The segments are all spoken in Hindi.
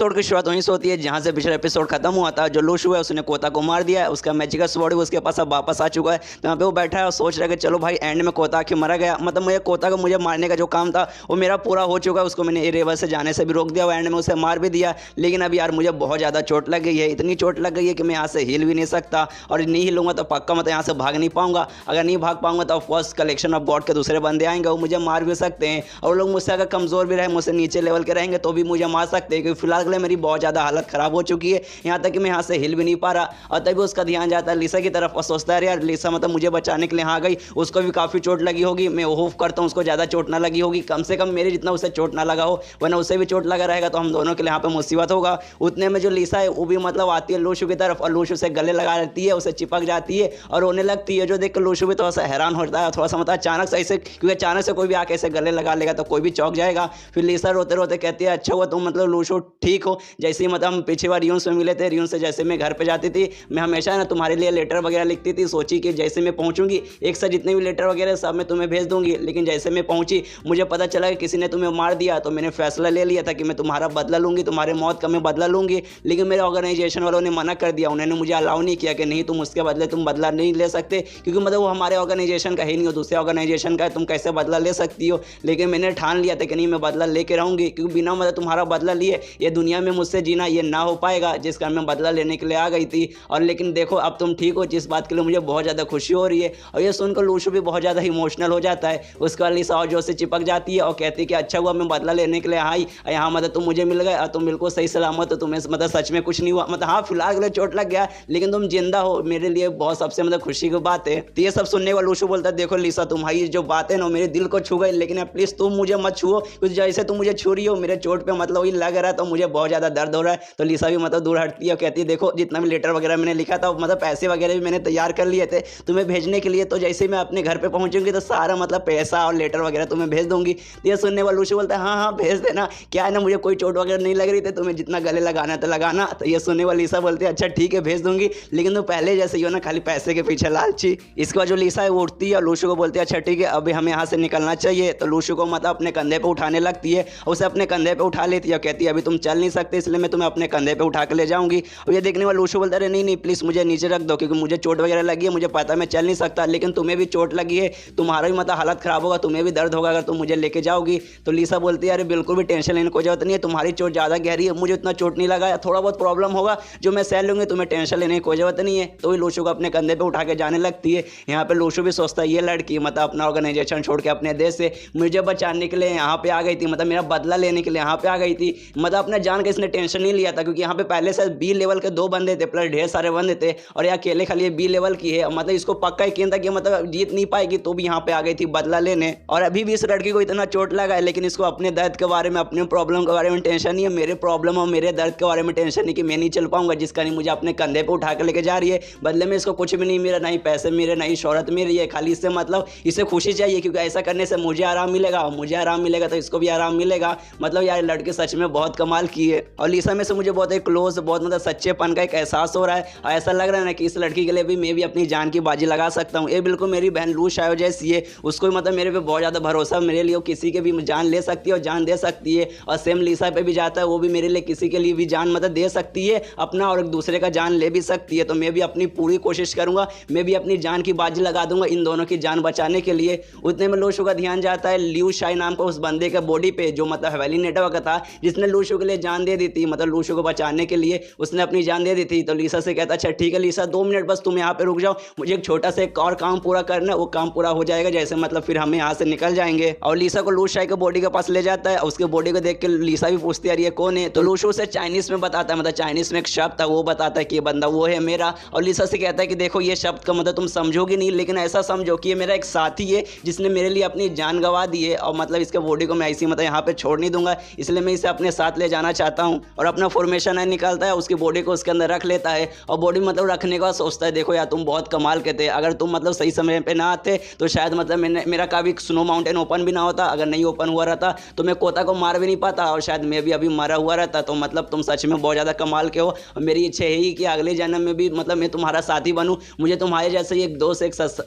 एपिसोड की शुरुआत वहीं से होती है जहां से पिछला एपिसोड खत्म हुआ था। जो लूशु है उसने कोता को मार दिया है, उसका मैजिकल स्वॉर्ड उसके पास अब वापस आ चुका है। तो यहाँ पे वो बैठा है और सोच रहा है कि चलो भाई एंड में कोता आखिर मरा गया, मतलब मुझे कोता को मुझे मारने का जो काम था वो मेरा पूरा हो चुका है। उसको मैंने इरेवर से जाने से भी रोक दिया और एंड में उसे मार भी दिया। लेकिन अब यार मुझे बहुत ज़्यादा चोट लग गई है, इतनी चोट लग गई है कि मैं यहाँ से हिल भी नहीं सकता, और नहीं हिलूंगा तो पक्का मतलब यहाँ से भाग नहीं पाऊंगा। अगर नहीं भाग पाऊंगा तो ऑफकोर्स कलेक्शन ऑफ गॉड के दूसरे बंदे आएंगे, वो मुझे मार भी सकते हैं। और लोग मुझसे अगर कमज़ोर भी रहे, मुझसे नीचे लेवल के रहेंगे तो भी मुझे मार सकते हैं, क्योंकि फिलहाल के लिए मेरी बहुत ज़्यादा हालत ख़राब हो चुकी है, यहाँ तक कि मैं यहाँ से हिल भी नहीं पा रहा। और तभी उसका ध्यान जाता है लिसा की तरफ और सोचता है यार लिसा मतलब मुझे बचाने के लिए यहाँ गई, उसको भी काफ़ी चोट लगी होगी। मैं होप करता हूँ उसको ज़्यादा चोट ना लगी होगी, कम से कम मेरे जितना उसे चोट ना लगा हो, वरना उसे भी चोट लगा रहेगा तो हम दोनों के लिए यहाँ पे मुसीबत होगा। उतने में जो लिसा है वो भी मतलब आती है लूशु की तरफ और लूशु से गले लगा लेती है, उसे चिपक जाती है और रोने लगती है। जो देख कर लूशु भी थोड़ा सा हैरान होता है, थोड़ा सा मतलब अचानक से ऐसे, क्योंकि अचानक से कोई भी आके ऐसे गले लगा लेगा तो कोई भी चौंक जाएगा। फिर लिसा रोते रोते कहती है अच्छा हुआ तुम मतलब लूशु ठीक हो। जैसे ही मतलब हम पिछली बार रियून से मिले थे, रियून से जैसे मैं घर पे जाती थी, मैं हमेशा ना तुम्हारे लिए लेटर वगैरह लिखती थी, सोची कि जैसे मैं पहुंचूंगी एक साथ जितने भी लेटर वगैरह सब मैं तुम्हें भेज दूंगी। लेकिन जैसे मैं पहुंची मुझे पता चला कि किसी ने तुम्हें मार दिया, तो मैंने फैसला ले लिया था कि मैं तुम्हारा बदला लूंगी, तुम्हारे मौत का मैं बदला लूंगी। लेकिन मेरे ऑर्गेनाइजेशन वालों ने मना कर दिया, उन्होंने मुझे अलाउ नहीं किया कि नहीं तुम उसके बदले तुम बदला नहीं ले सकते, क्योंकि मतलब वो हमारे ऑर्गेनाइजेशन का ही नहीं हो, दूसरे ऑर्गेनाइजेशन का है, तुम कैसे बदला ले सकती हो। लेकिन मैंने ठान लिया था कि नहीं मैं बदला लेके रहूंगी, क्योंकि बिना मतलब तुम्हारा बदला लिए ये दुनिया में मुझसे जीना ये ना हो पाएगा, जिस कारण मैं बदला लेने के लिए आ गई थी। और लेकिन देखो अब तुम ठीक हो, जिस बात के लिए मुझे बहुत ज़्यादा खुशी हो रही है। और ये सुनकर लूशु भी बहुत ज़्यादा इमोशनल हो जाता है। उसके बाद लिसा और जो से चिपक जाती है और कहती है कि अच्छा हुआ मैं बदला लेने के लिए आई, यहाँ मतलब तुम मुझे मिल गए और तुम बिल्कुल सही सलामत हो, तुम्हें मतलब सच में कुछ नहीं हुआ, मतलब हाँ फिलहाल के लिए चोट लग गया लेकिन तुम जिंदा हो, मेरे लिए बहुत सबसे मतलब खुशी की बात है। तो ये सब सुनने वाला लूशु बोलता है देखो लिसा तुम्हारी जो बात है ना मेरे दिल को छू गई, लेकिन प्लीज़ तुम मुझे मत छुओ, कुछ जैसे तुम मुझे छू रही हो मेरे चोट पे मतलब वही लग रहा है, तो मुझे बहुत ज़्यादा दर्द हो रहा है। तो लिसा भी मतलब दूर हटती है और कहती है देखो जितना भी लेटर वगैरह मैंने लिखा था मतलब पैसे वगैरह भी मैंने तैयार कर लिए थे तुम्हें भेजने के लिए, तो जैसे मैं अपने घर पे पहुंचूंगी तो सारा मतलब पैसा और लेटर वगैरह तुम्हें भेज दूंगी। तो ये सुनने वाला लूशु बोलता है हाँ हाँ भेज देना, क्या है ना मुझे कोई चोट वगैरह नहीं लग रही थी, तुम्हें जितना गले लगाना था लगाना। तो ये सुनने वाली लिसा बोलती है अच्छा ठीक है भेज दूंगी, लेकिन तुम पहले जैसे ही हो ना खाली पैसे के पीछे लालची। इसके बाद जो लिसा है वो उठती है और लूशु को बोलती है अच्छा ठीक है अभी हमें यहाँ से निकलना चाहिए। तो लूशु को मतलब अपने कंधे पे उठाने लगती है, उसे अपने कंधे पे उठा लेती है और कहती है अभी तुम चल नहीं सकते इसलिए मैं तुम्हें अपने कंधे पे उठा के ले जाऊंगी। और ये देखने वाला लूशु बोलता है नहीं नहीं प्लीज़ मुझे नीचे रख दो, क्योंकि मुझे चोट वगैरह लगी है, मुझे पता है मैं चल नहीं सकता, लेकिन तुम्हें भी चोट लगी है, तुम्हारा भी मतलब हालत ख़राब होगा, तुम्हें भी दर्द होगा अगर तुम मुझे लेके जाओगी। तो लिसा बोलती है अरे बिल्कुल भी टेंशन लेने को जरूरत नहीं है, तुम्हारी चोट ज़्यादा गहरी है, मुझे इतना चोट नहीं लगा, थोड़ा बहुत प्रॉब्लम होगा जो मैं सह लूँगी, तुम्हें टेंशन लेने की कोई जरूरत नहीं है। तो लूशु को अपने कंधे पर उठा के जाने लगती है। यहाँ पर लूशु भी सोचता है ये लड़की मतलब अपना ऑर्गेनाइजेशन छोड़ के अपने देश से मुझे बचाने के लिए यहाँ पे आ गई थी, मतलब मेरा बदला लेने के लिए यहाँ पे आ गई थी, मतलब अपने जान का इसने टेंशन नहीं लिया था, क्योंकि यहाँ पे पहले से बी लेवल के 2 बंदे थे प्लस ढेर सारे बंदे थे और ये अकेले खाली बी लेवल की है, मतलब इसको पक्का यकीन था कि मतलब जीत नहीं पाएगी, तो भी यहाँ पे आ गई थी बदला लेने। और अभी भी इस लड़की को इतना चोट लगा है लेकिन इसको अपने दर्द के बारे में अपने प्रॉब्लम के बारे में टेंशन नहीं है, मेरे प्रॉब्लम और मेरे दर्द के बारे में टेंशन नहीं कि मैं नहीं चल पाऊंगा, जिसका नहीं मुझे अपने कंधे पर उठा के लेके जा रही है। बदले में इसको कुछ भी नहीं मेरा, नहीं पैसे मेरे नहीं शोहरत मेरी है, खाली इससे मतलब इसे खुशी चाहिए, क्योंकि ऐसा करने से मुझे आराम मिलेगा और मुझे आराम मिलेगा तो इसको भी आराम मिलेगा। मतलब यार लड़की सच में बहुत कमाल की है और लिसा में से मुझे बहुत एक क्लोज बहुत मतलब सच्चेपन का एक एहसास हो रहा है और ऐसा लग रहा है ना कि इस लड़की के लिए भी मैं भी अपनी जान की बाजी लगा सकता हूँ। ये बिल्कुल मेरी बहन लू शायो जैसी है, उसको भी मतलब मेरे पे बहुत ज़्यादा भरोसा, मेरे लिए वो किसी के भी जान ले सकती है और जान दे सकती है। और सेम लिसा पे भी जाता है, वो भी मेरे लिए किसी के लिए भी जान मतलब दे सकती है अपना और एक दूसरे का जान ले भी सकती है। तो मैं भी अपनी पूरी कोशिश करूँगा, मैं भी अपनी जान की बाजी लगा दूंगा इन दोनों की जान बचाने के लिए। उतने में लूशु का ध्यान जाता है लियू शाई नाम का उस बंदे के बॉडी पे जो मतलब हवेली नेटवर्क का था, जिसने लूशु के लिए जान दे दी थी, मतलब लूशु को बचाने के लिए उसने अपनी जान दे दी थी। तो लिसा से कहता अच्छा ठीक है लिसा 2 मिनट बस तुम यहाँ पे रुक जाओ, मुझे एक छोटा सा एक और काम पूरा करना है, वो काम पूरा हो जाएगा जैसे मतलब फिर हमें यहाँ से निकल जाएंगे। और लिसा को लूशु शाई के बॉडी के पास ले जाता है, उसके बॉडी को देख के लिसा भी पूछती है ये कौन है। तो लूशु उसे चाइनीज में बताता है, मतलब चाइनीज में एक शब्द था वो बताता है कि ये बंदा वो है मेरा। और लिसा से कहता है कि देखो ये शब्द का मतलब तुम समझोगी नहीं, लेकिन ऐसा समझो कि ये मेरा एक साथी है जिसने मेरे लिए अपनी जान गंवा दी है और मतलब इसके बॉडी को मैं ऐसी मतलब यहाँ पे छोड़ नहीं दूंगा, इसलिए मैं इसे अपने साथ ले जाना चाहता हूँ। और अपना फॉर्मेशन है निकालता है, उसकी बॉडी को उसके अंदर रख लेता है और बॉडी मतलब रखने का सोचता है देखो यार तुम बहुत कमाल के थे, अगर तुम मतलब सही समय पे ना आते तो शायद मतलब मेरा कभी स्नो माउंटेन ओपन भी ना होता, अगर नहीं ओपन हुआ रहता तो मैं कोता को मार भी नहीं पाता और शायद मैं भी अभी मरा हुआ रहता। तो मतलब तुम सच में बहुत ज़्यादा कमाल के हो और मेरी इच्छा है ही कि अगले जन्म में भी मतलब मैं तुम्हारा साथी बनूँ, मुझे तुम्हारे जैसे एक दोस्त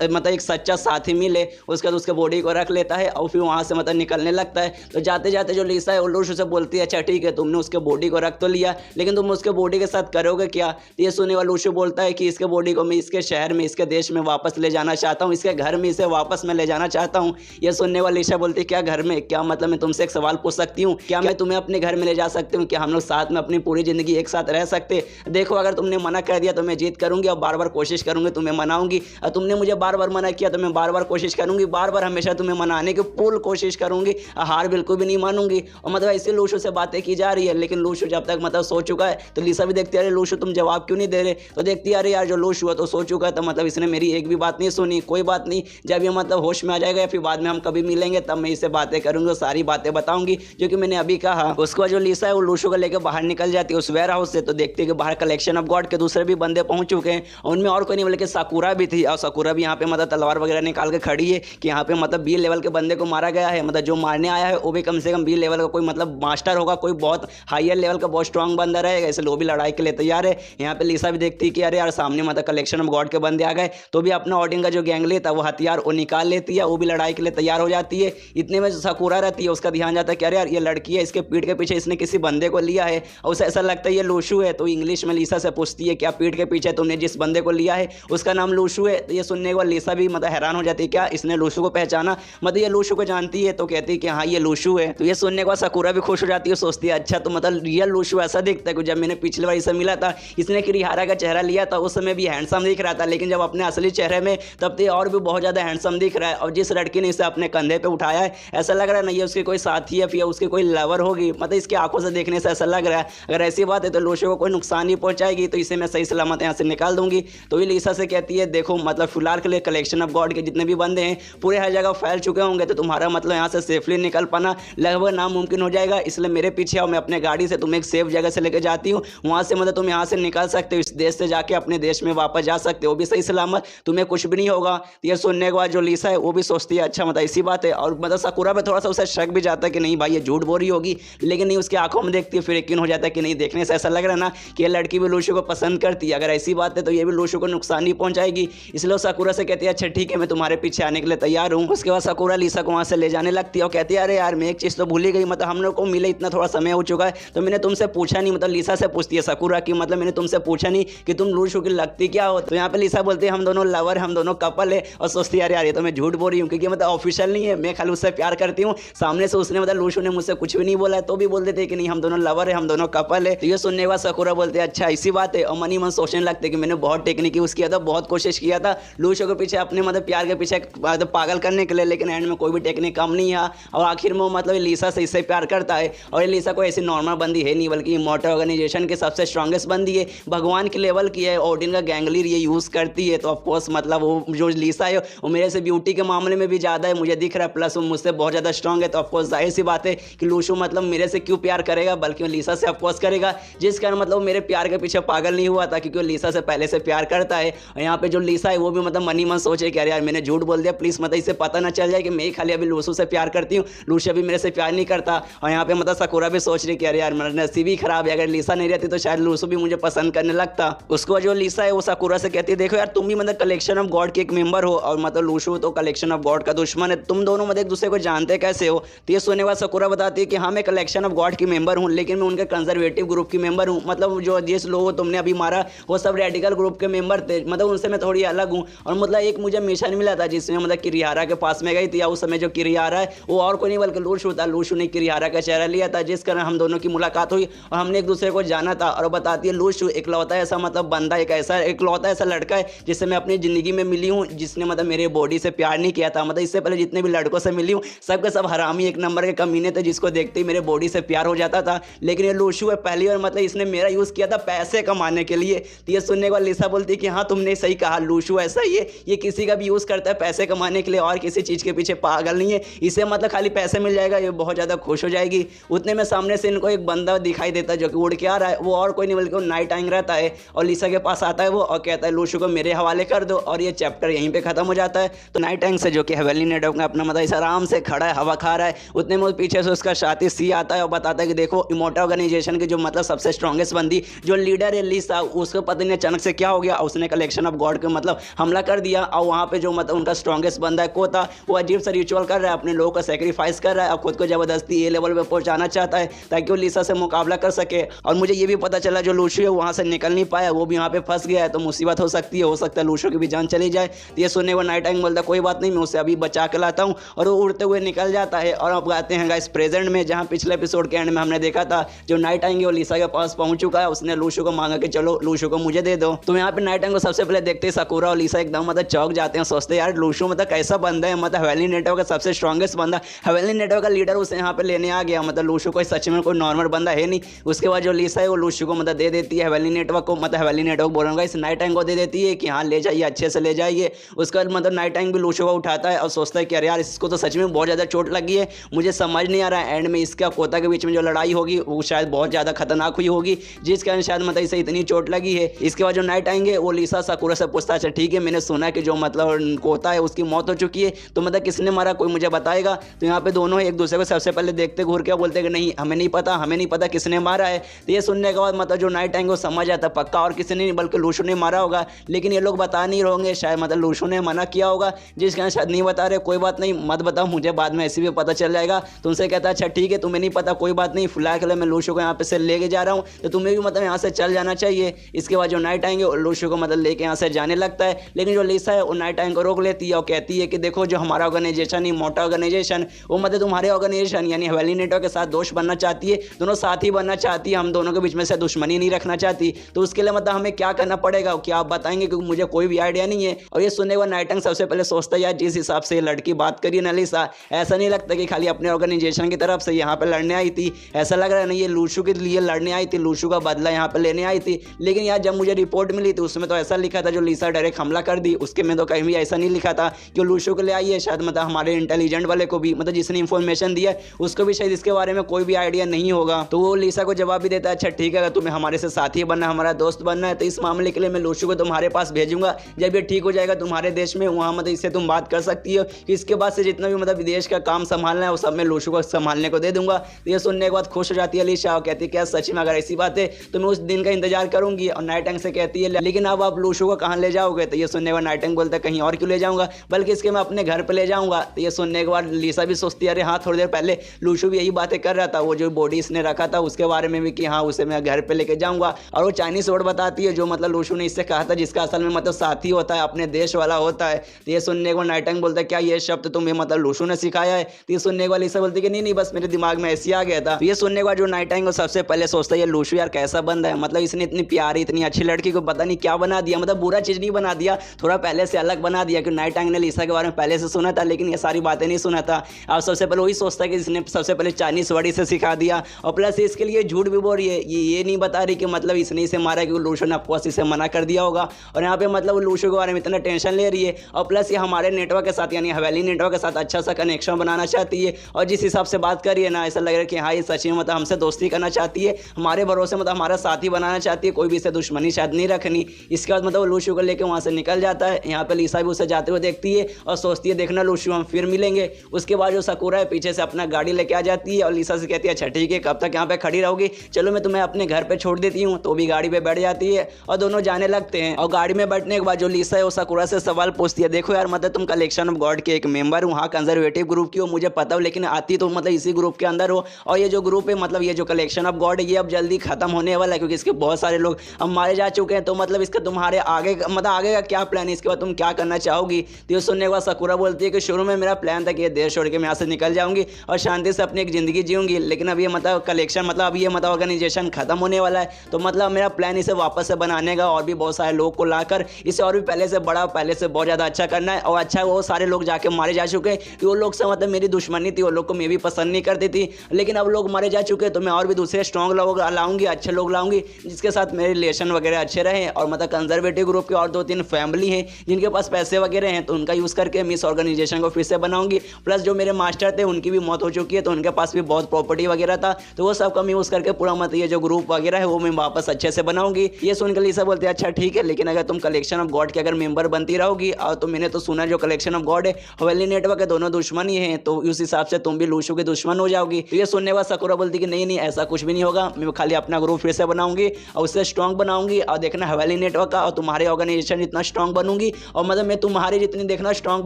मतलब एक सच्चा साथी मिले। उसके बाद उसके बॉडी को रख लेता है और फिर वहाँ से मतलब निकलने लगता है। तो जाते जाते जो लिसा है वो लूशु से बोलती है अच्छा ठीक है तुमने उसके बॉडी को रख तो लिया, लेकिन तुम उसके बॉडी के साथ करोगे क्या? तो ये सुनने वाला लूशु बोलता है कि इसके बॉडी को मैं इसके शहर में, इसके देश में वापस ले जाना चाहता हूँ, इसके घर में इसे वापस मैं ले जाना चाहता हूँ। ये सुनने वाली लीसा बोलती है क्या घर में? क्या मतलब मैं तुमसे एक सवाल पूछ सकती हूँ? क्या मैं तुम्हें अपने घर में ले जा सकती हूँ? क्या हम लोग साथ में अपनी पूरी जिंदगी एक साथ रह सकते? देखो अगर तुमने मना कर दिया तो मैं जीत करूंगी और बार बार कोशिश करूंगी, तुम्हें मनाऊंगी। और तुमने मुझे बार बार मना किया तो मैं बार बार कोशिश करूंगी, बार बार हमेशा तुम्हें मनाने की पूरी कोशिश करूंगी, हार बिल्कुल भी नहीं मानूंगी। और मतलब ऐसे लूशु से बातें की जा रही है, लेकिन लूशु जब तक मतलब सो चुका है तो लीसा भी देखती है अरे लूशु तुम जवाब क्यों नहीं दे रहे? तो देखती है अरे यार जो लूशु है तो सो चुका है, तो मतलब इसने मेरी एक भी बात नहीं सुनी। कोई बात नहीं, जब ये मतलब होश में आ जाएगा या फिर बाद में हम कभी मिलेंगे तब मैं इससे बातें करूंगी और सारी बातें बताऊंगी जो कि मैंने अभी कहा। उसके बाद जो लीसा है वो लूशु को लेकर बाहर निकल जाती है उस वेयर हाउस से। तो देखती है कि बाहर कलेक्शन ऑफ गॉड के दूसरे भी बंदे पहुंच चुके हैं, उनमें और कोई नहीं बल्कि साकुरा भी थी। और साकुरा भी यहाँ पे मतलब तलवार वगैरह निकाल के खड़ी है कि यहाँ पे मतलब बी लेवल के बंदे को मारा गया है। मतलब जो मारने आया है वो भी कम से कम बी लेवल का कोई मतलब मास्टर होगा, कोई बहुत हायर लेवल का बहुत स्ट्रॉन्ग बंदा रहेगा, इसलिए वो भी लड़ाई के लिए तैयार है। यहाँ पे लीसा भी देखती है कि अरे यार सामने मतलब कलेक्शन ऑफ गॉड के बंदे आ गए, तो भी अपना ऑडियंस का जो गैंगली था वो हथियार वो निकाल लेती है, वो भी लड़ाई के लिए तैयार हो जाती है। इतने में जो साकुरा रहती है उसका ध्यान जाता है कि अरे यार ये लड़की है, इसके पीठ के पीछे इसने किसी बंदे को लिया है और उसे ऐसा लगता है ये लूशु है। तो इंग्लिश में लीसा से पूछती है क्या पीठ के पीछे तुमने जिस बंदे को लिया है उसका नाम लूशु है? तो ये सुनने के बाद लीसा भी मतलब हैरान हो जाती है क्या इसने लूशु को पहचाना, मतलब ये लूशु को जानती है? तो कहती है कि हाँ ये लूशु है। तो ये सुनने के बाद साकुरा भी खुश हो जाती है, सोचती है अच्छा तो मतलब रियल लूशु ऐसा दिखता है कि जब मैंने पिछले बार इसे मिला था इसने किरिहारा का चेहरा लिया था उस समय भी हैंडसम दिख रहा था, लेकिन जब अपने असली चेहरे में तब तो और भी बहुत ज़्यादा हैंडसम दिख रहा है। और जिस लड़की ने इसे अपने कंधे पे उठाया है ऐसा लग रहा है ना ये उसकी कोई साथी है फिर उसकी कोई लवर होगी, मतलब इसकी आंखों से देखने से ऐसा लग रहा है। अगर ऐसी बात है तो लूशु को कोई नुकसान नहीं पहुंचाएगी, तो इसे मैं सही सलामत यहाँ से निकाल दूंगी। तो ये लीसा से कहती है देखो मतलब फिलहाल के लिए कलेक्शन ऑफ गॉड के जितने भी बंदे हैं पूरे हर जगह फैल चुके होंगे, तो तुम्हारा मतलब यहाँ से सेफली निकल पाना लगभग नामुमकिन हो जाएगा, इसलिए मेरे पीछे आओ, मैं अपने गाड़ी से तुम्हें एक सेफ जगह से लेकर जाती हूँ, वहाँ से मतलब तुम यहाँ से निकल सकते हो, इस देश से जाके अपने देश में वापस जा सकते हो, वो भी सही सलामत, तुम्हें कुछ भी नहीं होगा। ये सुनने के बाद जो लीसा है वो भी सोचती है अच्छा मतलब इसी बात है। और मतलब साकुरा पे थोड़ा सा उसे शक भी जाता है कि नहीं भाई ये झूठ बोल रही होगी, लेकिन नहीं उसकी आंखों में देखती है फिर यकीन हो जाता है कि नहीं देखने से ऐसा लग रहा है ना कि ये लड़की भी लूशु को पसंद करती है, अगर ऐसी बात है तो ये भी लूशु को नुकसान नहीं पहुंचाएगी, इसलिए साकुरा से कहती है अच्छा ठीक है मैं तुम्हारे पीछे आने के लिए तैयार हूँ। उसके बाद साकुरा लीसा को वहाँ से ले जाने लगती है और कहती है अरे यार मैं एक चीज़ तो भूल ही गई, मतलब हम लोग को मिले इतना थोड़ा समय हो चुका है तो मैंने तुमसे पूछा नहीं, मतलब लीसा से पूछती है साकुरा की मतलब मैंने तुमसे पूछा नहीं कि तुम लूशु की लगती क्या हो। तो यहाँ पे लीसा बोलती है हम दोनों लवर, हम दोनों कपल है, और सोचती है यार ये तो मैं झूठ बोल रही हूँ क्योंकि मतलब ऑफिशियल नहीं है, मैं खाली उससे प्यार करती हूँ, सामने से उसने मतलब लूशु ने मुझसे कुछ भी नहीं बोला है तो भी बोल देते कि नहीं हम दोनों लवर है, हम दोनों कपल है। तो ये सुनने के बाद साकुरा बोलते हैं अच्छा इसी बात है, और मन ही मन सोचने लगते कि मैंने बहुत टेक्निक यूज़ किया था, बहुत कोशिश किया था लूशु के पीछे अपने मतलब प्यार के पीछे मतलब पागल करने के लिए, लेकिन एंड में कोई भी टेक्निक काम नहीं है और आखिर में वो मतलब लीसा से इससे प्यार करता है। और ये लीसा कोई ऐसी नॉर्मल बंदी है नहीं बल्कि इमॉर्टल ऑर्गेनाइजेशन की सबसे स्ट्रॉन्गेस्ट बंदी है, भगवान के लेवल की है, ओडिन का गैंगलियर ये यूज़ करती है। तो ऑफकोर्स मतलब वो जो लीसा है वो मेरे से ब्यूटी के मामले में भी ज़्यादा है मुझे दिख रहा है, प्लस वो मुझसे बहुत ज़्यादा स्ट्रॉन्ग है, तो ऑफकोर्स जाहिर सी बात है कि लूशु मतलब मेरे से क्यों प्यार करेगा बल्कि वो लीसा से ऑफकोर्स करेगा, जिस कारण मतलब मेरे प्यार के पीछे पागल नहीं हुआ था क्योंकि वो लीसा से पहले से प्यार करता है। और यहाँ पे जो लीसा है वो भी मतलब मन ही मन सोचे कि अरे यार मैंने झूठ बोल दिया, प्लीज़ मतलब इसे पता ना चल जाए कि मैं खाली अभी लूशु से प्यार करती हूँ, लूशु अभी मेरे से प्यार नहीं करता। और यहाँ पे मतलब साकुरा भी सोच रही कि अरे यार मेरा नसीब ही खराब है, अगर लीसा नहीं रहती तो शायद लूशु भी मुझे पसंद करने लगता। उसको जो लीसा है वो साकुरा से कहती है देखो यार तुम भी मतलब कलेक्शन ऑफ गॉड के एक मेंबर हो और मतलब लूशु तो कलेक्शन ऑफ गॉड का दुश्मन है, तुम दोनों मतलब एक दूसरे को जानते कैसे हो? तो ये सुनने के बाद साकुरा बताती है कि हाँ मैं कलेक्शन ऑफ गॉड की मेंबर हूँ, लेकिन मैं उनके कंजर्वेटिव ग्रुप की मेंबर हूँ, मतलब जो जिस लोगों को तुमने अभी मारा वो सब रेडिकल ग्रुप के मेंबर थे, मतलब उनसे मैं थोड़ी अलग हूँ। और मतलब एक मुझे मिशन मिला था जिसमें मतलब किरिहारा के पास में गई थी, उस समय जो किरिहारा है वो और कोई नहीं बल्कि लूशु था, लूशु ने किरिहारा का चेहरा लिया था जिस कारण हम दोनों की मुलाकात हुई और हमने एक दूसरे को जाना था। और बताती है लूशु इकलौता ऐसा मतलब बंदा, एक ऐसा इकलौता ऐसा लड़का है जिससे मैं अपनी ज़िंदगी में मिली हूँ जिसने मतलब मेरे बॉडी से प्यार नहीं किया था, मतलब इससे पहले जितने भी लड़कों से मिली हूँ सबके सब हरामी एक नंबर के कमीने थे जिसको देखते ही मेरे बॉडी से प्यार हो जाता था, लेकिन ये लूशु है पहली और मतलब इसने मेरा यूज़ किया था पैसे कमाने के लिए। तो ये सुनने के बाद लीसा बोलती है कि हाँ तुमने सही कहा, लूशु ऐसा ही है, ये किसी का भी यूज़ करता है पैसे कमाने के लिए और किसी चीज़ के पीछे पागल नहीं है, इसे मतलब खाली पैसे मिल जाएगा ये बहुत ज़्यादा खुश हो जाएगी। उतने में सामने से इनको एक बंदा दिखाई देता है जो कि उड़ के आ रहा है, वो और कोई नहीं बल्कि वो नाइट टाइम रहता है और लीसा के पास आता है वो और कहता है लूशु को मेरे हवाले कर दो, और ये चैप्टर यहीं पे खत्म हो जाता है। तो नाइट टाइम से जो कि हवेली नेटवर्क में अपना मतलब इस आराम से खड़ा है, हवा खा रहा है, उतने में पीछे से उसका साथी सी आता है और बताता है कि देखो इमोर्टल ऑर्गेनाइजेशन की जो मतलब सबसे स्ट्रॉन्गेस्ट बंदी जो लीडर है लीसा, उसको पता नहीं अचानक से क्या हो गया, उसने कलेक्शन ऑफ गॉड के मतलब हमला कर दिया और वहाँ पे जो मतलब उनका स्ट्रॉन्गेस्ट बंदा है कोता वो अजीब सा रिचुअल कर रहा है, अपने लोगों का सेक्रीफाइस कर रहा है और खुद को जबरदस्ती ए लेवल पे पहुँचाना चाहता है ताकि वो लीसा से मुकाबला कर सके। और मुझे ये भी पता चला जो लूशु है वहाँ से निकल नहीं पाया, वो भी वहाँ पे फंस गया है, तो मुसीबत हो सकती है, हो सकता है लूशु की भी जान चली जाए। तो ये सुनने को नाइट टाइम बोलता कोई बात नहीं, मैं उसे अभी बचा के लाता हूँ, और वो उड़ते हुए निकल जाता है। और अब आते हैं गाइस प्रेजेंट में, जहाँ पिछले एपिसोड के एंड में हमने देखा था जो नाइट टाइम वो लीसा के पास पहुंच चुका है, उसने लूशु को मांगा कि चलो लूशु को मुझे दे दो। तो यहाँ पे नाइट टाइम को सबसे पहले देखते हैं साकुरा और लीसा एकदम मतलब चौक जाते हैं, सोचते यार लूशु मतलब कैसा बंदा है, मतलब हवेली नेटवर्क का सबसे स्ट्रॉन्गेस्ट बंदा, हवेली नेटवर्क का लीडर उसे यहाँ पे लेने आ गया, मतलब लूशु कोई सच में कोई नॉर्मल बंदा है नहीं। उसके बाद जो लीसा है वो लूशु को मतलब दे देती है हवेली नेटवर्क को, मतलब हवेली नेटवर्क बोल रहा हूँ इस नाइट टाइम को दे देती है कि हाँ ले जाइए, अच्छे से ले जाइए। उसके बाद मतलब नाइट टाइम भी लूशु को उठाता है और सोचता है कि अरे यार इसको तो सच में बहुत ज़्यादा चोट लगी है, मुझे समझ नहीं आ रहा है एंड में इसका कोता के बीच में जो लड़ाई होगी वो शायद बहुत ज़्यादा खतरनाक हुई होगी, जिस कारण शायद मतलब इसे इतनी चोट लगी है। इसके बाद जो नाइट आएंगे वो लीसा साकुरा से पूछता है ठीक है मैंने सुना है कि जो मतलब कोता है उसकी मौत हो चुकी है, तो मतलब किसने मारा कोई मुझे बताएगा। तो यहाँ पे दोनों एक दूसरे को सबसे पहले देखते घूर के बोलते कि नहीं हमें नहीं पता किसने मारा है। तो ये सुनने के बाद मतलब जो नाइट आएंगे वो समझ आता पक्का और किसी ने नहीं बल्कि लूशु ने मारा होगा, लेकिन ये लोग बता नहीं रहोगे, शायद मतलब लूशु ने मना किया होगा जिस कारण शायद नहीं बता रहे। कोई बात नहीं मत बताओ, मुझे बाद में ऐसे भी पता चल जाएगा। तो उनसे कहता है अच्छा ठीक है तुम्हें नहीं पता कोई बात नहीं, फिलहाल के लिए मैं लूशु को यहाँ पे से लेके जा रहा हूँ, तो तुम्हें भी मतलब यहाँ से चल जाना चाहिए। इसके बाद जो नाइट आएंगे लूशु को मतलब लेके यहाँ से जाने लगता है, लेकिन जो लीसा है वो नाइट टाइम को रोक लेती है और कहती है कि देखो जो हमारा ऑर्गेनाइजेशन ही मोटा ऑर्गेनाइजेशन वो मतलब तुम्हारे ऑर्गेनाइजेशन यानी हवेली नेटवर्क के साथ दोस्त बनना चाहती है, दोनों साथ ही बनना चाहती है, हम दोनों के बीच में से दुश्मनी नहीं रखना चाहती। तो उसके लिए मतलब हमें क्या करना पड़ेगा क्या आप बताएंगे, क्योंकि मुझे कोई भी आइडिया नहीं है। और ये सुनने के बाद नाइट टाइम सबसे पहले सोचता है यार जिस हिसाब से लड़की बात करी ना लीसा, ऐसा नहीं लगता कि खाली अपने ऑर्गेनाइजेशन की तरफ से यहाँ पे लड़ने आई थी, ऐसा लग रहा है नहीं ये लूशु के लिए लड़ने आई थी, लूशु का बदला यहाँ पे लेने आई थी। लेकिन यार जब मुझे रिपोर्ट मिली थी उसमें तो ऐसा लिखा था जो लीसा डायरेक्ट हमला कर दी, उसके में तो कहीं भी ऐसा नहीं लिखा था कि लूशु के लिए आई है। शायद मतलब हमारे इंटेलिजेंट वाले को भी मतलब जिसने इन्फॉर्मेशन दिया उसको भी शायद इसके बारे में कोई भी आइडिया नहीं होगा। तो वो लीसा को जवाब भी देता है अच्छा ठीक है अगर तुम्हें हमारे से साथी बनना हमारा दोस्त बनना है तो इस मामले के लिए मैं लूशु को तुम्हारे पास भेजूंगा, जब ये ठीक हो जाएगा तुम्हारे देश में वहाँ मतलब इससे तुम बात कर सकती हो कि इसके बाद से जितना भी मतलब विदेश का काम संभालना है वो सब मैं लूशु को संभालने को दे दूंगा। तो ये सुनने के बाद खुश हो जाती है लीसा और कहती है क्या सच में अगर ऐसी बात है तो मैं उस दिन का इंतजार करूंगी। और नाइट टाइम से कहती है लेकिन अब आप लूशु को कहाँ ले जाओगे। तो ये सुनने के बाद नाइट टाइम बोलता है कहीं और क्यों ले जाऊंगा बल्कि इसके मैं अपने घर पर ले जाऊंगा। तो ये सुनने के बाद लीसा भी सोचती है अरे हाँ थोड़ी देर पहले लूशु भी यही बातें कर रहा था, वो जो बॉडी इसने रखा था उसके बारे में भी कि हाँ उसे मैं घर पे लेके जाऊंगा। और वो चाइनीज वर्ड बताती है जो मतलब लूशु ने इससे कहा था जिसका असल में मतलब साथी होता है अपने देश वाला होता है। तो ये सुनने के बाद नाइट टाइम बोलता है क्या ये शब्द तुम्हें मतलब लूशु ने सिखाया है। तो ये सुनने के बाद लीसा बोलती है कि नहीं बस मेरे दिमाग में ऐसे आ गया था। तो ये सुनने के बाद जो नाइट टाइम को सबसे पहले सोचता है ये लूशु यार कैसा बंदा है, मतलब इसने इतनी प्यारी इतनी अच्छी लड़की को पता नहीं क्या बना दिया, मतलब बुरा चीज नहीं बना दिया, थोड़ा पहले से अलग बना दिया। कि नाइट टाइम ने लीसा के बारे में पहले से सुना था लेकिन ये सारी बातें नहीं सुना था। अब सबसे पहले वही सोचता है कि इसने सबसे पहले चाइनीज वर्ड से सिखा दिया और प्लस इसके लिए झूठ भी बोल रही है, ये नहीं बता रही कि मतलब इसने इसे मारा कि लूशु ने अफकोर्स इसे मना कर दिया होगा। और यहाँ पे मतलब लूशु के बारे में इतना टेंशन ले रही है और प्लस ये हमारे नेटवर्क के साथ यानी हवेली नेटवर्क के साथ अच्छा सा कनेक्शन बनाना चाहती है। और जिस हिसाब से बात कर रही है ना ऐसा लग रहा है कि हाँ ये सच में मतलब हमसे दोस्ती करना चाहती है, हमारे भरोसे मतलब हमारा साथी बनाना चाहती है, कोई भी इसे दुश्मनी शायद नहीं रखनी। इसके बाद मतलब लूशु को लेकर वहाँ से निकल जाता है। यहाँ पे लीसा भी उसे जाते हुए देखती है और सोचती है देखना लूशु हम फिर मिलेंगे। उसके बाद जो साकुरा है पीछे से अपना गाड़ी लेके आ जाती है और लीसा से कहती है अच्छा ठीक है कब तक यहाँ पे खड़ी रहोगी, चलो मैं तुम्हें अपने घर पे छोड़ देती हूँ। तो भी गाड़ी पे बैठ जाती है और दोनों जाने लगते हैं। और गाड़ी में बैठने के बाद जो लीसा है वो साकुरा से सवाल पूछती है देखो यार मतलब तुम कलेक्शन ऑफ गॉड के एक मेंबर हो, हाँ कंजर्वेटिव ग्रुप की हो मुझे पता हो, लेकिन आती तो मतलब इसी ग्रुप के अंदर हो। और ये जो ग्रुप है मतलब ये जो कलेक्शन ऑफ गॉड है ये अब जल्दी खत्म होने वाला है क्योंकि इसके बहुत सारे लोग अब मारे जा चुके हैं। तो मतलब इसका तुम्हारे आगे मतलब आगे का क्या प्लान है, इसके बाद तुम क्या करना चाहोगी। तो ये सुनने के बाद साकुरा बोलती है कि शुरू में मेरा प्लान था कि ये देश छोड़ के मैं यहाँ से निकल जाऊंगी और शांति से अपनी एक जिंदगी जीऊंगी, लेकिन अब ये मतलब कलेक्शन मतलब अब ये मतलब ऑर्गेनाइजेशन खत्म होने वाला है। तो मतलब मेरा प्लान इसे वापस से बनाने का और भी बहुत सारे लोग को लाकर इसे और भी पहले से बड़ा पहले से बहुत ज़्यादा अच्छा करना है। और अच्छा वो सारे लोग जाके मारे जा चुके हैं कि वो लोग से मतलब मेरी दुश्मनी थी, वो लोग को मैं भी पसंद नहीं करती थी, लेकिन अब लोग मारे जा चुके हैं तो मैं और भी दूसरे स्ट्रॉन्ग लोग लाऊंगी, अच्छे लोग लाऊंगी जिसके साथ मेरे रिलेशन वगैरह अच्छे रहे। और मतलब कंजर्वेटिव ग्रुप के और 2-3 फैमिली हैं जिनके पास पैसे वगैरह हैं तो उनका यूज़ करके मैं इस ऑर्गेनाइजेशन को फिर से बनाऊंगी। प्लस जो मेरे मास्टर थे उनकी भी मौत हो चुकी है तो उनके पास भी बहुत प्रॉपर्टी वगैरह था तो वो सब का मैं यूज़ करके पूरा मतलब ये जो ग्रुप वगैरह है वो मैं वापस अच्छे से बनाऊंगी। ये सुनकर लीसा बोलते हैं अच्छा ठीक है लेकिन अगर तुम कलेक्शन ऑफ गॉड के अगर मेंबर बनती रहोगी और तो मैंने तो सुना जो कलेक्शन ऑफ गॉड है हवेली नेटवर्क के दोनों दुश्मन ही हैं तो उस हिसाब से तुम भी लूशु के दुश्मन हो जाओगी। तो ये सुनने के बाद साकुरा बोलती कि नहीं ऐसा कुछ भी नहीं होगा, मैं खाली अपना ग्रुप फिर से बनाऊंगी और उससे स्ट्रॉन्ग बनाऊंगी और देखना हवेली नेटवर्क का और तुम्हारे ऑर्गेनाइजेशन जितना स्ट्रॉन्ग बनूंगी और मतलब मैं तुम्हारी जितनी देखना स्ट्रॉन्ग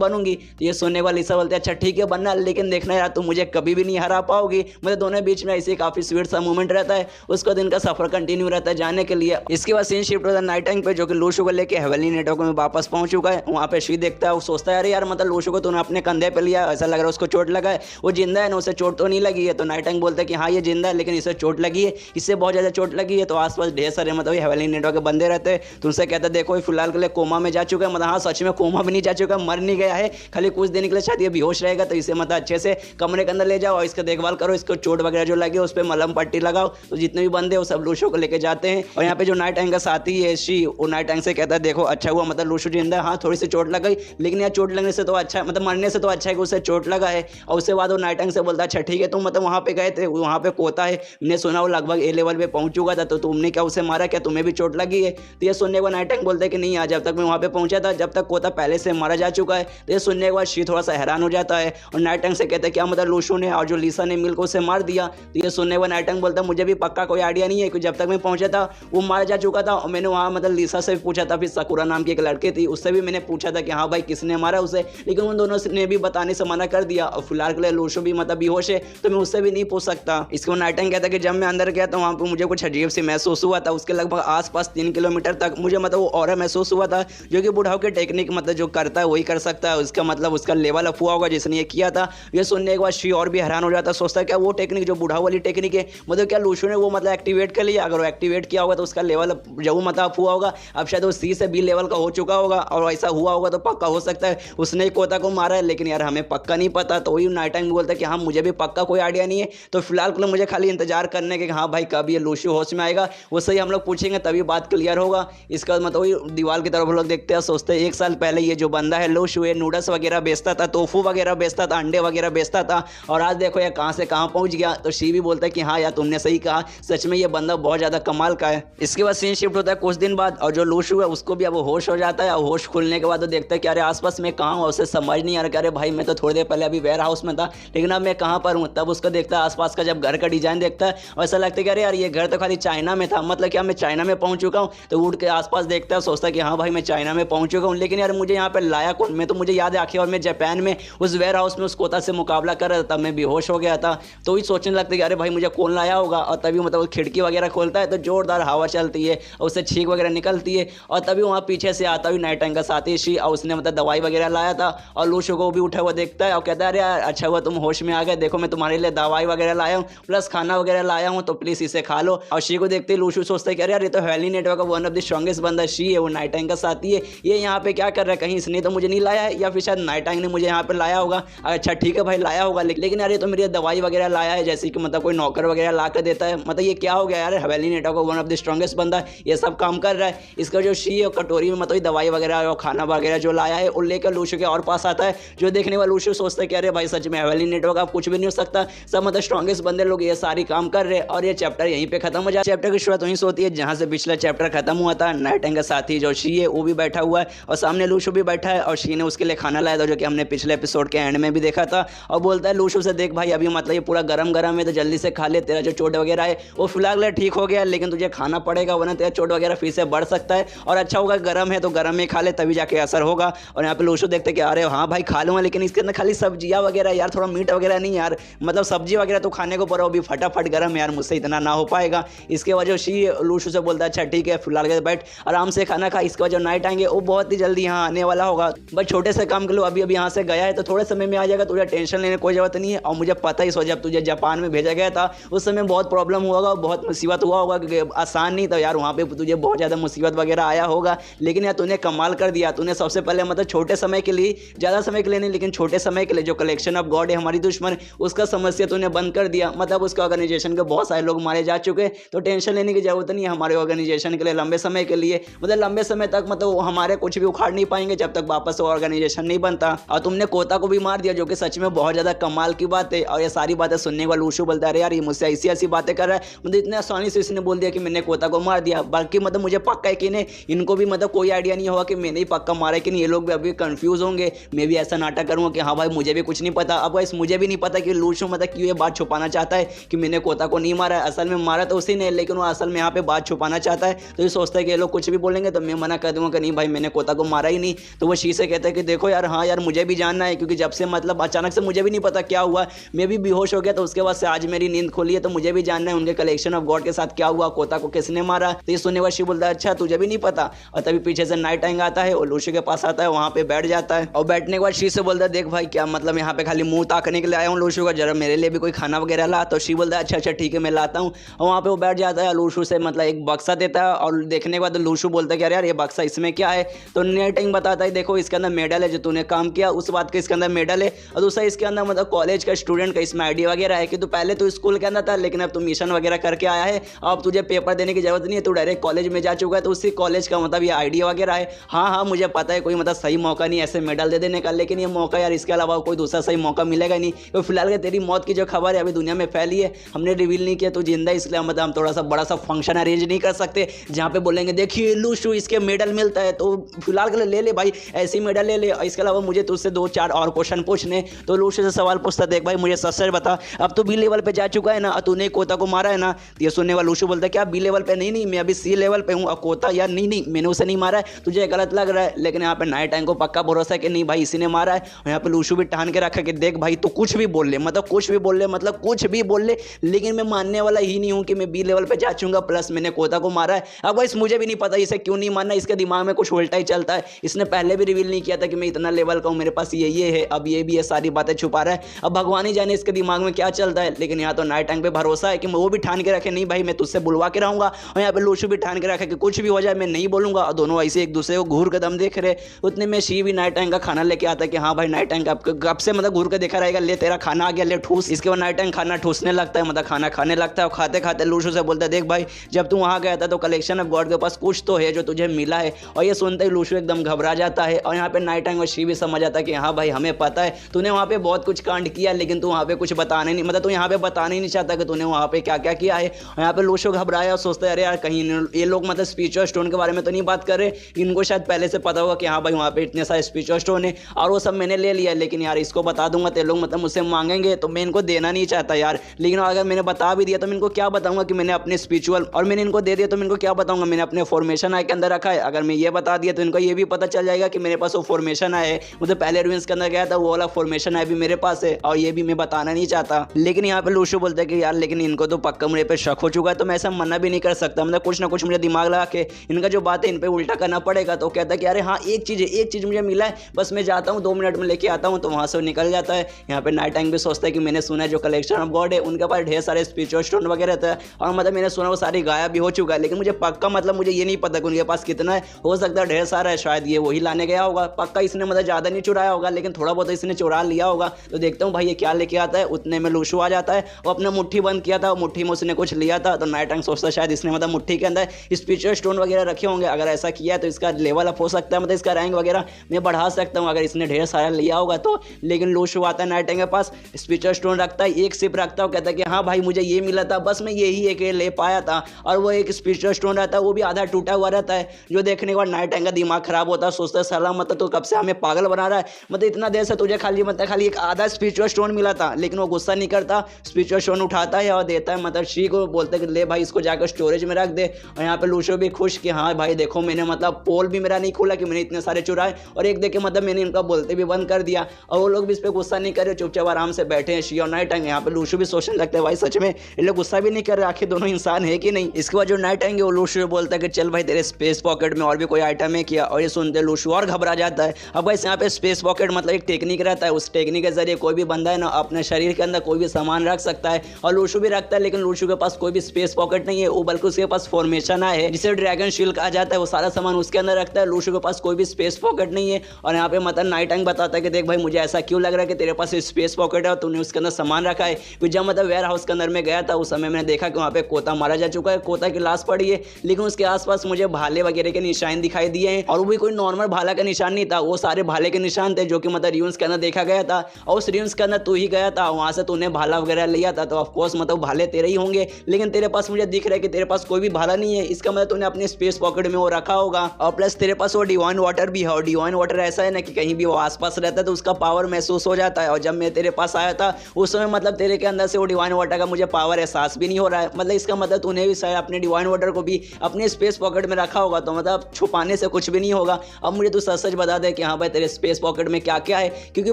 बनूंगी। तो ये सुनने के बाद लीसा बोलते हैं अच्छा ठीक है बनना, लेकिन देखना यार तुम मुझे कभी भी नहीं हरा पाओगी, मतलब दोनों बीच में इसे काफी स्वीट सा मूवमेंट रहता है। उसका दिन का सफर कंटिन्यू रहता है जाने के लिए। इसके बाद सीन शिफ्ट होता है नाइट टाइम पे, जो कि लूशू को लेके हेवनली नेटवर्क में वापस पहुंच चुका है। वहाँ पे शी देखता है, वो सोचता है अरे यार मतलब लूशू को तूने अपने कंधे पे लिया, ऐसा लग रहा है उसको चोट लगा है, वो जिंदा है ना, उसे चोट तो नहीं लगी है। तो नाइट टाइम बोलता है कि हाँ ये जिंदा है लेकिन इसे चोट लगी है, इससे बहुत ज्यादा चोट लगी है। तो आसपास ढेर सारे मतलब हेवनली नेटवर्क के बंदे रहते हैं। तो उनसे कहता है देखो ये फिलहाल के लिए कोमा में जा चुका है, मतलब हाँ सच में कोमा भी नहीं जा चुका, मर नहीं गया है, खाली कुछ दिन के लिए शायद ये बेहोश रहेगा। तो इसे मतलब अच्छे से कमरे के अंदर ले जाओ और इसका देखभाल करो, इसको चोट वगैरह जो लगी उस पर मलहम पट्टी लगाओ। तो जितने भी बंदे वो सब लूशो को लेके जाते हैं। और यहाँ पे जो नाइट टाइम का साथी है शी, वो नाइट टाइम से कहता है देखो अच्छा हुआ मतलब लूशो जिंदा है, हाँ थोड़ी सी चोट लग गई लेकिन यार चोट लगने से तो अच्छा मतलब मरने से तो अच्छा है कि उसे चोट लगा है। और उसके बाद वो नाइट टाइम से बोलता है अच्छा ठीक है तुम मतलब वहाँ पे गए थे, वहाँ पे कोता है, मैंने सुना वो लगभग ए लेवल पे पहुंच चुका था, तो तुमने क्या उसे मारा, क्या तुम्हें भी चोट लगी है। तो ये सुनने के बाद नाइट टाइम बोलता है कि नहीं यार जब तक मैं वहाँ पे पहुंचा था जब तक कोता पहले से मारा जा चुका है। तो ये सुनने के बाद शी थोड़ा सा हैरान हो जाता है और नाइट टाइम से कहता है क्या मतलब लूशो ने और जो लिसा ने मिलकर उसे मार दिया। तो ये सुनने के बाद नाइट टाइम बोलता है मुझे भी पक्का कोई आइडिया नहीं है कि जब तक मैं पहुंचा था वो मारा जा चुका था। और मैंने वहाँ मतलब लिसा से पूछा था, फिर सकुरा नाम की एक लड़की थी उससे भी मैंने पूछा था कि हाँ भाई किसने मारा उसे, लेकिन उन दोनों ने भी बताने से मना कर दिया। और फिलहाल के लिए लूशो भी मतलब बेहोश है तो मैं उससे भी नहीं पूछ सकता। इसको नाइट टाइम कहता है कि जब मैं अंदर गया तो वहाँ पर मुझे कुछ अजीब सी महसूस हुआ था, उसके लगभग आसपास 3 किलोमीटर तक मुझे मतलब वो ऑरा महसूस हुआ था जो कि बुढ़ाओ के टेक्निक मतलब जो करता है वही कर सकता है, उसका मतलब उसका लेवल अप हुआ होगा जिसने ये किया था। ये सुनने के बाद शी और भी हैरान हो जाता है, सोचता है क्या वो टेक्निक जो बुढ़ाओ वाली टेक्निक है मतलब क्या लूशो ने वो मतलब एक्टिवेट कर लिया, अगर वो एक्टिवेट किया होगा तो उसका लेवल जो मतलब अप हुआ होगा, अब शायद वो सी से बी लेवल का हो चुका होगा। और ऐसा हुआ होगा तो पक्का हो सकता है उसने ही कोता को मारा है, लेकिन यार हमें पक्का नहीं पता। तो वही नाइट टाइम बोलता है कि हाँ मुझे भी पक्का कोई आइडिया नहीं है, तो फिलहाल के लिए मुझे खाली इंतजार करने के हाँ भाई कब ये लूशो होश में आएगा उससे ही हम लोग पूछेंगे तभी बात क्लियर होगा। इसका मतलब वही दीवार की तरफ लोग देखते हैं, सोचते हैं 1 साल पहले ये जो बंदा है लूशो ये नूडल्स वगैरह बेचता था, टोफू वगैरह बेचता था, अंडे वगैरह बेचता था, और आज देखो ये कहाँ से कहाँ पहुंच गया। तो शी भी बोलता है कि हाँ यार तुमने सही कहा, सच में ये बंदा बहुत ज़्यादा कमाल का है। इसके बाद सीन शिफ्ट होता है कुछ दिन बाद और जो लूशो है उसको भी अब होश हो जाता है। और होश खुलने के बाद वो देखता है कि अरे आसपास मैं कहाँ हूँ, उसे समझ नहीं आ रहा कि अरे भाई मैं तो थोड़ी देर पहले अभी वेयर हाउस में था लेकिन अब मैं कहाँ पर हूँ। तब उसको देखता है आसपास का जब घर का डिजाइन देखता है और ऐसा लगता है कि अरे यार ये घर तो खाली चाइना में था, मतलब क्या मैं चाइना में पहुँच चुका हूँ। तो उठ के आसपास देखता है, सोचता है कि हाँ भाई मैं चाइना में पहुँच चुका हूँ, लेकिन यार मुझे यहाँ पर लाया कौन, मैं तो मुझे याद है आखिर और मैं जापान में उस वेयर हाउस में उस कोता से मुकाबला कर रहा था, तब मैं बेहोश हो गया था। तो वही सोचने लगता है कि अरे भाई मुझे कौन लाया होगा। और तभी मतलब खिड़की वगैरह खोलता है तो जोरदार हवा चलती है और उससे छींक वगैरह निकलती है। और तभी वहाँ पीछे से आता हुई नाइट टाइम का साथी शी, और उसने मतलब दवाई वगैरह लाया था और लूशो को भी उठा हुआ देखता है और कहता है अरे यार अच्छा हुआ तुम होश में आ गए, देखो मैं तुम्हारे लिए दवाई वगैरह लाया हूँ प्लस खाना वगैरह लाया हूँ, तो प्लीज इसे खा लो। और शी को देखते ही लूशो सोचता है कि अरे यार ये तो हेवनली नेटवर्क का वन ऑफ द स्ट्रॉन्गेस्ट बंदा शी है, वो नाइट टाइम का साथी है, ये यहाँ पे क्या कर रहा है, कहीं इसने तो मुझे नहीं लाया है या फिर शायद नाइट टाइम ने मुझे यहाँ पे लाया होगा। अच्छा ठीक है भाई लाया होगा, लेकिन यार ये तो मेरी दवाई वगैरह लाया है जैसे कि मतलब कोई नौकर वगैरह ला कर देता है, मतलब ये क्या हो गया यार, हेवनली नेटवर्क का वन ऑफ द स्ट्रॉन्गेस्ट बंदा ये सब काम कर रहा है। इसका जो शी है कटोरी में मतलब दवाई वगैरह और खाना वगैरह जो लाया है वो लेकर लूशो के और पास आता है, जो देखने वाला लूशो सोचता है कि अरे भाई सच में हेवनली नेटवर्क आप कुछ भी नहीं हो सकता, सब मतलब स्ट्रॉन्गेस्ट बंदे लोग ये सारी काम कर रहे हैं। और ये चैप्टर यहीं पे खत्म हो जाए। चैप्टर की शुरुआत वहीं से होती है जहाँ से पिछला चैप्टर खत्म हुआ था। नाइट टाइम का साथी जो शी है वो भी बैठा हुआ है और सामने लूशो भी बैठा है और शी ने उसके लिए खाना लाया था जो कि हमने पिछले एपिसोड के एंड में भी देखा था। और बोलता है लूशो से देख भाई अभी मतलब ये पूरा गरम गरम है तो जल्दी से खा ले, तेरा जो चोट वगैरह है वो फिलहाल ठीक हो गया लेकिन तुझे खाना पड़ेगा वरना तेरा चोट वगैरह फिर से बढ़ सकता है, और अच्छा होगा गर्म है तो गर्म में खा ले तभी जाके असर होगा। और यहाँ पे लूशो देखते कि अरे हाँ भाई खा लूँगा लेकिन इसके अंदर खाली सब्जियाँ वगैरह यार, थोड़ा मीट वगैरह नहीं यार, मतलब सब्जी वगैरह तो खाने को पर अभी फटाफट गर्म है यार, मुझसे इतना ना हो पाएगा। इसके वजह शी लूशो से बोलता है अच्छा ठीक है फिलहाल के बैठ आराम से खाना खा, इसके वजह नाइट आएंगे वो बहुत ही जल्दी यहाँ आने वाला होगा, बस छोटे से काम के लो अभी अभी यहाँ से गया है तो थोड़े समय में आ जाएगा, तुझे टेंशन लेने कोई जरूरत नहीं है। और मुझे पता ही जब तुझे जापान में भेजा गया था उस समय बहुत प्रॉब्लम हुआ होगा, बहुत मुसीबत हुआ होगा क्योंकि आसान नहीं था यार, वहाँ पे तुझे बहुत ज़्यादा मुसीबत वगैरह आया होगा, लेकिन यार तूने कमाल कर दिया। तूने सबसे पहले मतलब छोटे समय के लिए, ज़्यादा समय के लिए नहीं लेकिन छोटे समय के लिए जो कलेक्शन ऑफ गॉड है हमारी दुश्मन, उसका समस्या तूने बंद कर दिया, मतलब उसके ऑर्गेनाइजेशन के बहुत सारे लोग मारे जा चुके, तो टेंशन लेने की जरूरत नहीं है हमारे ऑर्गेनाइजेशन के लिए लंबे समय के लिए, मतलब लंबे समय तक मतलब हमारे कुछ भी उखाड़ नहीं पाएंगे जब तक वापस वो ऑर्गेनाइजेशन नहीं बनता। और तुमने कोता को भी मार दिया जो कि सच में बहुत ज़्यादा कमाल की बात है। और ये सारी बातें सुनने वाला लूशो बोलता है अरे यार ये मुझसे ऐसी ऐसी बातें कर रहा है, मतलब इतने आसानी से इसने बोल दिया कि मैंने कोता को मार दिया, बल्कि मतलब मुझे पक्का है कि इनको भी मतलब कोई आइडिया नहीं होगा कि मैंने ही पक्का मारा है कि नहीं, ये लोग भी अभी कंफ्यूज होंगे, मैं भी ऐसा नाटक करूँगा कि हाँ भाई मुझे भी कुछ नहीं पता। अब गाइस मुझे भी नहीं पता कि लूशो मतलब क्यों ये बात छुपाना चाहता है कि मैंने कोता को नहीं मारा है, असल में मारा तो उसी ने, लेकिन वो असल में यहाँ पे बात छुपाना चाहता है। तो ये सोचता है कि ये लोग कुछ भी बोलेंगे तो मैं मना कर दूंगा कि नहीं भाई मैंने कोता को मारा ही नहीं। तो वो शी से कहता है कि देखो यार हाँ यार मुझे भी जानना है, क्योंकि जब से मतलब अचानक से मुझे भी नहीं पता क्या हुआ, मैं भी बेहोश हो गया, तो उसके बाद से आज मेरी नींद खोली है तो मुझे भी जानना है उनके कलेक्शन ऑफ गॉड के साथ क्या हुआ, कोता को किसने मारा। तो ये सुनने के बाद शिव बोलता है अच्छा तुझे भी नहीं पता। और तभी पीछे से नाइट टाइम आता है और लूशु के पास आता है, वहां पे बैठ जाता है और बैठने के बाद शिव से बोलता है देख भाई क्या मतलब यहाँ पे खाली मुंह ताकने के लिए आया हूँ लूशु का, जरा मेरे लिए भी कोई खाना वगैरह ला। तो शिव बोलता है अच्छा अच्छा ठीक है मैं लाता हूँ। और वहाँ पे वो बैठ जाता है, लूशु से मतलब एक बक्सा देता है और देखने के बाद लूशु बोलता है कि अरे यार ये बक्सा इसमें क्या है। तो नाइटिंग बताता है देखो इसके अंदर मेडल है, जो तूने काम किया उस बात का इसके अंदर मेडल है। और दूसरा इसके अंदर मतलब कॉलेज का स्टूडेंट का इसमें आईडी वगैरह है कि तू पहले तो स्कूल के अंदर था लेकिन अब तू मिशन वगैरह करके आया है, अब तुझे पेपर देने की जरूरत नहीं है, तू डायरेक्ट कॉलेज में जा चुका है, तो उसी कॉलेज का मतलब ये आईडी वगैरह है। हाँ हाँ मुझे पता है कोई मतलब सही मौका नहीं ऐसे मेडल दे देने का, लेकिन ये मौका यार इसके अलावा कोई दूसरा सही मौका मिलेगा नहीं। तो फिलहाल तेरी मौत की जो खबर है अभी दुनिया में फैली है, हमने रिवील नहीं किया, तो जिंदा इसलिए मतलब हम थोड़ा सा बड़ा सा फंक्शन अरेंज नहीं कर सकते जहाँ पे बोलेंगे देखिए लूशु इसके मेडल मिलता है, तो फिलहाल के लिए ले ले भाई ऐसी मेडल ले ले। इसके अलावा मुझे तुझसे 2-4 और क्वेश्चन पूछने। तो लूशु से सवाल पूछता देख भाई मुझे सच सच बता, अब तो बी लेवल पे जा चुका है ना, तूने कोता को मारा है ना। ये सुनने वाला लूशु बोलता है क्या बी लेवल पे? नहीं मैं अभी सी लेवल पे हूँ। और कोता यार नहीं मैंने उसे नहीं मारा है, तुझे गलत लग रहा है। लेकिन यहाँ पे नाइट टाइम को पक्का भरोसा है कि नहीं भाई इसी ने मारा है। और यहाँ पे लूशु भी ठान के रखा कि देख भाई तू कुछ भी बोल ले, मतलब कुछ भी बोल ले, मतलब कुछ भी बोल ले, लेकिन मैं मानने वाला ही नहीं हूँ कि मैं बी लेवल पे जा चूंगा प्लस मैंने कोता को मारा है। अब भाई मुझे भी नहीं पता इसे क्यों नहीं मानना, इसके दिमाग में कुछ उल्टा ही चलता है। इसने पहले भी रिवील नहीं किया था कि मैं इतना लेवल का हूँ, मेरे पास ये है, अब ये भी ये सारी बातें छुपा रहा है। अब भगवान ही जाने इसके दिमाग में क्या चलता है। लेकिन यहाँ तो नाइट टाइम पे भरोसा है कि वो भी ठान के रखे नहीं भाई मैं तुझसे बुलवा के रहूंगा। और यहाँ पे लूशु भी ठान के रखे कि कुछ भी हो जाए मैं नहीं बोलूंगा। और दोनों ऐसे एक दूसरे को घूर के दम देख रहे। उतने में शिव भी नाइट टाइम का खाना लेके आता है कि हाँ भाई नाइट टाइम कब से मतलब घूर के देखा रहेगा, ले तेरा खाना आ गया ले ठूस। इसके बाद नाइट टाइम खाना ठूसने लगता है, मतलब खाना खाने लगता है। और खाते खाते लूशु से बोलता है देख भाई जब तू वहाँ गया था तो कलेक्शन ऑफ गॉड के पास कुछ तो है जो तुझे मिला है। और ये सुनते ही लूशु एकदम घबरा जाता है। और यहाँ पे नाइट टाइम में शिव भी समझ आता है कि हाँ भाई हमें पता है तूने वहाँ पे बहुत कुछ कांड किया, लेकिन तू वहाँ पे कुछ बताने नहीं, मतलब तू यहाँ पे बताने ही नहीं चाहता कि तूने वहाँ पे क्या क्या किया है। और यहाँ पे लूशु घबराया और सोचता है अरे यार कहीं ये लोग मतलब स्पिरिचुअल स्टोन के बारे में तो नहीं बात कर रहे, इनको शायद पहले से पता होगा कि हाँ भाई वहाँ पे इतने सारे स्पिरिचुअल स्टोन है और वो सब मैंने ले लिया। लेकिन यार इसको बता दूंगा तो लोग मतलब मुझसे मांगेंगे, तो मैं इनको देना नहीं चाहता यार। लेकिन अगर मैंने बता भी दिया तो मैं इनको क्या बताऊंगा कि मैंने अपने स्पिरिचुअल, और मैंने इनको दे दिया तो मैं इनको क्या बताऊंगा मैंने अपने फॉर्मेशन आय के अंदर रखा है। अगर मैं ये बता दिया तो इनको ये भी पता चल जाएगा कि मेरे पास वो फॉर्मेशन आय है, मुझे पहले रूइंस के अंदर गया था वो वाला फॉर्मेशन आय भी मेरे पास है, और ये भी मैं बताना नहीं चाहता। लेकिन यहाँ पे लूशु बोलता है कि यार लेकिन इनको तो पक्का मुझे पे शक हो चुका है, तो मैं ऐसा मना भी नहीं कर सकता, मतलब कुछ ना कुछ मुझे दिमाग लगा के इनका जो बात है इन पे उल्टा करना पड़ेगा। तो कहता है कि अरे हाँ एक चीज़ मुझे मिला है, बस मैं जाता हूँ 2 मिनट में लेके आता हूँ। तो वहाँ से निकल जाता है। यहाँ पे नाइट टाइम भी सोचता है कि मैंने सुना है जो कलेक्शन ऑफ गॉड है उनके पास ढेर सारे स्पिरिचुअल स्टोन वगैरह रहता है, और मतलब मैंने सुना वो सारी गायब भी हो चुका है। लेकिन मुझे पक्का मतलब मुझे ये नहीं पता कि उनके पास कितना है, हो सकता है ढेर सारा है, शायद ये वही लाने गया होगा, पक्का इसने मतलब ज़्यादा नहीं चुराया होगा लेकिन थोड़ा बहुत इसने चुरा लिया होगा। तो देखता हूँ भाई ये क्या लेके आता है। उतने में लूशु आ जाता है, वो अपने मुट्ठी बंद किया था, मुट्ठी में उसने कुछ लिया था। तो नाइट टाइम सोचता है शायद इसने मतलब मुट्ठी के अंदर स्पिरिचुअल स्टोन वगैरह रखे होंगे, अगर ऐसा किया है तो इसका लेवल अप हो सकता है, मतलब इसका रैंक वगैरह मैं बढ़ा सकता हूँ अगर इसने ढेर सारा लिया होगा तो। लेकिन लूशु आता है नाइट टाइम के पास, स्पिरिचुअल स्टोन रखता है, एक सिप रखता है, कहता है कि हाँ भाई मुझे ये मिला था, बस मैं यही एक ले पाया था। और वो एक स्पिरिचुअल स्टोन रहता है वो भी आधा टूटा हुआ रहता है, जो देखने के बाद नाइट टाइम का दिमाग खराब होता है, सोचता है साला मतलब तो कब से हमें पागल बना रहा है, मतलब इतना देर से तुझे खाली एक आधा स्पिरिचुअल स्टोन मिला था। लेकिन वो गुस्सा नहीं करता, स्पिरिचुअल स्टोन उठाता है और देता है, मतलब शी को बोलते हैं कि ले भाई इसको जाकर स्टोरेज में रख दे। और यहाँ पे लूशु भी खुश कि हाँ भाई देखो मैंने मतलब पोल भी मेरा नहीं खोला कि मैंने इतने सारे चुराए, और एक देखे मतलब मैंने इनका बोलते भी बंद कर दिया। और वो लोग भी इस पर गुस्सा नहीं कर रहे, चुपचाप आराम से बैठे हैं शी और नाइट टाइम। यहाँ पे लूशु भी सोचने लगता है भाई सच में ये लोग गुस्सा भी नहीं कर रहे, आखिर दोनों इंसान है कि नहीं। इसके बाद जो नाइट टाइम वो लूशु बोलता है कि चल भाई तेरे स्पेस पॉकेट में और भी कोई आइटम है क्या। और ये सुनते लूशु और घबरा जाता है। अब भाई यहाँ पे स्पेस पॉकेट मतलब एक टेक्निक रहता है, उस टेक्निक के जरिए कोई भी बंदा है ना अपने शरीर के अंदर कोई भी सामान रख सकता है, और लूशु भी रखता है। लेकिन लूशु के पास कोई भी स्पेस पॉकेट नहीं है, वो बल्कि उसके पास फॉर्मेशन है जिसे ड्रैगन शील्ड कहा जाता है, वो सारा सामान उसके अंदर रखता है। लूशु के पास कोई भी स्पेस पॉकेट नहीं है। और यहाँ पे मतलब नाइट टाइम बताता है कि देख भाई मुझे ऐसा क्यों लग रहा है कि तेरे पास स्पेस पॉकेट है और तूने उसके अंदर सामान रखा है। फिर जब मतलब वेयर हाउस के अंदर में गया था उस समय मैंने देखा कि वहाँ पे कोता मारा जा चुका है, कोता की लाश पड़ी है, लेकिन उसके आसपास मुझे भाले वगैरह के निशान दिखाई दिए हैं, और वो भी कोई नॉर्मल भाला का निशान नहीं था, वो सारे भाले के निशान थे जो कि मतलब रियून्स के अंदर देखा गया था। और उस रियून्स के अंदर तू ही गया था, वहाँ से तूने भाला वगैरह लिया था, तो ऑफकोर्स मतलब भाले तेरे ही होंगे। लेकिन तेरे पास मुझे दिख रहा है कि तेरे पास कोई भी भाला नहीं है, इसका मतलब तूने अपने स्पेस पॉकेट में वो रखा होगा। और प्लस तेरे पास वो डिवाइन वाटर भी है, और डिवाइन वाटर ऐसा है ना कि कहीं भी वो आसपास रहता है तो उसका पावर महसूस हो जाता है। और जब मैं तेरे पास आया था उस समय मतलब तेरे के अंदर से वो डिवाइन वाटर का मुझे पावर एहसास भी नहीं हो रहा है, मतलब इसका मतलब तूने भी शायद अपने डिवाइन वाटर को भी अपने स्पेस पॉकेट में रखा होगा, तो मतलब छुपाने से कुछ भी नहीं होगा। अब मुझे तू सच सच बता दे कि हाँ भाई तेरे स्पेस पॉकेट में क्या क्या है, क्योंकि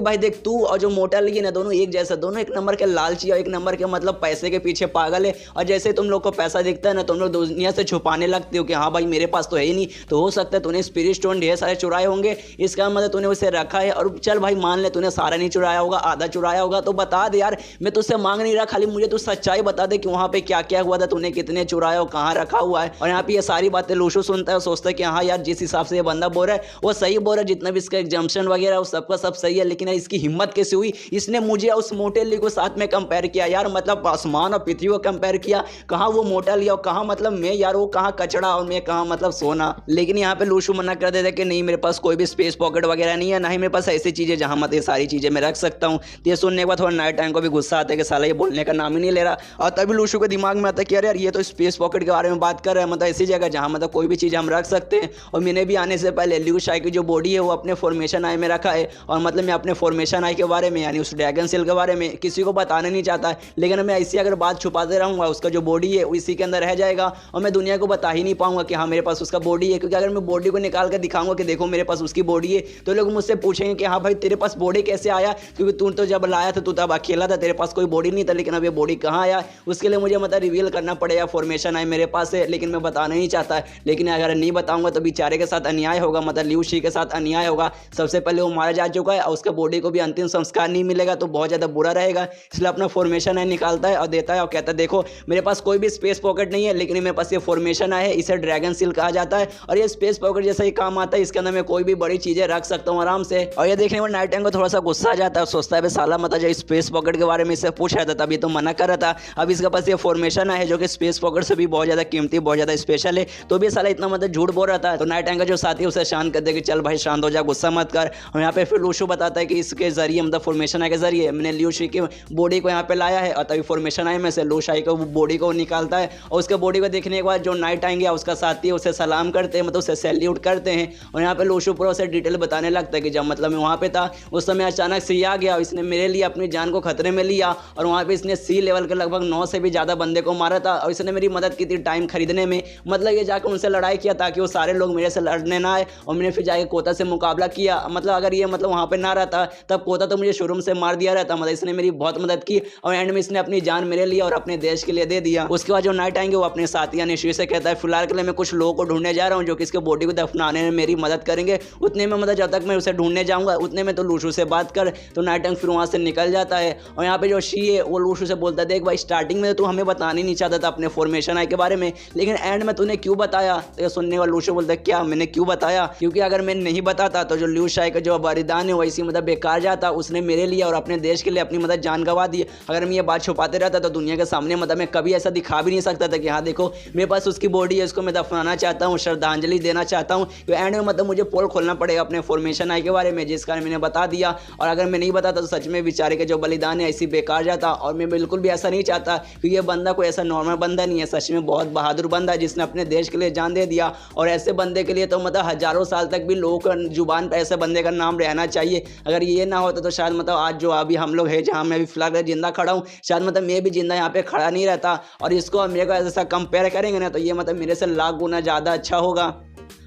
भाई देख तू और जो मोटा लगी ना दोनों एक जैसा, दोनों एक नंबर के लालची एक नंबर के मतलब पैसे के पीछे पागल है, और जैसे तुम लोग को पैसा दिखता है ना, तुम लोग दुनिया से छुपाने लगते हो कि हाँ भाई मेरे पास तो है ही नहीं। तो हो सकता है तूने स्पिरिट स्टोन ढेर सारे चुराए होंगे, इसका मतलब तूने उसे रखा है। और चल भाई मान ले तूने सारा नहीं चुराया होगा, आधा चुराया होगा, तो बता दे यार, मैं तुझसे मांग नहीं रहा, खाली मुझे तू सच्चाई बता दे कि वहाँ पे क्या क्या हुआ था, तूने कितने चुराया हो, कहाँ रखा हुआ है। और यहाँ पे ये सारी बातें लूशु सुनता है, सोचता है कि हाँ यार जिस हिसाब से ये बंदा बोल रहा है वो सही बोल रहा है, जितना भी इसका एग्जाम्पशन वगैरह वो सबका सब सही है। लेकिन यार इसकी हिम्मत कैसे हुई, इसने मुझे उस मोटे ली को साथ में कंपेयर किया यार, मतलब आसमान और पृथ्वी को कंपेयर किया, कहाँ वो मोटा लिया और कहाँ मतलब मैं यार, वो कहाँ कचड़ा और मैं कहाँ मतलब सोना। लेकिन यहाँ पे लूशु मना कर देता है कि नहीं मेरे पास कोई भी स्पेस पॉकेट वगैरह नहीं है, ना ही मेरे पास ऐसी चीजें जहाँ मतलब ये सारी चीजें मैं रख सकता हूँ। तो ये सुनने के बाद थोड़ा नाइट टाइम को भी गुस्सा आता है कि साला ये बोलने का नाम ही नहीं ले रहा। और तभी लूशु के दिमाग में आता है कि यार ये तो स्पेस पॉकेट के बारे में बात कर रहा है, मतलब ऐसी जगह जहाँ मतलब कोई भी चीज़ हम रख सकते हैं। और मैंने भी आने से पहले ल्यू शाई की जो बॉडी है वो अपने फॉर्मेशन आई में रखा है, और मतलब मैं अपने फॉर्मेशन आई के बारे में यानी उस ड्रैगन सेल के बारे में किसी को बताना नहीं चाहता है। लेकिन मैं ऐसी अगर बात छुपाते रहूँगा उसका जो बॉडी है इसी के अंदर रह जाएगा, और मैं दुनिया को बता ही नहीं पाऊंगा कि हाँ मेरे पास उसका बॉडी है। क्योंकि अगर मैं बॉडी को निकाल कर दिखाऊंगा कि देखो मेरे पास उसकी बॉडी है, तो लोग मुझसे पूछेंगे कि हाँ भाई तेरे पास बॉडी कैसे आया, क्योंकि तू तो जब लाया था तू तब अकेला था, तेरे पास कोई बॉडी नहीं था, लेकिन अब ये बॉडी कहाँ आया, उसके लिए मुझे मतलब रिवील करना पड़ेगा। फॉर्मेशन आए मेरे पास है, लेकिन मैं बताना नहीं चाहता। लेकिन अगर नहीं बताऊंगा तो बेचारे के साथ अन्याय होगा, मतलब ल्यू शी के साथ अन्याय होगा। सबसे पहले वो मारा जा चुका है और उसका बॉडी को भी अंतिम संस्कार नहीं मिलेगा, तो बहुत ज़्यादा बुरा रहेगा। इसलिए अपना फॉर्मेशन आए निकालता है और देता है और कहता है देखो मेरे पास कोई भी स्पेस पॉकेट नहीं है, लेकिन मेरे पास ये फॉर्मेशन आए है, इसे ड्रैगन सील कहा जाता है, और ये स्पेस पॉकेट जैसा ही काम आता है, इसके अंदर मैं कोई भी बड़ी चीज़ें रख सकता हूँ आराम से। और ये देखने में नाइट टाइम को थोड़ा सा गुस्सा आ जाता है, सोचता है साला मतलब जो स्पेस पॉकेट के बारे में इससे पूछ रहा था तभी तो मना कर रहा था, अब इसके पास ये फॉर्मेशन है जो कि स्पेस पॉकेट से भी बहुत ज़्यादा कीमती, बहुत ज़्यादा स्पेशल है, तो भी साला इतना मतलब झूठ बोल रहा था। तो नाइट टाइम का जो साथी है उसे शांत कर दे कि चल भाई शांत हो जा, गुस्सा मत कर। और यहाँ पे फिर लूशु बताता है कि इसके जरिए मतलब फॉर्मेशन आई के जरिए मैंने ल्यू शी की बॉडी को यहाँ पे लाया है, और तभी फॉर्मेशन आई में से लू शाई को बॉडी को निकालता है, और उसके बॉडी को देखने के बाद जो नाइट आएंगे उसका साथी है उसे सलाम करते हैं, मतलब उसे सैल्यूट करते हैं। और यहाँ पे लूशु पूरा उसे डिटेल बताने लगता है कि जब मतलब मैं वहाँ पे था उस समय अचानक से आ गया, इसने मेरे लिए अपनी जान को खतरे में लिया, और वहाँ पे इसने सी लेवल के लगभग 9 से भी ज़्यादा बंदे को मारा था, और इसने मेरी मदद की थी टाइम खरीदने में, मतलब ये जाकर उनसे लड़ाई किया ताकि वो सारे लोग मेरे से लड़ने ना आए। और मैंने फिर जाके कोता से मुकाबला किया, मतलब अगर ये मतलब वहाँ पे ना रहता तब कोता तो मुझे शुरू से मार दिया रहता, मतलब इसने मेरी बहुत मदद की, और एंड में इसने अपनी जान मेरे लिए और अपने देश के लिए दे दिया। उसके बाद जो नाइट आएंगे वो अपने साथी यानी शी से कहता है फिलहाल के लिए मैं कुछ लोगों को ढूंढने जा रहा हूँ जो कि इसके बॉडी को दफनाने में मेरी मदद करेंगे, उतने में मतलब जब तक मैं उसे ढूंढने जाऊँगा उतने में तो लूशु से बात कर। तो नाइट टाइम फिर वहाँ से निकल जाता है, और यहाँ पे जो शी है वो लूशु से बोलता है देख भाई स्टार्टिंग में तो तू हमें बताना ही नहीं चाहता था अपने फॉर्मेशन आई के बारे में, लेकिन एंड में तूने क्यों बताया। तो ये सुनने वाला लूशु बोलता है क्या मैंने क्यों बताया, क्योंकि अगर मैं नहीं बताता तो जो ल्यू शाई का जो बलिदान है वैसी मतलब बेकार जाता, उसने मेरे लिए और अपने देश के लिए अपनी मतलब जान गंवा दी। अगर मैं ये बात छुपाते रहता तो दुनिया के सामने मतलब मैं कभी ऐसा दिखा भी नहीं सकता था कि हाँ देखो मेरे पास उसकी बॉडी है, उसको मैं दफनाना चाहता हूँ, श्रद्धांजलि देना चाहता हूँ। तो एंड में मतलब मुझे पोल खोलना पड़ेगा अपने फॉर्मेशन आई के बारे में, जिस कारण मैंने बता दिया, और अगर मैं नहीं बताता तो सच में बेचारे के जो बलिदान है ऐसी बेकार जाता। और मैं बिल्कुल भी ऐसा नहीं चाहता क्योंकि ये बंदा कोई ऐसा नॉर्मल बंदा नहीं है, सच में बहुत बहादुर बंदा है जिसने अपने देश के लिए जान दे दिया। और ऐसे बंदे के लिए तो मतलब हजारों साल तक भी लोगों का जुबान पर ऐसे बंदे का नाम रहना चाहिए। अगर ये ना होता तो शायद मतलब आज जो अभी हम लोग हैं जहाँ मैं अभी फिलहाल जिंदा खड़ा हूँ, शायद मतलब मैं भी जिंदा यहाँ पे खड़ा नहीं रहता। और इसको मेरे को ऐसा कंपेयर करेंगे ना तो ये मतलब मेरे से लाख गुना ज़्यादा अच्छा होगा।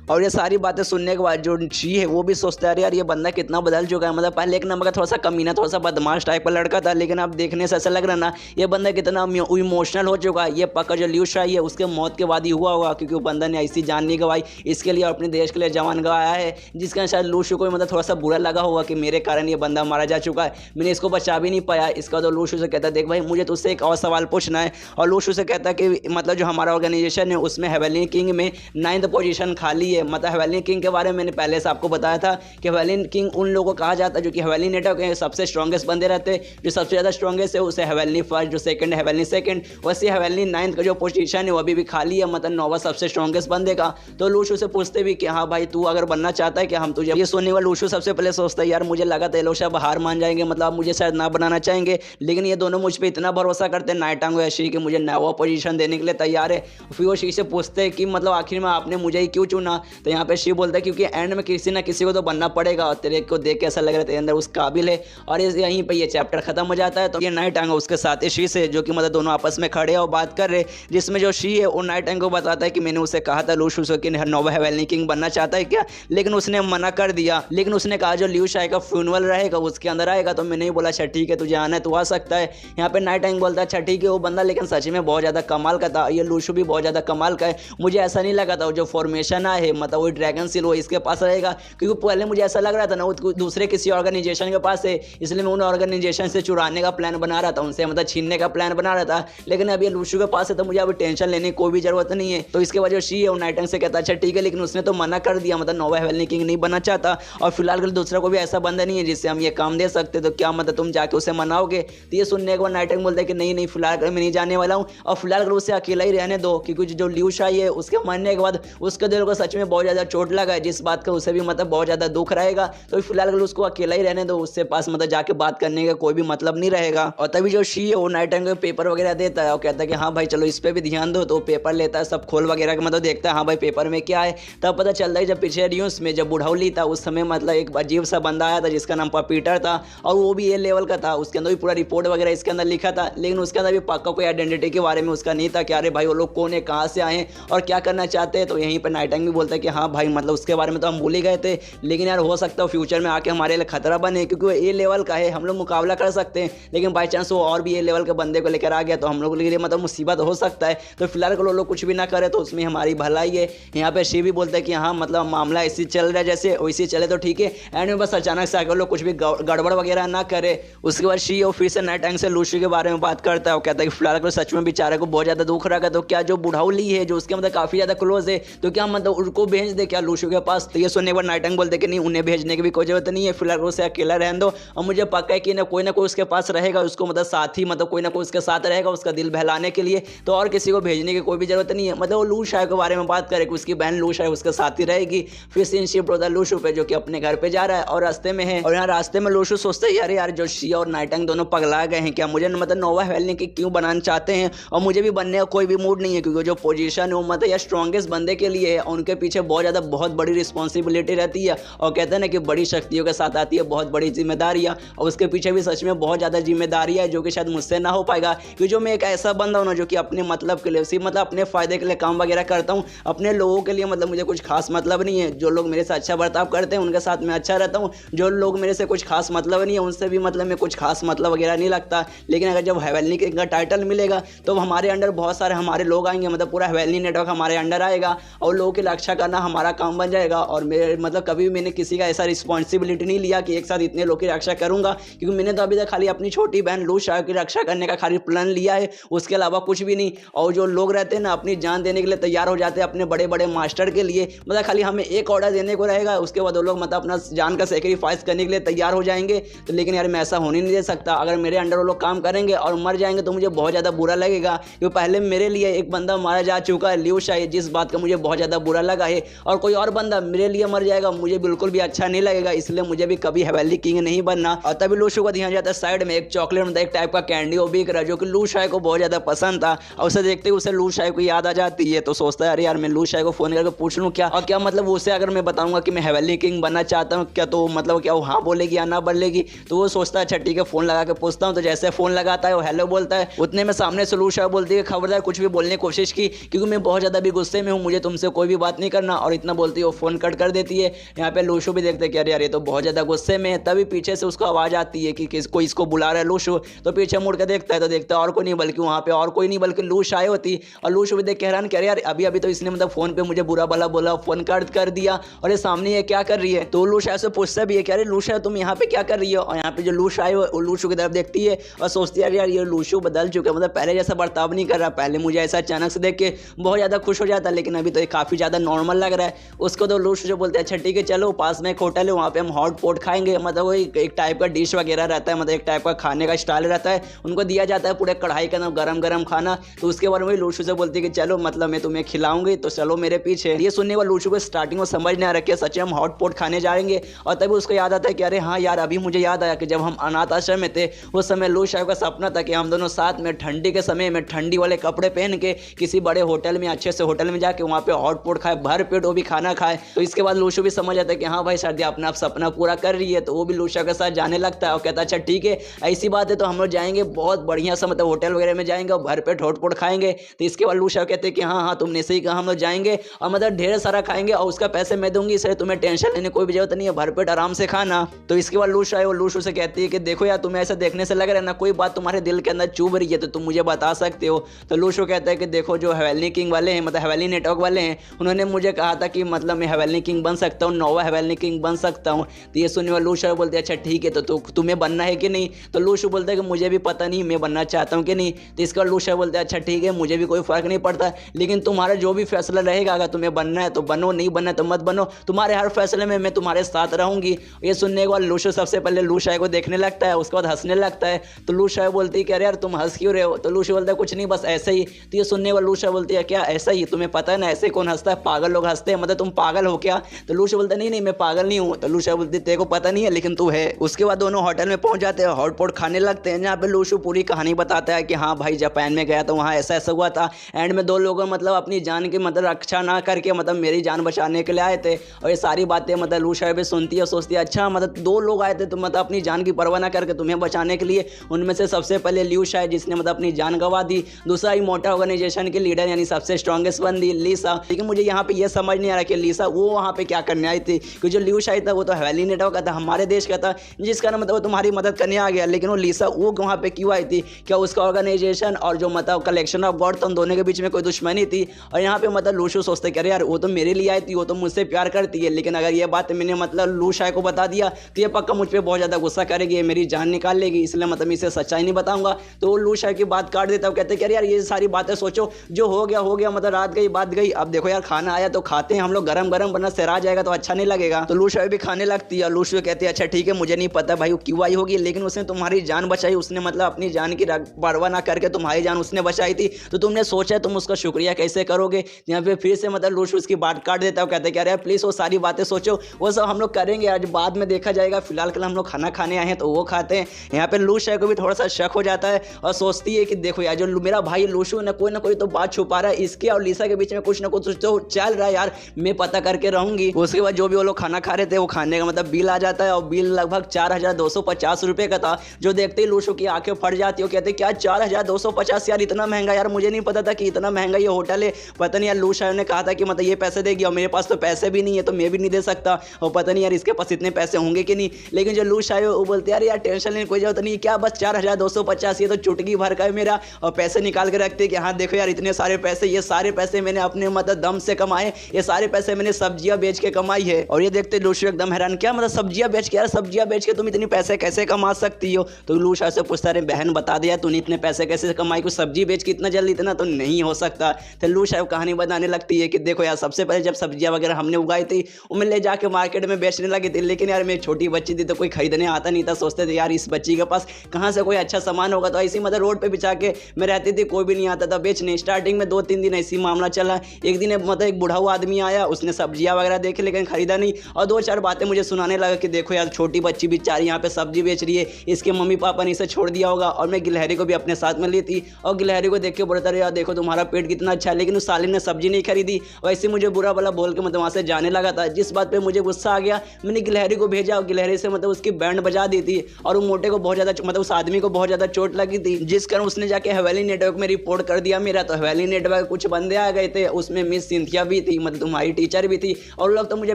और ये सारी बातें सुनने के बाद जो शी है वो भी सोचता है यार ये बंदा कितना बदल चुका है, मतलब पहले एक नंबर का थोड़ा सा कमीना थोड़ा सा बदमाश टाइप का लड़का था, लेकिन अब देखने से ऐसा लग रहा ना ये बंदा कितना इमोशनल हो चुका है। ये पक्का जो ल्यू शाई है उसके मौत के बाद ही हुआ होगा, क्योंकि वो बंदा ने ऐसी जान नहीं गवाई इसके लिए और अपने देश के लिए जवान गवाया है, जिसका शायद लूशु को मतलब थोड़ा सा बुरा लगा होगा कि मेरे कारण ये बंदा मारा जा चुका है, मैंने इसको बचा भी नहीं पाया। इसका तो लूशु से कहता है देख भाई मुझे तुझसे एक और सवाल पूछना है। और लूशु से कहता है कि मतलब जो हमारा ऑर्गेनाइजेशन है उसमें हेवेलिन किंग में 9th पोजीशन खाली है। मतलब हेवेलिन किंग के बारे में मैंने पहले से आपको बताया था कि हेवेलिन किंग उन लोगों को कहा जाता है जो कि हेवेलिन नेटवर्क के सबसे स्ट्रॉन्गेस्ट बंदे रहते हैं, जो सबसे ज़्यादा स्ट्रॉन्गेस्ट है उसे हेवेलिन फर्स्ट, जो सेकंड हेवेलिन सेकंड, वैसे हेवेलिन 9th का जो पोजीशन है वो अभी भी खाली है, मतलब 9वां सबसे स्ट्रॉन्गेस्ट बंदे का। तो लूशु से पूछते भी कि हाँ भाई तू अगर बनना चाहता है कि हम तुझे, ये सुनने वाला लूशु सबसे पहले सोचता है यार मुझे लगा था ये लोग शायद हार मान जाएंगे, मतलब मुझे शायद ना बनाना चाहेंगे, लेकिन ये दोनों मुझ पर इतना भरोसा करते हैं नाइट टांग शी कि मुझे 9वां पोजीशन देने के लिए तैयार है। फिर वो शी से पूछते हैं कि मतलब आखिर में आपने मुझे ही क्यों चुना। तो यहाँ पे शिव बोलता है क्योंकि एंड में किसी ना किसी को तो बनना पड़ेगा और तेरे को देख के ऐसा लग रहा है तेरे अंदर उस काबिल है। और यहीं पे ये चैप्टर खत्म हो जाता है। तो ये नाइट एंग उसके साथ ही शी से जो कि मतलब दोनों आपस में खड़े और बात कर रहे, जिसमें जो शी है वो नाइट एंग को बताता है कि मैंने उसे कहा था लू शू कि नोवा हेवेलनी किंग बनना चाहता है क्या, लेकिन उसने मना कर दिया। लेकिन उसने कहा जो लियू शाई का फ्यूनरल रहेगा उसके अंदर आएगा। तो मैंने ही बोला अच्छा ठीक है तुझे आना है तो आ सकता है। यहाँ पे नाइट एंग बोलता है अच्छा ठीक है वो बंदा लेकिन सच में बहुत ज़्यादा कमाल का था, ये लूशू भी बहुत ज़्यादा कमाल का है। मुझे ऐसा नहीं लगा था जो फॉर्मेशन है मतलब वो ड्रैगन सील वो इसके पास रहेगा, क्योंकि पहले मुझे ऐसा लग रहा था ना वो दूसरे किसी ऑर्गेनाइजेशन के पास है, इसलिए मैं उन ऑर्गेनाइजेशन से चुराने का प्लान बना रहा था, उनसे मतलब छीनने का प्लान बना रहा था। लेकिन अब ये लूशू के पास है तो मुझे अभी टेंशन लेने की कोई भी जरूरत नहीं है। तो इसके वजह शी है नाइट एंग से कहता अच्छा ठीक है, लेकिन उसने तो मना कर दिया मतलब नोवा हेवेलनी किंग नहीं बनना चाहता और फिलहाल के दूसरा को भी ऐसा बंदा नहीं है जिससे हम ये काम दे सकते, तो क्या मतलब तुम जाके उसे मनाओगे। तो ये सुनने के बाद नाइट एंग बोलता है कि नहीं नहीं फिलहाल मैं नहीं जाने वाला हूँ और फिलहाल अगर उसे अकेला ही रहने दो, क्योंकि जो लियू शाई है उसके मरने के बाद उसके दिल को सच में बहुत ज़्यादा चोट लगा है, जिस बात का उसे भी मतलब बहुत ज़्यादा दुख रहेगा। तो फिलहाल अगर उसको अकेला ही रहने दो, उससे पास मतलब जाके बात करने का कोई भी मतलब नहीं रहेगा। और तभी जो शी है वो नाइट एंग को पेपर वगैरह देता है और कहता है कि हाँ भाई चलो इस पर भी ध्यान दो। तो पेपर लेता है सब खोल वगैरह के मतलब देखता है हाँ भाई पेपर में क्या है। तब पता चलता है जब पिछले न्यूज़ में जब बुढ़ौली था उस समय मतलब एक अजीब सा बंदा आया था जिसका नाम पीटर था और वो भी ए लेवल का था, उसके अंदर भी पूरा रिपोर्ट वगैरह इसके अंदर लिखा था, लेकिन उसके अंदर भी पक्का कोई आइडेंटिटी के बारे में उसका नहीं था कि अरे भाई वो लोग कौन है, कहाँ से आए और क्या करना चाहते हैं। तो यहीं पर नाइट एंग भी बोलता है कि हाँ भाई मतलब उसके बारे में तो हम भूल ही गए थे, लेकिन यार हो सकता है फ्यूचर में आके हमारे लिए खतरा बने, क्योंकि वो ए लेवल का है, हम लोग मुकाबला कर सकते हैं, लेकिन बाई चांस वो और भी ए लेवल के बंदे को लेकर आ गया तो हम लोग के लिए मतलब मुसीबत हो सकता है। तो फिलहाल को लोग कुछ भी ना करे तो उसमें हमारी भलाई है। यहाँ पे शी भी बोलता है कि हाँ मतलब मामला ऐसे चल रहा है जैसे वैसे चले तो ठीक है, एंड में बस अचानक से आकर लोग कुछ भी गड़बड़ वगैरह ना करे। उसके बाद शी और फिर से नाइट एंग से लूशू के बारे में बात करता है और कहता है कि फिलहाल को सच में बेचारे को बहुत ज़्यादा दुख रहा है, तो क्या जो बुढ़ाउली है जो उसके मतलब काफ़ी ज़्यादा क्लोज है तो क्या मतलब उनको भेज दे क्या लूशू के पास। तो ये सुनने के बाद नाइट एंग बोलते कि नहीं उन्हें भेजने की भी कोई जरूरत नहीं है, फिलहाल उसे अकेला रहने दो और मुझे पक्का है कि ना कोई उसके पास रहेगा, उसको मतलब साथी मतलब कोई ना कोई उसके साथ रहेगा उसका दिल बहलाने के लिए, तो और किसी को भेजने की कोई भी जरूरत नहीं है। मतलब वो लू शाई के बारे में बात करे कि उसकी बहन लू शाई उसके साथ ही रहेगी। फिर सीन शिफ्ट होता है लूशू पे जो कि अपने घर पे जा रहा है और रास्ते में है, और यहाँ रास्ते में लूशू सोचते हैं यार यार जो शी और नाइट एंग दोनों पगला गए हैं क्या, मुझे मतलब नोवा हेवेलनी की क्यों बनाना चाहते हैं और मुझे भी बनने का कोई भी मूड नहीं है, क्योंकि जो पोजीशन है वो मतलब यार स्ट्रॉन्गेस्ट बंदे के लिए है, उनके पीछे बहुत बड़ी रिस्पॉन्सिबिलिटी रहती है और कहते हैं ना कि बड़ी शक्तियों के साथ आती है बहुत बड़ी जिम्मेदारियाँ, और उसके पीछे भी सच में बहुत ज़्यादा जिम्मेदारियाँ है जो कि शायद मुझसे ना हो पाएगा, क्योंकि जो मैं एक ऐसा बंदा हूँ ना जो कि अपने मतलब के लिए सिर्फ मतलब अपने फ़ायदे के लिए काम वगैरह करता हूँ, अपने लोगों के लिए मतलब मुझे कुछ खास मतलब नहीं है। जो लोग मेरे से अच्छा बर्ताव करते हैं उनके साथ मैं अच्छा रहता हूँ, जो लोग मेरे से कुछ खास मतलब नहीं है उनसे भी मतलब मैं कुछ खास मतलब वगैरह नहीं लगता। लेकिन अगर जब हेवेलनी का टाइटल मिलेगा तो हमारे अंडर बहुत सारे हमारे लोग आएंगे, मतलब पूरा हेवेलनी नेटवर्क हमारे अंडर आएगा और लोगों की रक्षा करना हमारा काम बन जाएगा। और मेरे मतलब कभी भी मैंने किसी का ऐसा रिस्पॉन्सिबिलिटी नहीं लिया कि एक साथ इतने लोग की रक्षा करूंगा, क्योंकि मैंने तो अभी तक खाली अपनी छोटी बहन लू शाई की रक्षा करने का खाली प्लान लिया है, उसके अलावा कुछ भी नहीं। और जो लोग रहते हैं ना अपनी जान देने के लिए तैयार हो जाते हैं अपने बड़े बड़े मास्टर के लिए, मतलब खाली हमें एक ऑर्डर देने को रहेगा उसके बाद वो लोग मतलब अपना जान का सेक्रीफाइस करने के लिए तैयार हो जाएंगे। तो लेकिन यार मैं ऐसा होने नहीं दे सकता, अगर मेरे अंडर वो लोग काम करेंगे और मर जाएंगे तो मुझे बहुत ज़्यादा बुरा लगेगा, क्योंकि पहले मेरे लिए एक बंदा मारा जा चुका है लियू शाई, जिस बात का मुझे बहुत ज़्यादा बुरा लगा है, और कोई और बंदा मेरे लिए मर जाएगा मुझे बिल्कुल भी अच्छा नहीं लगेगा, इसलिए मुझे भी कभी हेवेलनी किंग नहीं बनना। और तभी लूशू का ध्यान जाता है साइड में एक चॉकलेट मतलब एक टाइप का कैंडी वो बिक रहा है जो कि लू शाई को बहुत ज़्यादा पसंद था, और उसे देखते ही उसे लू शाई को याद आ जाती है। तो सोचता है अरे यार मैं लू शाई को फ़ोन करके पूछ लूँ क्या, और क्या मतलब उसे अगर मैं बताऊंगा कि मैं हेवेलनी किंग बनना चाहता हूँ क्या, तो मतलब क्या वो हाँ बोलेगी या ना बोलेगी। तो वो सोचता है अच्छा ठीक है फ़ोन लगा के पूछता हूँ। तो जैसे फ़ोन लगाता है वो हेलो बोलता है, उतने में सामने से लू शाई बोलती है खबरदार कुछ भी बोलने की कोशिश की, क्योंकि मैं बहुत ज़्यादा भी गुस्से में हूँ, मुझे तुमसे कोई भी बात नहीं करना, और इतना बोलती है वो फ़ोन कट कर देती है। यहाँ पे लूशू भी देखते हैं कि अरे यार ये तो बहुत ज़्यादा गुस्से में है। तभी पीछे से उसको आवाज़ आती है कि कोई इसको बुला रहा है लूशू। तो पीछे मुड़ के देखता है तो देखता है और कोई नहीं बल्कि वहाँ पे और कोई नहीं बल्कि लू शाई होती, और लूशू भी देख के हैरान कह रहे यार अभी अभी तो इसने मतलब फ़ोन पे मुझे बुरा भला बोला, फ़ोन कट कर दिया और ये सामने ये क्या कर रही है। तो लू शाई से पूछता भी है कि अरे लू शाई तुम यहाँ पे क्या कर रही हो, और यहाँ पे जो लू शाई वो लूशू की तरफ देखती है और सोचती है यार ये लूशू बदल चुका है, मतलब पहले जैसा बर्ताव नहीं कर रहा, पहले मुझे ऐसा अचानक से देख के बहुत ज़्यादा खुश हो जाता लेकिन अभी तो ये काफ़ी ज़्यादा नॉर्मल लग रहा है। उसको तो लूशू जो बोलते हैं अच्छा ठीक है चलो पास में एक होटल है वहाँ पे हम हॉट पॉट खाएंगे, मतलब वो एक टाइप का डिश वगैरह रहता है, मतलब एक टाइप का खाने का स्टाइल रहता है, उनको दिया जाता है पूरे कढ़ाई के अंदर गरम गरम खाना। तो उसके बारे में लूशू से बोलती है कि चलो मतलब मैं तुम्हें खिलाऊंगी तो चलो मेरे पीछे। ये सुनने वाला लूशू को स्टार्टिंग में समझ नहीं आ रहा कि सच में हम हॉट पॉट खाने जाएंगे, और तभी उसको याद आता है कि अरे हाँ यार अभी मुझे याद आया कि जब हम अनाथ आश्रम में थे उस समय लू शाई का सपना था कि हम दोनों साथ में ठंडी के समय में ठंडी वाले कपड़े पहन के किसी बड़े होटल में अच्छे से होटल में जाके वहाँ पे हॉट पॉट खाए भर पेट वो भी खाना खाए। तो इसके बाद लूशु भी समझ आता है कि हाँ भाई शादी अपना सपना पूरा कर रही है, तो वो भी लूशा के साथ जाने लगता है और कहता है अच्छा ठीक है ऐसी बात है तो हम लोग जाएंगे बहुत बढ़िया सा मतलब होटल वगैरह में जाएंगे और भर पेट होटपोट खाएंगे। तो इसके बाद लूशा कहते हैं कि हाँ हाँ तुमने सही कहा, हम लोग जाएंगे और मतलब ढेर सारा खाएंगे और उसका पैसे मैं दूंगी, इसलिए तुम्हें टेंशन लेने कोई भी जरूरत नहीं है, भर पेट आराम से खाना। तो इसके बाद लूशा है वो लूशु से कहती है कि देखो यार तुम्हें ऐसा देखने से लग रहा है ना कोई बात तुम्हारे दिल के अंदर चुभ रही है तो तुम मुझे बता सकते हो। तो लूशु कहता है कि देखो जो हवेली किंग वाले हैं मतलब हवेली नेटवर्क वाले हैं उन्होंने मुझे कहा था कि मतलब मैं हवेली किंग बन सकता हूँ, नोवा हवेली किंग बन सकता हूँ। तो ये सुनने वाला लूशु बोलते हैं अच्छा ठीक है तो तुम्हें बनना है कि नहीं। तो लूशु बोलता है कि मुझे भी पता नहीं मैं बनना चाहता हूँ कि नहीं। तो इसका लूशु बोलते हैं अच्छा ठीक है मुझे भी कोई फर्क नहीं पड़ता, लेकिन तुम्हारा जो भी फैसला रहेगा अगर तुम्हें बनना है तो बनो, नहीं बनना है तो मत बनो, तुम्हारे हर फैसले में मैं तुम्हारे साथ रहूंगी। ये सुनने के बाद लूशु सबसे पहले लूशा को देखने लगता है, उसके बाद हंसने लगता है। तो लूशा बोलती है कि अरे यार तुम हंस क्यों रहे हो। तो लूशु बोलता है कुछ नहीं बस ऐसे ही। तो ये सुनने के बाद लूशा बोलती है क्या ऐसा ही, तुम्हें पता है ना ऐसे कौन हंसता है, पागल लोग हंसते हैं, मतलब तुम पागल हो क्या। तो लूशा बोलता है नहीं नहीं मैं पागल नहीं हूँ। तो लूशा बोलती है तेरे को पता नहीं है लेकिन तू है। उसके बाद दोनों होटल में पहुंच जाते हैं, हॉटपॉट खाने लगते हैं, जहाँ पे लूशु पूरी कहानी बताता है कि हाँ भाई जापान में गया तो वहाँ ऐसा ऐसा हुआ था, एंड में दो लोगों मतलब अपनी जान की मतलब रक्षा ना करके मतलब मेरी जान बचाने के लिए आए थे। और ये सारी बातें मतलब लूशा भी सुनती है, सोचती है अच्छा मतलब दो लोग आए थे तो मतलब अपनी जान की परवाह ना करके तुम्हें बचाने के लिए। उनमें से सबसे पहले लूशा है जिसने मतलब अपनी जान गंवा दी, दूसरा ही मोटा ऑर्गेनाइजेशन की लीडर यानी सबसे स्ट्रॉन्गेस्ट बंदी लीसा। लेकिन मुझे यहाँ पे ये समझ नहीं आ रहा कि लीसा वो वहाँ पे क्या करने आई थी, क्योंकि जो लूशा था वो तो हवेली नेटवर्क का था, हमारे देश का था, जिसका मतलब वो तुम्हारी मदद करने आ गया, लेकिन वो लीसा वो वहाँ पे क्यों आई थी, क्या उसका ऑर्गेनाइजेशन और जो मतलब कलेक्शन ऑफ गॉड उन दोनों के बीच में कोई दुश्मनी थी। और यहाँ पे मतलब लूशु सोचते कि अरे यार वो तो मेरे लिए आई थी, वो तो मुझसे प्यार करती है, लेकिन अगर ये बात मैंने मतलब लूशा को बता दिया तो ये पक्का मुझ पर बहुत ज़्यादा गुस्सा करेगी, मेरी जान निकाल लेगी, इसलिए मतलब इसे सच्चाई नहीं बताऊंगा। तो वो लूशा की बात काट देता है, कहते कि अरे यार ये सारी बातें सोचो, जो हो गया मतलब रात गई बात गई, अब देखो यार खाना आया तो खाते हैं हम लोग गरम गरम, वरना सिरा जाएगा तो अच्छा नहीं लगेगा। तो लूशा भी खाने लगती है। लूशा कहती है अच्छा ठीक है मुझे नहीं पता भाई वो क्यों आई होगी, लेकिन उसने तुम्हारी जान बचाई, उसने मतलब अपनी जान की परवाह ना करके तुम्हारी जान उसने बचाई थी, तो तुमने सोचा तुम उसका शुक्रिया कैसे करोगे। यहाँ पे फिर से मतलब लूशु उसकी बात काट देता है, कहते हैं कि अरे प्लीज़ वो सारी बातें सोचो, वो सब हम लोग करेंगे आज बाद में देखा जाएगा, फिलहाल कल हम लोग खाना खाने आए हैं तो वो खाते हैं। यहाँ पे लूशा को भी थोड़ा सा शक हो जाता है और सोचती है कि देखो यार जो मेरा भाई लूशु ना कोई तो बात छुपा रहा है, इसके और लीसा के बीच में कुछ ना कुछ तो चल रहा है यार, मैं पता करके रहूंगी। उसके बाद जो भी वो लोग खाना खा रहे थे वो खाने का मतलब बिल आ जाता है और बिल लगभग 4250 रुपये का था, जो देखते ही लूशु की आंखें फट जाती है। कहते क्या 4250 यार इतना महंगा, यार मुझे नहीं पता था कि इतना महंगा ये होटल है, पता नहीं यार लूशा ने कहा था कि मतलब ये पैसे देगी और मेरे पास तो पैसे भी नहीं है तो मैं भी नहीं दे सकता, और पता नहीं यार इसके पास इतने पैसे होंगे कि नहीं। लेकिन जो लूशा है वो बोलते यार टेंशन लेने कोई जरूरत नहीं, क्या बस 4250 ये तो चुटकी भर का है मेरा, और पैसे निकाल के रखते कि हाँ देखो यार इतने सारे पैसे, ये सारे पैसे मैंने अपने मतलब दम से कमाए, ये सारे पैसे मैंने सब्जियां बेच के कमाई है। और ये देखते लूशु एकदम हैरान, क्या मतलब सब्जियां बेच के, यार सब्जियां बेच के तुम इतने पैसे कैसे कमा सकती हो। तो लूशा से पूछता है बहन बता दिया तूने इतने पैसे कैसे कमाई, कुछ सब्जी बेच के इतना जल्दी, इतना तो नहीं हो सकता। तो लूशा कहानी बताने लगती है कि देखो यार सबसे पहले जब सब्जियां वगैरह हमने उगाई थी उन्हें ले जाके मार्केट में बेचने लगी थी, लेकिन यार मेरी छोटी बच्ची थी तो कोई खरीदने आता नहीं था, सोचते थे यार इस बच्ची के पास कहाँ से कोई अच्छा सामान होगा, तो ऐसी मतलब रोड पे बिछा के मैं रहती थी, कोई भी नहीं आता था बेचने। स्टार्टिंग में 2-3 दिन ऐसी मामला चला, एक दिन मतलब एक बुढ़ा हुआ आदमी आया, उसने सब्जियां वगैरह देखे लेकिन खरीदा नहीं, और 2-4 बातें मुझे सुनाने लगा कि देखो यार छोटी बच्ची बेचारी यहाँ पे सब्जी बेच रही है, इसके मम्मी पापा ने इसे छोड़ दिया होगा। और मैं गिलहरी को भी अपने साथ में ली थी और गिलहरी को देख के बोलता रहा यार देखो तुम्हारा पेट कितना अच्छा है, लेकिन उस साले ने सब्जी नहीं खरीदी, वैसे मुझे बुरा भला बोल के मतलब वहाँ से जाने लगा था। जिस बात पे मुझे गुस्सा आ गया मैंने गिलहरी को भेजा और गिलहरी से मतलब उसकी बैंड बजा दी थी, और वो मोटे को बहुत ज़्यादा मतलब उस आदमी को बहुत ज़्यादा चोट लगी थी, जिस कारण उसने जाके हवेली नेटवर्क में रिपोर्ट कर दिया मेरा। तो हवेली नेटवर्क कुछ बंदे आ गए थे, उसमें मिस सिंथिया भी थी, मतलब तुम्हारी टीचर भी थी, और लोग तो मुझे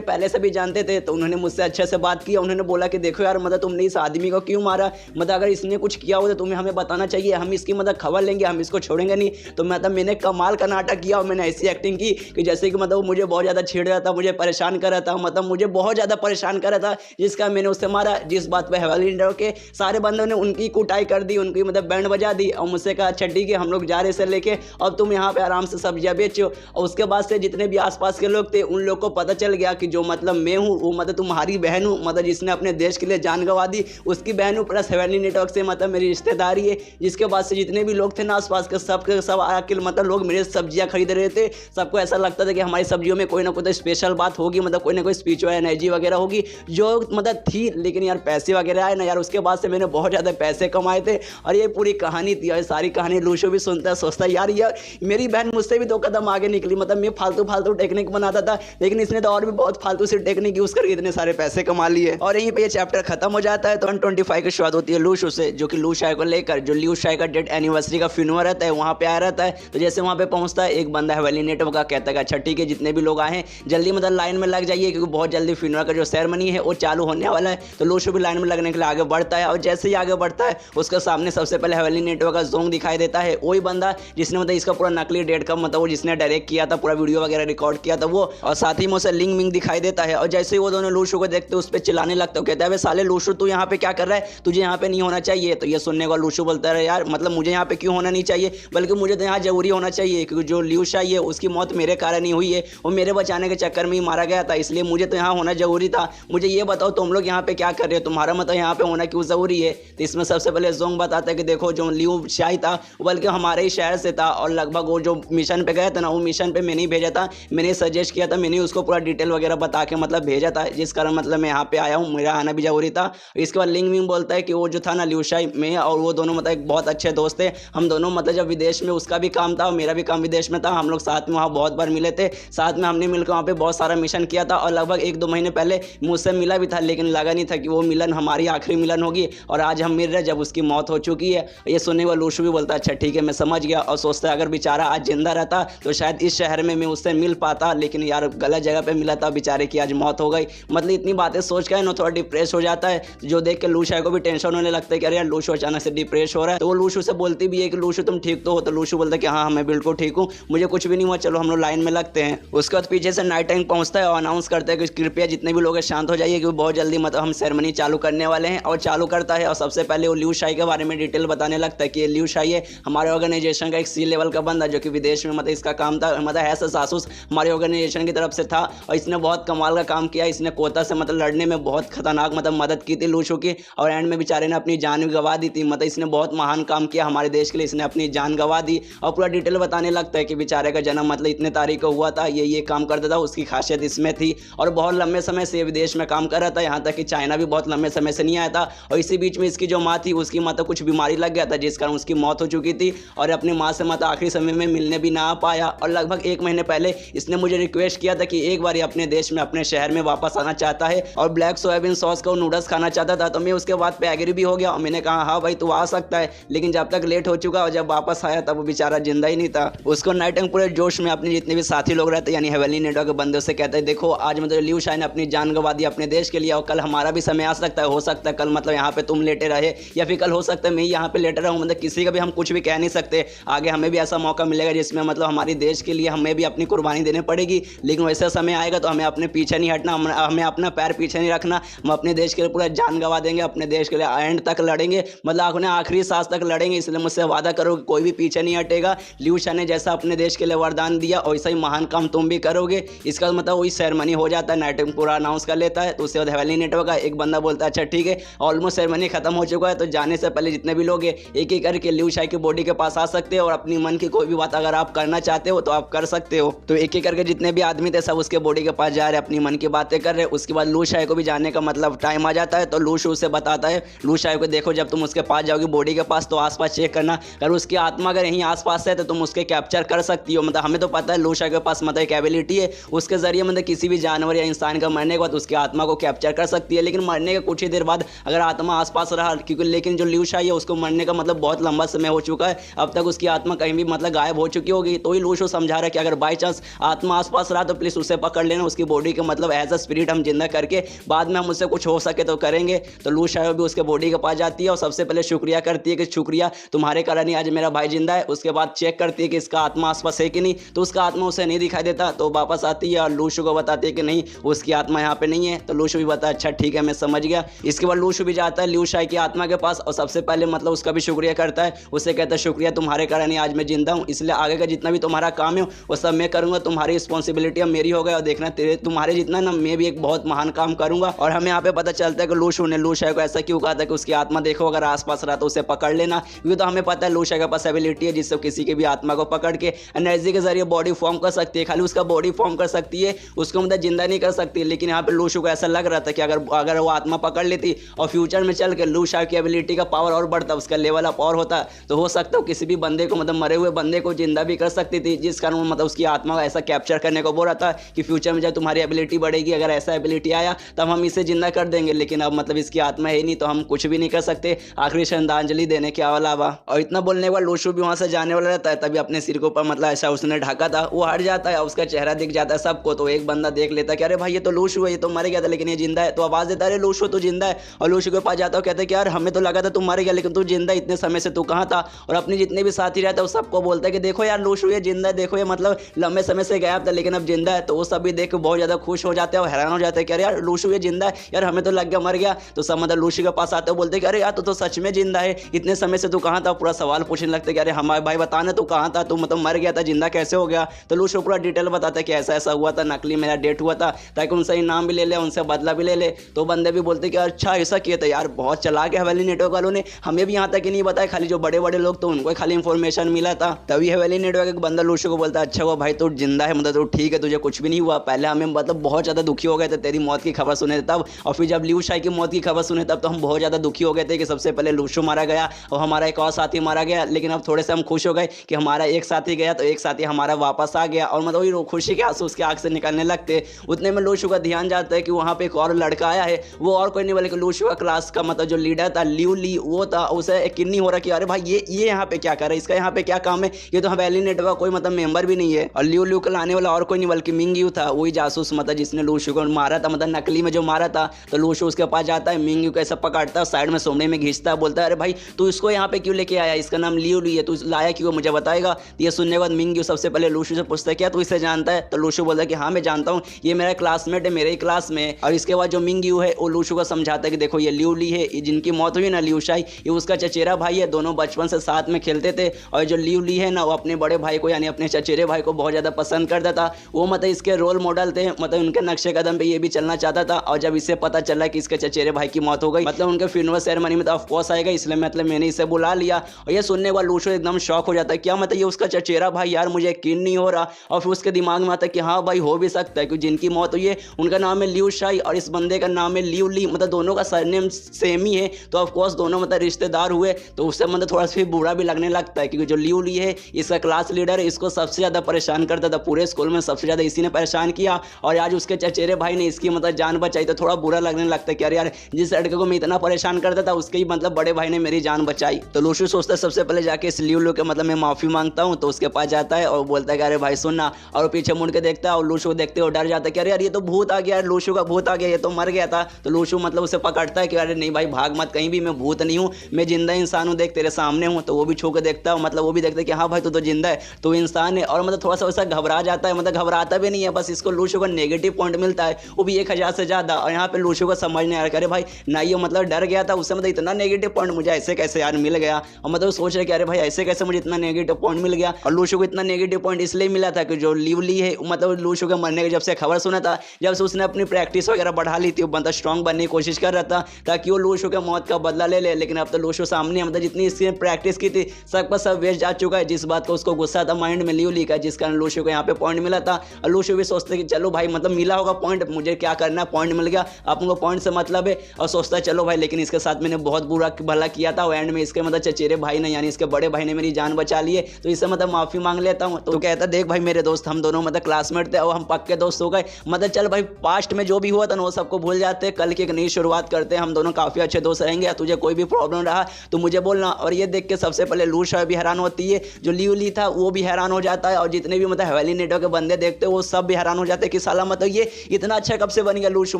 पहले से भी जानते थे, तो उन्होंने मुझसे अच्छे से बात की। उन्होंने बोला कि देखो यार मतलब तुमने इस आदमी को क्यों मारा, मतलब अगर इसने कुछ किया हो तो तुम्हें हमें बताना चाहिए, हम इसकी मतलब खबर लेंगे, हम इसको छोड़ेंगे नहीं। तो मतलब मैंने कमाल का नाटक किया और मैंने ऐसी एक्टिंग की कि जैसे कि मतलब वो मुझे बहुत ज़्यादा छेड़ रहा था, मुझे परेशान कर रहा था, मतलब मुझे बहुत ज़्यादा परेशान कर रहा था, जिसका मैंने उससे मारा। जिस बात पर हवेली नेटवर्क के सारे बंदों ने उनकी कुटाई कर दी, उनकी मतलब बैंड बजा दी और मुझसे कहा अच्छा ठीक है हम लोग जा रहे से लेके अब तुम यहाँ पे आराम से सब्जियां बेचो। और उसके बाद से जितने भी आसपास के लोग थे उन लोग को पता चल गया कि जो मतलब मैं हूँ वो मतलब तुम्हारी बहन हूँ, मतलब जिसने अपने देश के लिए जान गंवा दी उसकी बहन हूँ, प्लस हवेली नेटवर्क से मतलब मेरी रिश्तेदारी है। जिसके बाद से जितने भी लोग थे ना आसपास के सब आके मतलब लोग मेरे सब्जियां खरीद रहे थे, सबको ऐसा लगता था कि हमारी सब्जियों में कोई ना कोई स्पेशल बात होगी, मतलब कोई ना कोई स्पिरिचुअल एनर्जी वगैरह होगी जो मतलब थी। लेकिन यार पैसे वगैरह आए ना यार, उसके बाद से मैंने बहुत ज़्यादा पैसे कमाए थे और ये पूरी कहानी थी। और सारी कहानी लूशु भी सुनता है, सोचता है यार मेरी बहन मुझसे भी 2 कदम आगे निकली, मतलब मैं फालतू फालतू टेक्निक बनाता था, लेकिन इसने तो और भी बहुत फालतू सी टेक्निक यूज करके इतने सारे पैसे कमा लिए। और यहीं पे ये चैप्टर खत्म हो जाता है। तो 125 की शुरुआत होती है लू शू से, जो कि लू शाई को लेकर, जो लू शाई का डेथ एनिवर्सरी का फ्यूनरल रहता है वहाँ पे आया रहता है। तो जैसे वहाँ पे पहुंचता है, एक बंदा हैवेली नेटवर्क का कहता है अच्छा ठीक है, जितने भी लोग आए हैं जल्दी मतलब लाइन में लग जाइए, क्योंकि बहुत जल्दी फ्यूनरल का जो सेरेमनी है वो चालू होने वाला है। तो लू शू भी लाइन में लगने के लिए आगे बढ़ता है, और जैसे ही आगे बढ़ता है उसके सामने सबसे पहले हैवेली नेटवर्क का जोंग दिखाई देता है। वही बंदा जिसने मतलब इसका पूरा नकली डेट का मतलब वो जिसने डायरेक्ट किया था, पूरा वीडियो वगैरह रिकॉर्ड किया था वो, और साथ ही में उसे लिंग मिंग दिखाई देता है। और जैसे ही वो दोनों लू शू को देखते उस पर चिल्लाने लगता है, कहता है साले लू शू तू यहाँ पे क्या कर रहा है, तुझे यहाँ पे नहीं होना चाहिए। तो ये सुनने को लू शू बोलता है यार मतलब मुझे यहाँ पे क्यों होना नहीं चाहिए, बल्कि मुझे तो यहाँ जरूरी होना चाहिए, क्योंकि जो लिू शाई है उसकी मौत मेरे कारण नहीं हुई है, वो मेरे बचाने के चक्कर में ही मारा गया था, इसलिए मुझे तो यहाँ होना जरूरी था। मुझे ये बताओ तुम लोग यहाँ पे क्या कर रहे हो, तुम्हारा मतलब यहाँ पे होना क्यों जरूरी है। तो इसमें सबसे पहले जोंग बताता है कि देखो जो लिू शाई था बल्कि हमारे ही शहर से था, और लगभग वो जो मिशन पे गया था ना, वो मिशन पे मैंने ही भेजा था, मैंने सजेस्ट किया था, मैंने उसको पूरा डिटेल वगैरह बता के मतलब भेजा था, जिस कारण मतलब मैं यहाँ पे आया हूँ, मेरा आना भी जरूरी था। इसके बाद लिंग मिंग बोलता है कि वो जो था ना लिू शाई में और वो दोनों मतलब एक बहुत अच्छे दोस्त थे, हम दोनों मतलब जब विदेश में उसका भी काम था और मेरा भी काम विदेश में था, हम लोग साथ में वहाँ बहुत बार मिले थे, साथ में हमने मिलकर वहाँ पे बहुत सारा मिशन किया था, और लगभग 1-2 महीने पहले मुझसे मिला भी था, लेकिन लगा नहीं था कि वो मिलन हमारी आखिरी मिलन होगी, और आज हम मिल रहे जब उसकी मौत हो चुकी है। ये सुनने वाला लू शू भी बोलता है अच्छा ठीक है मैं समझ गया, और सोचता है अगर बेचारा आज जिंदा रहता तो शायद इस शहर में मैं उससे मिल पाता, लेकिन यार गलत जगह पे मिला था, बेचारे की आज मौत हो गई। मतलब इतनी बातें सोच कर ना थोड़ा डिप्रेस हो जाता है, जो देख के लू शाई को भी टेंशन होने लगता है कि अरे यार लू शू अचानक से डिप्रेस हो रहा है। तो वो लू शू से बोलती भी है कि लू शू तुम ठीक तो हो, तो लू शू बोलता है कि हाँ मैं बिल्कुल ठीक हूँ, मुझे कुछ भी नहीं हुआ, चलो हम लोग लाइन में लगते हैं। उसके बाद पीछे से नाइट टाइम पहुंचता है और अनाउंस करता है कि कृपया जितने भी लोग शांत हो जाइए, क्योंकि बहुत जल्दी मतलब हम सेरेमनी चालू करने वाले हैं। और चालू करता है और सबसे पहले वो लिू शाई के बारे में डिटेल बताने लगता है कि ये लिू शाई है हमारे ऑर्गेनाइजेशन का एक सी लेवल का बंदा, जो कि विदेश में मतलब इसका काम था, मतलब ऐसा जासूस हमारे ऑर्गेनाइजेशन की तरफ से था, और इसने बहुत कमाल का काम किया। इसने कोता से मतलब लड़ने में बहुत खतरनाक मतलब मदद की थी लू शू की, और एंड में बेचारे ने अपनी जान भी गंवा दी थी। मतलब इसने बहुत महान काम किया हमारे देश के लिए, इसने अपनी जान गंवा दी, और पूरा डिटेल बताने लगता है कि बेचारे का जन्म मतलब इतने तारीख को हुआ था, ये काम करता था, उसकी खासियत इसमें थी, और बहुत लंबे समय से विदेश में काम कर रहा था, यहाँ तक कि चाइना भी बहुत लंबे समय से नहीं आया था। और इसी बीच में इसकी जो माँ थी उसकी माँ तो कुछ बीमारी लग गया था, जिस कारण उसकी मौत हो चुकी थी, और अपनी माँ से मतलब आखिरी समय में मिलने भी ना आ पाया। और लगभग 1 महीने पहले इसने मुझे रिक्वेस्ट किया था कि एक बार अपने देश में अपने शहर में वापस आना चाहता है, और ब्लैक सोयाबीन सॉस का नूडल्स खाना चाहता था। तो मैं उसके बाद पे एग्री भी हो गया, और मैंने कहा हाँ भाई तू आ सकता है, लेकिन जब तक लेट हो चुका और जब वापस आया तब वो बेचारा जिंदा ही नहीं था। उसको नाइट टाइम पूरे जोश में अपने जितने भी साथी लोग रहते यानी हैवेली नेटवर्क के बंदे से कहते हैं देखो आज मतलब लिू शाई ने अपनी जान गंवा दी अपने देश के लिए, और कल हमारा भी समय आ सकता है, हो सकता है कल मतलब यहाँ पे तुम लेटे रहे, या फिर कल हो सकता है मैं यहाँ पे लेटे रहूँ, मतलब किसी का भी हम कुछ भी कह नहीं सकते। आगे हमें भी ऐसा मौका मिलेगा जिसमें मतलब हमारे देश के लिए हमें भी अपनी कुर्बानी देनी पड़ेगी, लेकिन वैसा समय आएगा तो हमें अपने पीछे नहीं हटना, हमें अपना पैर पीछे नहीं रखना, हम अपने देश के लिए पूरा जान गंवा देंगे, अपने देश के लिए एंड तक लड़ेंगे, मतलब अपने आखिरी सांस तक लड़ेंगे। इसलिए मुझसे वादा करो कि कोई भी पीछे नहीं हटेगा। लिू शाई ने जैसा अपने देश के लिए वरदान दिया वैसा ही महान काम तुम भी करोगे। इसका मतलब वही सेरेमनी हो जाता है, नाइट पूरा अनाउंस कर लेता है। तो उसके बाद हैवेली नेटवर्क का एक बंदा बोलता है अच्छा ठीक है ऑलमोस्ट सेरेमनी खत्म हो चुका है, तो जाने से पहले जितने भी लोग हैं एक एक करके लिू शाई की बॉडी के पास आ सकते हो, और अपनी मन की कोई भी बात अगर आप करना चाहते हो तो आप कर सकते हो। तो एक एक करके जितने भी आदमी थे सब उसके बॉडी के पास जा रहे, अपनी मन की बातें कर रहे। उसके बाद लू शाई को भी जाने का मतलब टाइम आ जाता है, तो लू शू से बताता है लू शाई को देखो जब तुम उसके पास जाओगे बॉडी के पास तो आसपास चेक करना, अगर उसकी आत्मा अगर यहीं आसपास है तो तुम उसके कैप्चर कर सकती हो। मतलब हमें तो पता है लू शाई के पास मतलब एक एबिलिटी है, उसके जरिए मतलब किसी भी जानवर या इंसान का मरने के बाद उसकी आत्मा को कैप्चर कर सकती है, लेकिन मरने के कुछ ही देर बाद अगर आत्मा आसपास रहा, क्योंकि लेकिन जो लिू शाई है उसको मरने का मतलब बहुत लंबा समय हो चुका है, अब तक उसकी आत्मा कहीं भी मतलब गायब हो चुकी होगी। तो ही लू शू समझा रहा है कि अगर बाई चांस आत्मा आसपास रहा तो प्लीज उसे पकड़ लेना, उसकी बॉडी के मतलब एज अ स्पिरिट हम जिंदा करके बाद में हम उससे कुछ हो सके तो करेंगे। तो लू शाई भी उसके बॉडी के पास जाती है और सबसे पहले शुक्रिया करती है कि शुक्रिया तुम्हारे कारण ही आज मेरा भाई जिंदा है। उसके बाद चेक करती है कि इसका आत्मा आसपास है कि नहीं, तो उसका आत्मा उसे नहीं दिखाई देता, तो वापस आती है और लू शू को बताती है कि नहीं उसकी आत्मा यहाँ पे नहीं है। तो लू शू भी बताया अच्छा ठीक है मैं समझ गया। इसके बाद लू शू भी जाता है लिू शाई की आत्मा के पास और सबसे पहले मतलब उसका भी शुक्रिया करता है, उसे कहता है शुक्रिया तुम्हारे कारण ही आज मैं जिंदा हूँ, इसलिए आगे का जितना भी तुम्हारा काम है वो सब मैं करूँगा, तुम्हारी रिस्पॉन्सिबिलिटी अब मेरी हो गई, और देखना तेरे तुम्हारे जितना ना मैं भी एक बहुत महान काम करूंगा। और हमें यहाँ पे पता चलता है कि लू शू ने लू शाई को ऐसा क्यों कहा था कि उसकी आत्मा देखो अगर आसपास रहा तो उसे पकड़ लेना, क्योंकि तो हमें पता है लू शाई के पास एबिलिटी है जिससे किसी की भी आत्मा को पकड़ के एनर्जी के जरिए बॉडी फॉर्म कर सकती है। खाली उसका बॉडी फॉर्म कर सकती है, उसको मतलब जिंदा नहीं कर सकती। लेकिन यहाँ पे लू शू को ऐसा लग रहा था कि अगर वो आत्मा पकड़ लेती और फ्यूचर में चल के लू शाई की एबिलिटी का पावर और बढ़ता, उसका लेवल अप और होता, तो हो सकता है किसी भी बंदे को मतलब मरे हुए बंदे को जिंदा भी कर सकती थी, जिस कारण मतलब उसकी आत्मा ऐसा कैप्चर करने को बोल रहा था कि फ्यूचर में जब तुम्हारी एबिलिटी बढ़ेगी, अगर ऐसा एबिलिटी आया तब हम इसे जिंदा कर देंगे, लेकिन अब मतलब इसकी आत्मा है नहीं तो हम कुछ भी नहीं कर सकते, आखिरी श्रद्धांजलि देने के अलावा। और इतना बोलने के बाद लूशु भी वहां से जाने वाला रहता है, तभी अपने सिर के ऊपर मतलब ऐसा उसने ढका था वो हट जाता है, उसका चेहरा दिख जाता है सबको। तो एक बंदा देख लेता है कि अरे भाई ये तो लूशु है, ये तो मर गया था लेकिन ये जिंदा है। तो आवाज देता है अरे लूशु तू जिंदा है, और लूशु के पास जाता है, कहते हैं कि यार हमें तो लगा था तू मर गया लेकिन तू जिंदा, इतने समय से तू कहाँ था। और अपने जितने भी साथी रहते हैं सबको बोलता है कि देखो यार लूशु ये जिंदा है, देखो ये मतलब लंबे समय से गायब था लेकिन अब जिंदा है। तो वो सब भी देख के बहुत ज्यादा खुश हो जाते हैं और हैरान हो जाते हैं कि अरे यार लूशु ये जिंदा है, यार हमें तो लग गया मर गया। तो सब मतलब लूशु के पास आते हैं, बोलते कि अरे यार तो सच में जिंदा है, इतने समय से तू कहाँ था, पूरा सवाल पूछने लगते कि अरे हमारे भाई बताना तू कहाँ था, तू मतलब मर गया था, जिंदा कैसे हो गया। तो लूशु पूरा डिटेल बताता है कि ऐसा ऐसा हुआ था, नकली मेरा डेट हुआ था, ताकि उनसे इनाम भी ले ले, उनसे बदला भी ले ले। तो बंदे भी बोलते कि अच्छा ऐसा किया था, यार बहुत चला के हवेली नेटवर्क वालों ने, हमें भी यहाँ तक ही नहीं बताया, खाली जो बड़े बड़े लोग तो उनको खाली इन्फॉर्मेशन मिला था। तभी हवेली नेटवर्क एक बंदा लूशु को बोलता है अच्छा हुआ भाई तू जिंदा है, मतलब तू ठीक है, तुझे कुछ भी नहीं हुआ। पहले हमें मतलब बहुत ज़्यादा दुखी हो गए थे तेरी मौत की खबर सुने तब, और फिर जब लियू शाई की मौत की खबर सुने तब तो हम बहुत ज़्यादा दुखी हो गए थे कि सबसे पहले लूशु मारा गया और हमारा एक और साथी मारा गया। लेकिन अब थोड़े से हम खुश हो गए कि हमारा एक साथी गया तो एक साथी हमारा वापस आ गया, और मतलब वही खुशी के आंसू उसके आँख से निकलने लगते। उतने में लूशु का ध्यान जाता है कि वहाँ पे एक और लड़का आया है, वो और कोई नहीं बल्कि लूशु का क्लास का मतलब जो लीडर था लियू ली वो था। उसे यकीन नहीं हो रहा कि अरे भाई ये यहाँ पे क्या कर रहा है, इसका यहाँ पे क्या काम है, ये तो हवेली नेटवर्क का कोई मतलब मेंबर भी नहीं है। और लियू को लाने वाला और कोई नहीं बल्कि मिंग था, वही जासूस मतलब जिसने लूशु को मारा था, मतलब नकली में जो मारा था। तो लूशु उसके पास जाता है, मिंग को ऐसा पकड़ता है, साइड में सोने में घिसता है, बोलता है अरे भाई तू इसको यहाँ पे क्यों लेके आया, इसका नाम लियू ली है, तू लाया क्यों मुझे बताएगा। ये सुनने के बाद मिंग सबसे पहले लूशु से पूछता है क्या तू इसे जानता है। तो लूशु बोलता है कि हाँ मैं जानता हूँ, ये मेरा क्लासमेट है, मेरे ही क्लास में। और इसके बाद जो मिंग है वो लूशु को समझाता है कि देखो ये लियू ली है, जिनकी मौत हुई ना लियू शाई, ये उसका चचेरा भाई है, दोनों बचपन से साथ में खेलते थे। और जो लियू ली है ना वो अपने बड़े भाई को यानी अपने चचेरे भाई को बहुत ज़्यादा पसंद करता था, वो मतलब इसके रोल मॉडल थे, मतलब उनके नक्शे कदम पे ये भी चलना चाहता था। और जब इससे पता चला कि इसके चचेरे भाई की मौत हो गई, मतलब उनके फ्यूनरल सेरेमनी में तो ऑफकोर्स आएगा, इसलिए मतलब मैंने इसे बुला लिया। और ये सुनने के बाद लूशु एकदम शॉक हो जाता है, क्या मतलब ये उसका चचेरा भाई, यार मुझे यकीन नहीं हो रहा। और फिर उसके दिमाग में आता है कि हाँ भाई हो भी सकता है, क्योंकि जिनकी मौत हुई है उनका नाम है लियू शाई और इस बंदे का नाम है लियू ली, मतलब दोनों का सरनेम सेम ही है। तो ऑफकोर्स दोनों मतलब रिश्तेदार हुए, तो उससे मतलब थोड़ा सा बुरा भी लगने लगता है, क्योंकि जो लियू ली है इसका क्लास लीडर है, इसको सबसे ज़्यादा परेशान करता था, पूरे स्कूल में सबसे ज़्यादा इसी ने परेशान किया। और आज उसके चचेरे भाई ने इसकी मतलब जान बचाई, तो थोड़ा बुरा लगने लगता है कि अरे यार जिस लड़के को मैं इतना परेशान करता था उसके ही मतलब बड़े भाई ने मेरी जान बचाई। तो लूशु सोचता है सबसे पहले जाके इस लियू के मतलब मैं माफ़ी मांगता हूँ। तो उसके पास जाता है और बोलता है कि अरे भाई सुनना, और पीछे मुड़ के देखता है और लूशु को देखते हुए डर जाता है कि अरे यार ये तो भूत आ गया, लूशु का भूत आ गया, ये तो मर गया था। तो लूशु मतलब उसे पकड़ता है कि अरे नहीं भाई भाग मत कहीं भी, मैं भूत नहीं हूँ, मैं जिंदा इंसान हूँ, देख तेरे सामने हूँ। तो वो भी छू के देखता है, मतलब वो भी देखता है कि हाँ भाई तू तो जिंदा है, तो इंसान है। और मतलब थोड़ा सा वैसा घबरा जाता है, मतलब घबराता भी नहीं है, बस इसको लूशु का नेगेटिव पॉइंट मिलता है, वो भी 1000 से ज़्यादा। और यहाँ पे लूशु को समझ नहीं आ रहा, अरे भाई ना ये मतलब डर गया था उससे, मतलब इतना नेगेटिव पॉइंट मुझे ऐसे कैसे यार मिल गया। और मतलब सोच रहे कि अरे भाई ऐसे कैसे मुझे इतना नेगेटिव पॉइंट मिल गया। और लूशु को इतना नेगेटिव पॉइंट इसलिए मिला था कि जो लियू ली है मतलब लूशु के मरने की जब से खबर सुना था, जब से उसने अपनी प्रैक्टिस वगैरह बढ़ा ली थी, वो बंदा स्ट्रॉन्ग बनने की कोशिश कर रहा था ताकि वो लूशु के मौत का बदला ले ले। लेकिन अब तो लूशु सामने, मतलब जितनी इसकी प्रैक्टिस की थी सब पर सब वेस्ट जा चुका है, जिस बात को उसको गुस्सा था माइंड में लियू ली का, जिस कारण लूशु को यहाँ पे पॉइंट मिला था। और लूशु भी सोचते कि चलो भाई मतलब मिला होगा पॉइंट, मुझे क्या करना है, पॉइंट मिल गया, आप उनको पॉइंट से मतलब है। और सोचता है चलो भाई लेकिन इसके साथ मैंने बहुत बुरा भला किया था, और एंड में इसके मतलब चचेरे भाई ने यानी इसके बड़े भाई ने मेरी जान बचा ली है, तो इससे मतलब माफी मांग लेता हूँ। तो कहता देख भाई मेरे दोस्त, हम दोनों मतलब क्लासमेट थे और हम पक्के दोस्त हो गए, मतलब चल भाई पास्ट में जो भी हुआ था ना वो सबको भूल जाते, कल की एक नई शुरुआत करते हैं, हम दोनों काफी अच्छे दोस्त रहेंगे, तुझे कोई भी प्रॉब्लम रहा तो मुझे बोलना। और ये देख के सबसे पहले लू शाई भी हैरान होती है, जो लियू ली था वो भी हैरान हो जाता है, और जितने भी मतलब हवेली नेटवर्क के बंदे देखते हैं वो सब भी हैरान हो जाते हैं कि साला मतलब ये इतना अच्छा कब से बन गया लूशु,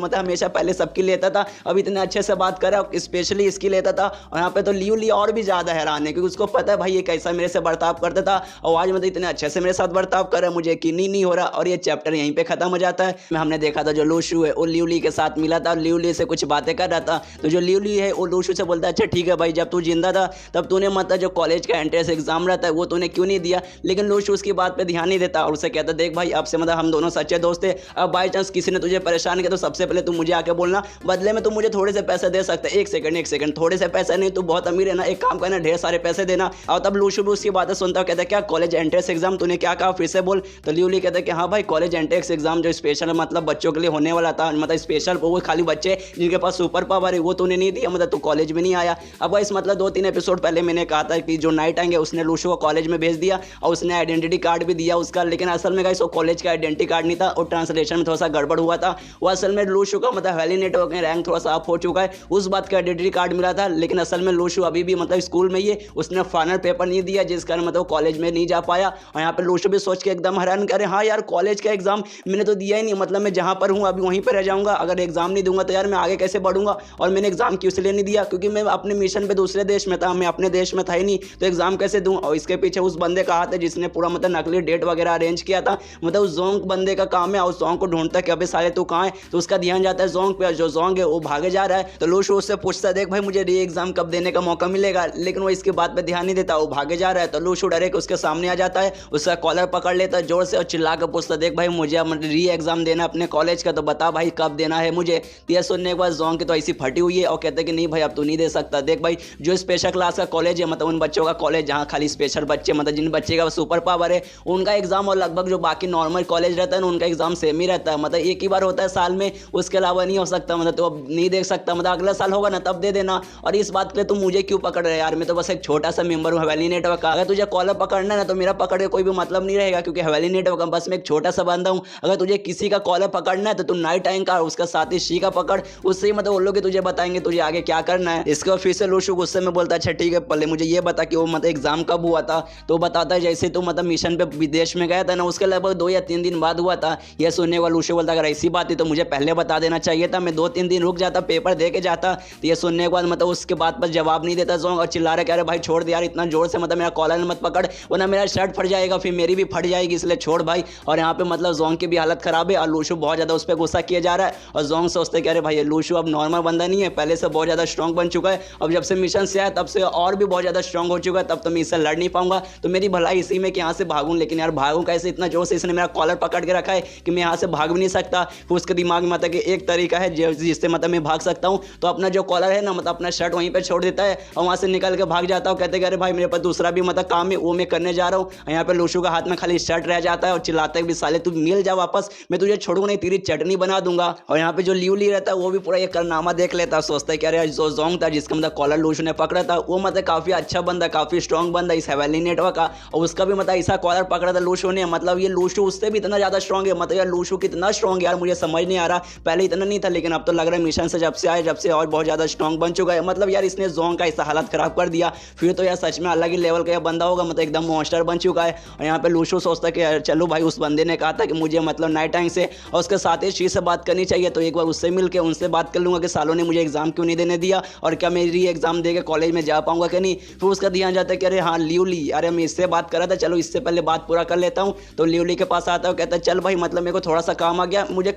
मतलब हमेशा पहले सबकी लेता था, अब इतने अच्छे से बात कर रहा है, स्पेशली इसकी लेता था। और यहाँ पे तो लियू ली और भी ज्यादा हैरान है, क्योंकि उसको पता है भाई ये कैसा मेरे से बर्ताव करता था, और आज मतलब इतने अच्छे से मेरे साथ बर्ताव कर रहा है, मुझे यकीन ही नहीं हो रहा। और ये चैप्टर यहीं पे खत्म हो जाता है। हमने देखा था जो लूशु है वो लियू ली के साथ मिला था, और लियू ली से कुछ बातें कर रहा था। तो जो लियू ली है वो लूशु से बोलता है अच्छा ठीक है भाई, जब तू जिंदा था तब तूने मतलब जो कॉलेज का एंट्रेंस एग्जाम रहता है वो तूने क्यों नहीं दिया। लेकिन लूशु उसकी बात पे ध्यान नहीं देता और उसे कहता देख भाई अब से मतलब हम दोनों सच्चे दोस्त थे, अब बाई चांस किसी ने तुझे परेशान किया तो सबसे पहले तू मुझे आके बोलना, बदले में तू मुझे थोड़े से पैसे दे सकता है। एक सेकंड, थोड़े से पैसे नहीं, तू बहुत अमीर है ना, एक काम करना ढेर सारे पैसे देना। और तब लूशु भी उसकी बातें सुनता है, कहता है क्या कॉलेज एंट्रेंस एग्जाम, तूने क्या कहा फिर से बोल। तो लियू ली कहता है कि हाँ भाई कॉलेज एंट्रेंस एग्जाम जो स्पेशल मतलब बच्चों के लिए होने वाला था, मतलब स्पेशल वो खाली बच्चे जिनके पास सुपर पावर है, वो तूने नहीं दिया, मतलब तू कॉलेज में नहीं आया। अब इस मतलब 2-3 एपिसोड पहले मैंने कहा था कि जो नाइट आएंगे उसने लूशु को कॉलेज में भेज दिया और उसने आइडेंटिटी कार्ड भी दिया उसका, लेकिन लेकिन असल में गाइस वो कॉलेज का आइडेंटिटी कार्ड नहीं था और ट्रांसलेशन में थोड़ा सा गड़बड़ हुआ था। वो असल में लूशू का मतलब वैली नेटवर्क में रैंक थोड़ा सा अप हो चुका है, उस बात का आइडेंटिटी कार्ड मिला था, लेकिन असल में लूशू अभी भी मतलब स्कूल में ही है, उसने फाइनल पेपर नहीं दिया जिस कारण मतलब कॉलेज में नहीं जा पाया। और यहाँ पे लूशू भी सोच के एकदम हैरान करे, हाँ यार कॉलेज का एग्जाम मैंने तो दिया ही नहीं, मतलब मैं जहाँ पर हूँ अभी वहीं पर रह जाऊँगा, अगर एग्जाम नहीं दूंगा तो यार मैं आगे कैसे बढ़ूंगा। और मैंने एग्जाम क्यों इसलिए नहीं दिया क्योंकि मैं अपने मिशन पे दूसरे देश में था, मैं अपने देश में था ही नहीं, तो एग्जाम कैसे दूं। और इसके पीछे उस बंदे का हाथ है जिसने पूरा मतलब नकली डेट वगैरह अरेंज किया था, मतलब उस जोंग बंदे का काम है, उस जोंग को ढूंढता कि अबे साले तू कहाँ है, तो उसका ध्यान जाता है जोंग पे, जो जोंग है वो भागे जा रहा है। तो लूशू उससे पूछता है देख भाई मुझे री एग्जाम कब देने का मौका मिलेगा, लेकिन वो इसकी बात पे ध्यान नहीं देता, वो भागे जा रहा है। तो लूशू डरे कि उसके सामने आ जाता है, उसका कॉलर पकड़ लेता है जोर से और चिल्ला कर पूछता देख भाई मुझे री एग्जाम देना अपने कॉलेज का, तो बता भाई कब देना है मुझे। यह सुनने के बाद जोंग की तो ऐसी फटी हुई है और कहते हैं कि नहीं भाई अब तू नहीं दे सकता। देख भाई जो स्पेशल क्लास का कॉलेज है, मतलब उन बच्चों का कॉलेज जहाँ खाली स्पेशल बच्चे, मतलब जिन बच्चे का सुपर पावर है, उनका एग्जाम और लगभग जो बाकी नॉर्मल कॉलेज रहता है ना उनका एग्जाम सेम ही रहता है, मतलब एक ही बार होता है साल में, उसके अलावा नहीं हो सकता। मतलब तो अब नहीं देख सकता, मतलब अगला साल होगा ना तब दे देना। और इस बात पे तुम मुझे क्यों पकड़ रहे यार, मैं तो बस एक छोटा सा मेंबर हूँ हवेली नेटवर्क का, अगर तुझे कॉलर पकड़ना है ना तो मेरा पकड़ के कोई भी मतलब नहीं रहेगा, क्योंकि हवेली नेटवर्क का बस मैं एक छोटा सा बंदा हूँ। अगर तुझे किसी का कॉलर पकड़ना है तो तू नाइट टाइम का उसका साथ ही शी का पकड़, उससे ही मतलब वो लोग तुझे बताएंगे तुझे आगे क्या करना है। इसके बाद फिर से लूशू गुस्से में बोलता अच्छा ठीक है पहले मुझे ये बता कि वो मतलब एग्जाम कब हुआ था। तो बताता है जैसे तो मतलब मिशन पे विदेश में गया था ना उसके लगभग 2 या 3 दिन बाद हुआ था। यह सुनने वाला लूशू बोलता अगर ऐसी बात है तो मुझे पहले बता देना चाहिए था, मैं 2-3 दिन रुक जाता पेपर दे के जाता। तो ये सुनने के बाद मतलब उसके बाद पर जवाब नहीं देता जोंग और चिल्ला रहा है, अरे भाई छोड़ दे यार इतना जोर से, मतलब मेरा कॉलर मत पकड़ वरना मेरा शर्ट फट जाएगा, फिर मेरी भी फट जाएगी, इसलिए छोड़ भाई। और यहाँ पे मतलब जोंग की भी हालत खराब है और लूशू बहुत ज़्यादा उस पर गुस्सा किया जा रहा है। और जोंग सोचते कि अरे भाई लूशू अब नॉर्मल बंदा नहीं है, पहले से बहुत ज़्यादा स्ट्रॉन्ग बन चुका है, अब जब से मिशन से आया तब से और भी बहुत ज़्यादा स्ट्रॉन्ग हो चुका है, तब तो मैं इससे लड़ नहीं पाऊंगा, तो मेरी भलाई इसी में कि यहाँ से भागूं। लेकिन यार भागूं कैसे, इतना जोर से इसने मेरा कॉलर पकड़ के रखा है कि मैं यहाँ से भाग भी नहीं सकता। फिर उसके दिमाग में आता कि एक तरीका है जिससे मतलब मैं भाग सकता हूँ, तो अपना जो कॉलर है ना मतलब अपना शर्ट वहीं पर छोड़ देता है और वहाँ से निकल के भाग जाता हूँ। कहते कि अरे भाई मेरे पास दूसरा भी मतलब काम है वो मैं करने जा रहा हूँ। यहाँ पे लूशू का हाथ में खाली शर्ट रह जाता है और चिल्लाता है भी साले तू मिल जा वापस, मैं तुझे छोड़ूंगा नहीं, तेरी चटनी बना दूंगा। और यहाँ पे जो ली रहता है वो भी पूरा ये करनामा देख लेता है, सोचता है कि अरे जो जोंग था जिसका मतलब कॉलर लूशू ने पकड़ा था वो मतलब काफी अच्छा बंदा, काफी स्ट्रॉन्ग बंदा इस हवेली नेटवर्क का, और उसका भी मतलब ऐसा कॉलर पकड़ा था लूशू ने, मतलब ये लूशू उससे भी इतना ज्यादा स्ट्रॉन्ग है। मतलब यार लूशू कितना स्ट्रॉन्ग है यार मुझे समझ नहीं आ रहा, पहले इतना नहीं था लेकिन अब तो लग रहा है मिशन से जब से आए जब से और बहुत ज्यादा स्ट्रॉन्ग बन चुका है। मतलब यार इसने जोंग का ऐसा हालत खराब कर दिया, फिर तो यार सच में अलग ही लेवल का बंदा होगा, मतलब एकदम मॉन्स्टर बन चुका है। और यहाँ पे लूशू सोचता है कि चलो भाई उस बंदे ने कहा था कि मुझे मतलब नाइट टाइम से और उसके साथ ही शी से बात करनी चाहिए, तो एक बार उससे मिल के उनसे बात कर लूंगा कि सालों ने मुझे एग्जाम क्यों नहीं देने दिया और क्या मेरी एग्जाम दे के कॉलेज में जा पाऊंगा कि नहीं। फिर उसका ध्यान जाता है कि अरे हाँ ल्यूली, अरे मैं इससे बात कर रहा था, चलो इससे पहले बात पूरा कर लेता हूँ। तो ल्यूली के पास आता है, कहता है चल भाई मतलब मेरे को थोड़ा सा काम आ गया, मुझे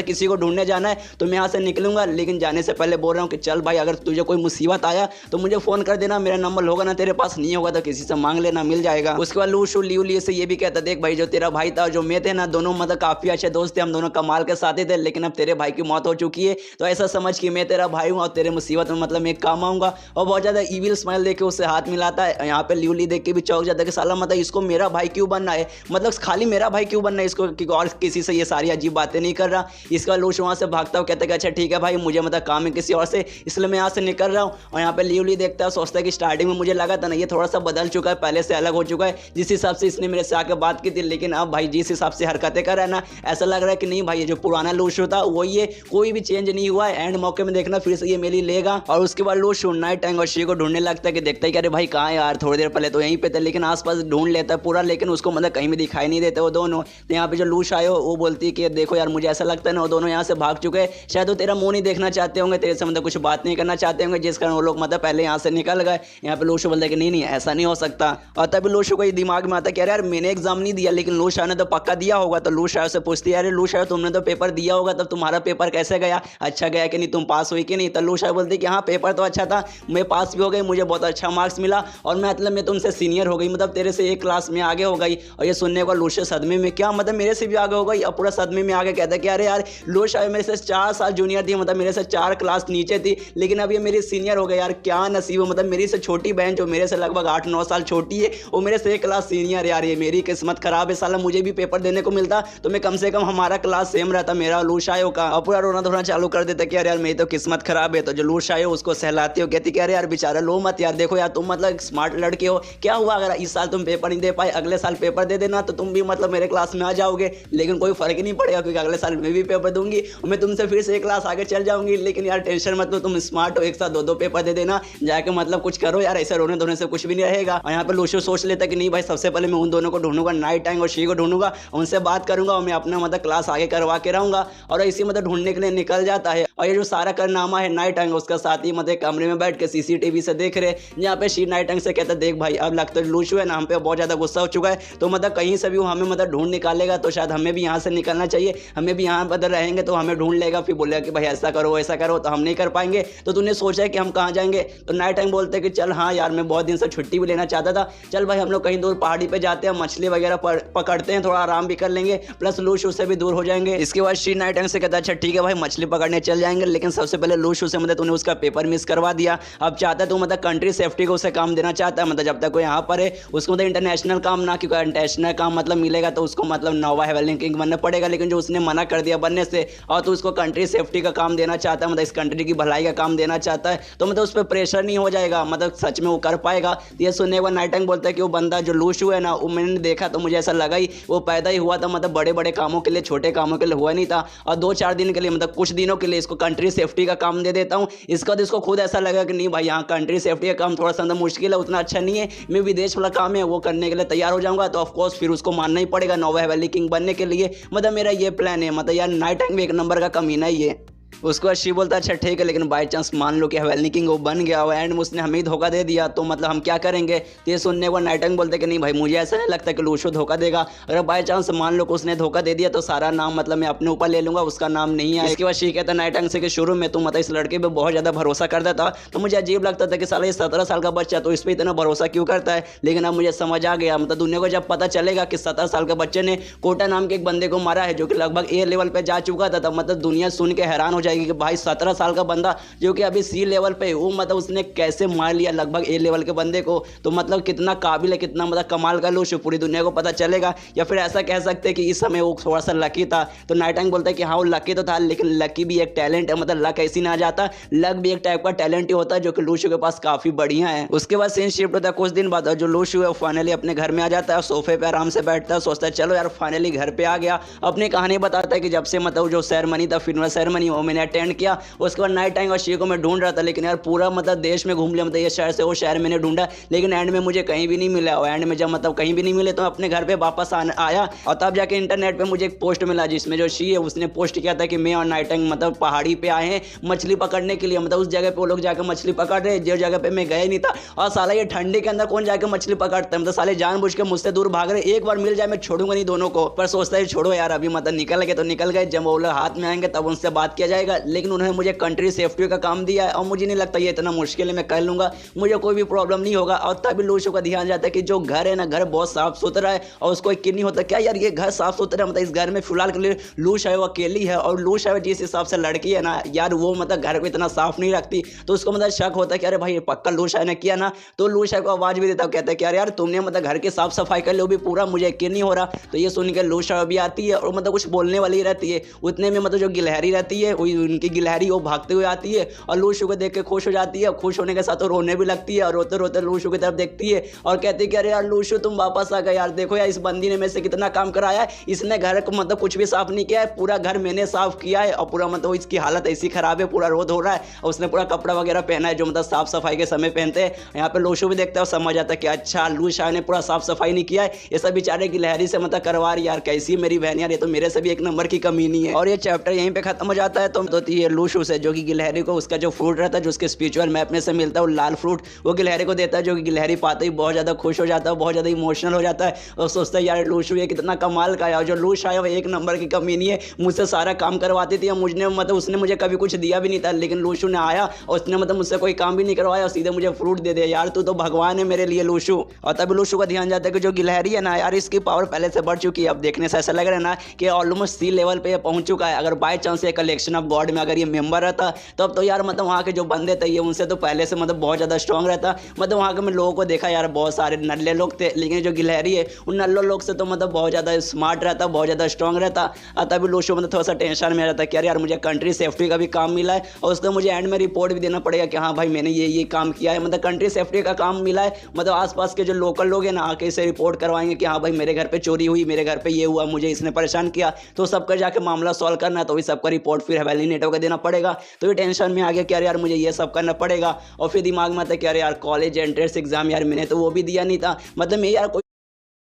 किसी को ढूंढने जाना है तो मैं यहाँ से निकलूंगा, लेकिन जाने से पहले बोल रहा हूँ कि चल भाई अगर तुझे कोई मुसीबत आया तो मुझे फोन कर देना, मेरा नंबर होगा ना तेरे पास, नहीं होगा तो किसी से मांग लेना मिल जाएगा। उसके बाद लूशू ल्यूली से ये भी कहता देख भाई जो तेरा भाई था जो मैं थे ना दोनों मतलब काफी अच्छे दोस्त थे, हम दोनों कमाल के साथी थे, लेकिन अब तेरे भाई की मौत हो चुकी है तो ऐसा समझ कि मैं तेरा भाई हूँ और तेरे मुसीबत में मतलब मैं काम आऊंगा। और बहुत ज्यादा ईविल स्माइल देके उससे हाथ मिलाता है। यहाँ पे ल्यूली देख के भी चौंक जाता है कि साला मतलब इसको मेरा भाई क्यों बनना है, मतलब खाली मेरा भाई क्यों बनना है, इसको और किसी से ये सारी अजीब बातें नहीं कर रहा। इसका लूशू वहाँ से भागता हुआ कहता है कि अच्छा ठीक है भाई मुझे मतलब काम है किसी और से, इसलिए मैं यहाँ से निकल रहा हूँ। और यहाँ पे ल्यूली देखता है, सोचता है कि स्टार्टिंग में मुझे लगा था ना ये थोड़ा सा बदल चुका है, पहले से अलग हो चुका है, जिस हिसाब से इसने मेरे से आके बात की थी, लेकिन अब भाई जिस हिसाब से हरकतें कर रहा है ना ऐसा लग रहा है कि नहीं भाई ये जो पुराना लूशू था वही है, कोई भी चेंज नहीं हुआ है। एंड मौके में देखना फिर से ये मेरी लेगा। और उसके बाद लूशू नाइट टाइम और शी को ढूंढने लगता है कि देखता है कि अरे भाई कहाँ है यार, थोड़ी देर पहले तो यहीं पे थे, लेकिन आसपास ढूंढ लेता है पूरा, लेकिन उसको मतलब कहीं भी दिखाई नहीं देते वो दोनों। तो यहाँ पे जो लूश आए हो वो बोलती है कि देखो यार मुझे ऐसा लगता है ना वो दोनों यहाँ से भाग चुके हैं, शायद वो तेरा मुंह नहीं देखना चाहते होंगे, तेरे से मतलब कुछ बात नहीं करना चाहते होंगे, जिस कारण वो लोग मतलब पहले यहाँ से निकल गए। यहाँ पे लूशू बोलता है कि नहीं नहीं ऐसा नहीं हो सकता। और तभी लूशू को दिमाग में आता है कि अरे यार मैंने एग्जाम नहीं दिया लेकिन लूश ने तो पक्का दिया होगा। तो लूश से पूछती है अरे लूश तुमने तो पेपर दिया होगा, तब तुम्हारा पेपर कैसे गया, अच्छा गया कि नहीं, तुम पास हुई कि नहीं। तो लूश बोलती है कि हाँ पेपर तो अच्छा था, मैं पास भी हो गई, मुझे बहुत अच्छा मार्क्स मिला और मैं मतलब मैं तुमसे सीनियर हो गई, मतलब तेरे से एक क्लास में आगे हो गई। और ये सुनने को लूश सदमे में, क्या मतलब मेरे से भी आगे हो गई, और पूरा सदमे में आगे कहता है कि अरे यार लूश मेरे से 4 साल जूनियर थी, मतलब मेरे से 4 क्लास नीचे थी, लेकिन अब ये मेरी सीनियर हो गई यार, क्या नसीब है, मतलब मेरी से छोटी बहन जो मेरे से लगभग 8-9 साल छोटी है वो मेरे से 1 क्लास सीनियर। यार ये मेरी किस्मत खराब है, साला मुझे भी पेपर देने को मिलता तो मैं कम से कम हमारा क्लास सेम रहता मेरा लूशायो का। और पूरा रोना धोना चालू कर देता कि यार मेरी तो किस्मत खराब है। तो जो लूशायो उसको सहलाती हो, कहती कि अरे यार बेचारा लो मत यार, देखो यार तुम मतलब स्मार्ट लड़के हो, क्या हुआ अगर इस साल तुम पेपर नहीं दे पाए, अगले साल पेपर दे देना, तो तुम भी मतलब मेरे क्लास में आ जाओगे, लेकिन कोई फर्क ही नहीं पड़ेगा क्योंकि अगले साल मैं भी पेपर दूंगी और मैं तुमसे फिर से एक क्लास आगे चल जाऊंगी। लेकिन यार टेंशन मत लो, तुम स्मार्ट हो, एक साथ दो पेपर दे देना, जाके मतलब कुछ करो यार, ऐसे रोने धोने से कुछ भी नहीं रहेगा। और यहाँ पे लूशु सोच लेता कि नहीं भाई, सबसे पहले मैं उन दोनों को ढूंढूंगा, नाइट टाइम और शी को ढूंढूंगा, उनसे बात करूंगा और मैं अपना मतलब क्लास आगे करवा के रहूंगा। और इसी मतलब ढूंढने के लिए निकल जाता है। और ये जो सारा कारनामा है नाइट टाइम उसका साथ ही मतलब कमरे में बैठ के सीसीटीवी से देख रहे, यहाँ पे शी नाइट टाइम से कहता देख भाई, अब लगता है लूशु है ना हम पे बहुत ज्यादा गुस्सा हो चुका है, तो मतलब कहीं से भी वो हमें मतलब ढूंढ निकालेगा, तो शायद हमें भी यहाँ से निकलना चाहिए, हमें भी यहाँ पर रहेंगे तो हमें ढूंढ लेगा, फिर बोलेगा कि भाई ऐसा करो तो हम नहीं कर पाएंगे, तो तूने सोचा है कि हम कहाँ जाएंगे। तो नाइट टाइम बोलते हैं कि चल हाँ यार, मैं बहुत दिन से छुट्टी भी लेना चाहता था, चल भाई हम लोग कहीं दूर पहाड़ी पे जाते हैं, मछली वगैरह पकड़ते हैं, थोड़ा आराम भी कर लेंगे, प्लस लूशु से भी दूर हो जाएंगे। इसके बाद शी नाइट टाइम से कहता है अच्छा ठीक है भाई, मछली पकड़ने चल जाएंगे, लेकिन सबसे पहले लूशु से मतलब तूने उसका पेपर मिस करवा दिया, अब चाहता है तू मतलब कंट्री सेफ्टी को उसे काम देना चाहता है, मतलब जब तक वो यहाँ पर है उसको मतलब इंटरनेशनल काम ना, क्योंकि इंटरनेशनल काम मतलब मिलेगा तो उसको मतलब नोवा हेवलिंग किंग बनना पड़ेगा, लेकिन जो उसने मना कर दिया बनने से, और तो उसको कंट्री सेफ्टी का काम देना चाहता है, मतलब इस कंट्री की भलाई का काम देना चाहता है, तो मतलब उस पर प्रेशर नहीं हो जाएगा, मतलब सच में वो कर पाएगा। तो ये सुनने के बाद नाइट टाइम बोलता है कि वो बंदा जो लूशु है ना, वो मैंने देखा तो मुझे ऐसा लगा ही वो पैदा ही हुआ था मतलब बड़े बड़े कामों के लिए, छोटे कामों के लिए हुआ नहीं था, और 2-4 दिन के लिए मतलब कुछ दिनों के लिए इसको कंट्री सेफ्टी का काम दे देता हूँ। इसका तो इसको खुद ऐसा लगा कि नहीं भाई, यहाँ कंट्री सेफ्टी का काम थोड़ा सा मुश्किल है, उतना अच्छा नहीं है, मैं विदेश वाला काम है वो करने के लिए तैयार हो जाऊंगा, तो ऑफकोर्स फिर उसको मानना ही पड़ेगा नोवा हेवलिंग किंग बनने के लिए, मतलब मेरा ये प्लान है। मतलब यार नाइट टाइम में एक नंबर का कमीना ही है। उसके बाद शी बोलता है अच्छा ठीक है, लेकिन बाई चांस मान लो कि हेवलिंग किंग वो बन गया और एंड में उसने हमें ही धोखा दे दिया, तो मतलब हम क्या करेंगे। तो ये सुनने को नाइट टाइम बोलते कि नहीं भाई, मुझे ऐसा नहीं लगता कि लूशु धोखा देगा, अगर बाई चांस मान लो कि उसने धोखा दे दिया तो सारा नाम मतलब मैं अपने ऊपर ले लूंगा, उसका नाम नहीं है। इसके बाद शी कहता है नाइट टाइम से कि शुरू में तुम मतलब इस लड़के पर बहुत ज़्यादा भरोसा करता था, तो मुझे अजीब लगता था कि साला ये 17 साल का बच्चा तो इस पर इतना भरोसा क्यों करता है, लेकिन अब मुझे समझ आ गया, मतलब दुनिया को जब पता चलेगा कि 17 साल के बच्चे ने कोटा नाम के एक बंदे को मारा है जो कि लगभग ए लेवल पे जा चुका था, तब मतलब दुनिया सुन के हैरान हो जाएगी कि भाई 17 साल का बंदा जो कि अभी सी लेवल पे वो मतलब उसने कैसे मार लिया लगभग ए लेवल के बंदे को, तो मतलब कितना काबिल है, कितना मतलब कमाल का लूशु, पूरी दुनिया को पता चलेगा। या फिर ऐसा कह सकते हैं कि इस समय वो थोड़ा सा लकी था। तो नाइट टाइम बोलता है कि हाँ वो लकी तो था, लेकिन लकी भी एक टैलेंट है, मतलब लक ऐसी ना जाता, लक भी एक टाइप का टैलेंट ही होता है जो कि लूशु के पास काफी बढ़िया है। उसके बाद सीन शिफ्ट होता है कुछ दिन बाद, जो लूशु है फाइनली अपने घर में आ जाता है, सोफे पे आराम से बैठता है, सोचता है चलो यार फाइनली घर पे आ गया, अपनी कहानी बताता है कि जब से मतलब जो सेरेमनी था, फ्यूनरल सेरेमनी, वो मैंने अटेंड किया। उसके बाद नाइट टाइम और शी को मैं ढूंढ रहा था, लेकिन यार पूरा मतलब देश में घूम लिया, मतलब ये शहर से वो शहर मैंने ढूंढा, लेकिन एंड में मुझे कहीं भी नहीं मिला। और एंड में जब मतलब कहीं भी नहीं मिले तो अपने घर पे वापस आया, और तब जाके इंटरनेट पे मुझे एक पोस्ट मिला जिसमें जो शी है उसने पोस्ट किया था कि मैं और नाइट टाइम मतलब पहाड़ी पे आए हैं मछली पकड़ने के लिए, मतलब उस जगह पे वो लोग जाकर मछली पकड़ रहे हैं जो जगह पे मैं गया नहीं था। और साला ये ठंडे के अंदर कौन जाकर मछली पकड़ता है, मतलब साले जानबूझ के मुझसे दूर भाग रहे, एक बार मिल जाए मैं छोड़ूंगा नहीं दोनों को। पर सोचता है छोड़ो यार, अभी मतलब निकल गए तो निकल गए, जब वो लोग हाथ में आएंगे तब उनसे बात किया जाएगा। लेकिन उन्होंने मुझे कंट्री सेफ्टी का काम दिया है और मुझे नहीं लगता ये इतना मुश्किल है, मैं कर लूंगा, मुझे कोई भी प्रॉब्लम नहीं होगा। और तभी लूशु का ध्यान जाता है कि जो घर है ना, घर बहुत साफ सुथरा है और उसको यकीन नहीं होता क्या यार ये घर साफ सुथरा है, मतलब इस घर में फिलहाल के लिए लूशु है वो अकेली है, और लूशु है जिस हिसाब से लड़की है ना यार, वो मतलब घर को इतना साफ नहीं रखती, तो उसको मतलब शक होता है कि अरे भाई पक्का लूशु ने किया ना। तो लूशु को आवाज भी देता है, कहता है कि यार तुमने मतलब घर की साफ सफाई कर ली, वो भी पूरा, मुझे यकीन नहीं हो रहा। तो ये सुन के लूशु भी आती है और मतलब कुछ बोलने वाली रहती है, उतने में मतलब जो गिलहरी रहती है उनकी गिलहरी वो भागते हुए आती है और लूशु को देख के खुश हो जाती है, खुश होने के साथ रोने भी लगती है, और रोते रोते लूशु की तरफ देखती है और कहती है कि अरे यार लूशु तुम वापस आ गए यार, देखो यार इस बंदी ने मेरे से कितना काम कराया है, इसने घर को मतलब कुछ भी साफ नहीं किया है, पूरा घर मैंने साफ किया है, और पूरा मतलब इसकी हालत ऐसी खराब है, पूरा रोध हो रहा है, और उसने पूरा कपड़ा वगैरह पहना है जो मतलब साफ सफाई के समय पहनते हैं। यहाँ पे लूशु भी देखता है और समझ आता है कि अच्छा लूशु ने पूरा साफ सफाई नहीं किया है, ये सब बेचारे गिलहरी से मतलब करवा रही यार, कैसी मेरी बहन यार, ये तो मेरे से भी एक नंबर की कमीनी है। और ये चैप्टर यहीं पे खत्म हो जाता है। तो ये लूशु से जो कि गिलहरी को उसका जो फ्रूट रहता है जो उसके स्पिरिचुअल मैप में से मिलता है, वो लाल फ्रूट वो गिलहरी को देता है, जो कि गिलहरी पाते ही बहुत ज़्यादा खुश हो जाता है, बहुत ज़्यादा इमोशनल हो जाता है और सोचता है यार लूशु ये कितना कमाल का है। और जो लूशु है वो एक नंबर की कमीनी है, मुझसे सारा काम करवाती थी, मुझने मतलब उसने मुझे कभी कुछ दिया भी नहीं था, लेकिन लूशु ने आया और उसने मतलब मुझसे कोई काम भी नहीं करवाया और सीधे मुझे फ्रूट दे दिया। यार तू तो भगवान है मेरे लिए लूशु। और तभी लूशु का ध्यान जाता है कि जो गिलहरी है ना यार, इसकी पावर पहले से बढ़ चुकी है, अब देखने से ऐसा लग रहा है ना कि ऑलमोस्ट सी लेवल पे पहुंच चुका है। अगर बाय चांस ये कलेक्शन ऑफ गॉड में अगर ये मेंबर रहता तब तो यार मतलब वहाँ के जो बंदे थे ये उनसे तो पहले से मतलब बहुत ज़्यादा स्ट्रॉन्ग रहता। मतलब वहाँ के मैं लोगों को देखा यार बहुत सारे नल्ले लोग थे, लेकिन जो गिलहरी है उन नल्लों लोग से तो मतलब बहुत ज़्यादा स्मार्ट रहता, बहुत ज़्यादा स्ट्रॉन्ग रहता। तभी लूशो मतलब थोड़ा सा टेंशन में रहता कि यार मुझे कंट्री सेफ्टी का भी काम मिला है और उसका मुझे एंड में रिपोर्ट भी देना पड़ेगा कि हाँ भाई मैंने ये काम किया है। मतलब कंट्री सेफ्टी का काम मिला है, मतलब आसपास के जो लोकल लोग हैं ना आके इसे रिपोर्ट करवाएंगे कि हाँ भाई मेरे घर पे चोरी हुई, मेरे घर पे ये हुआ, मुझे इसने परेशान किया, तो सबका जाके मामला सॉल्व करना है। तो वही सबका रिपोर्ट फिर हवेली नेटवर्क को देना पड़ेगा। तो ये टेंशन में आ गया कि यार मुझे ये सब करना पड़ेगा। और फिर दिमाग में आता कि यार कॉलेज एंट्रेंस एग्जाम यार मैंने तो वो भी दिया नहीं था, मतलब मैं यार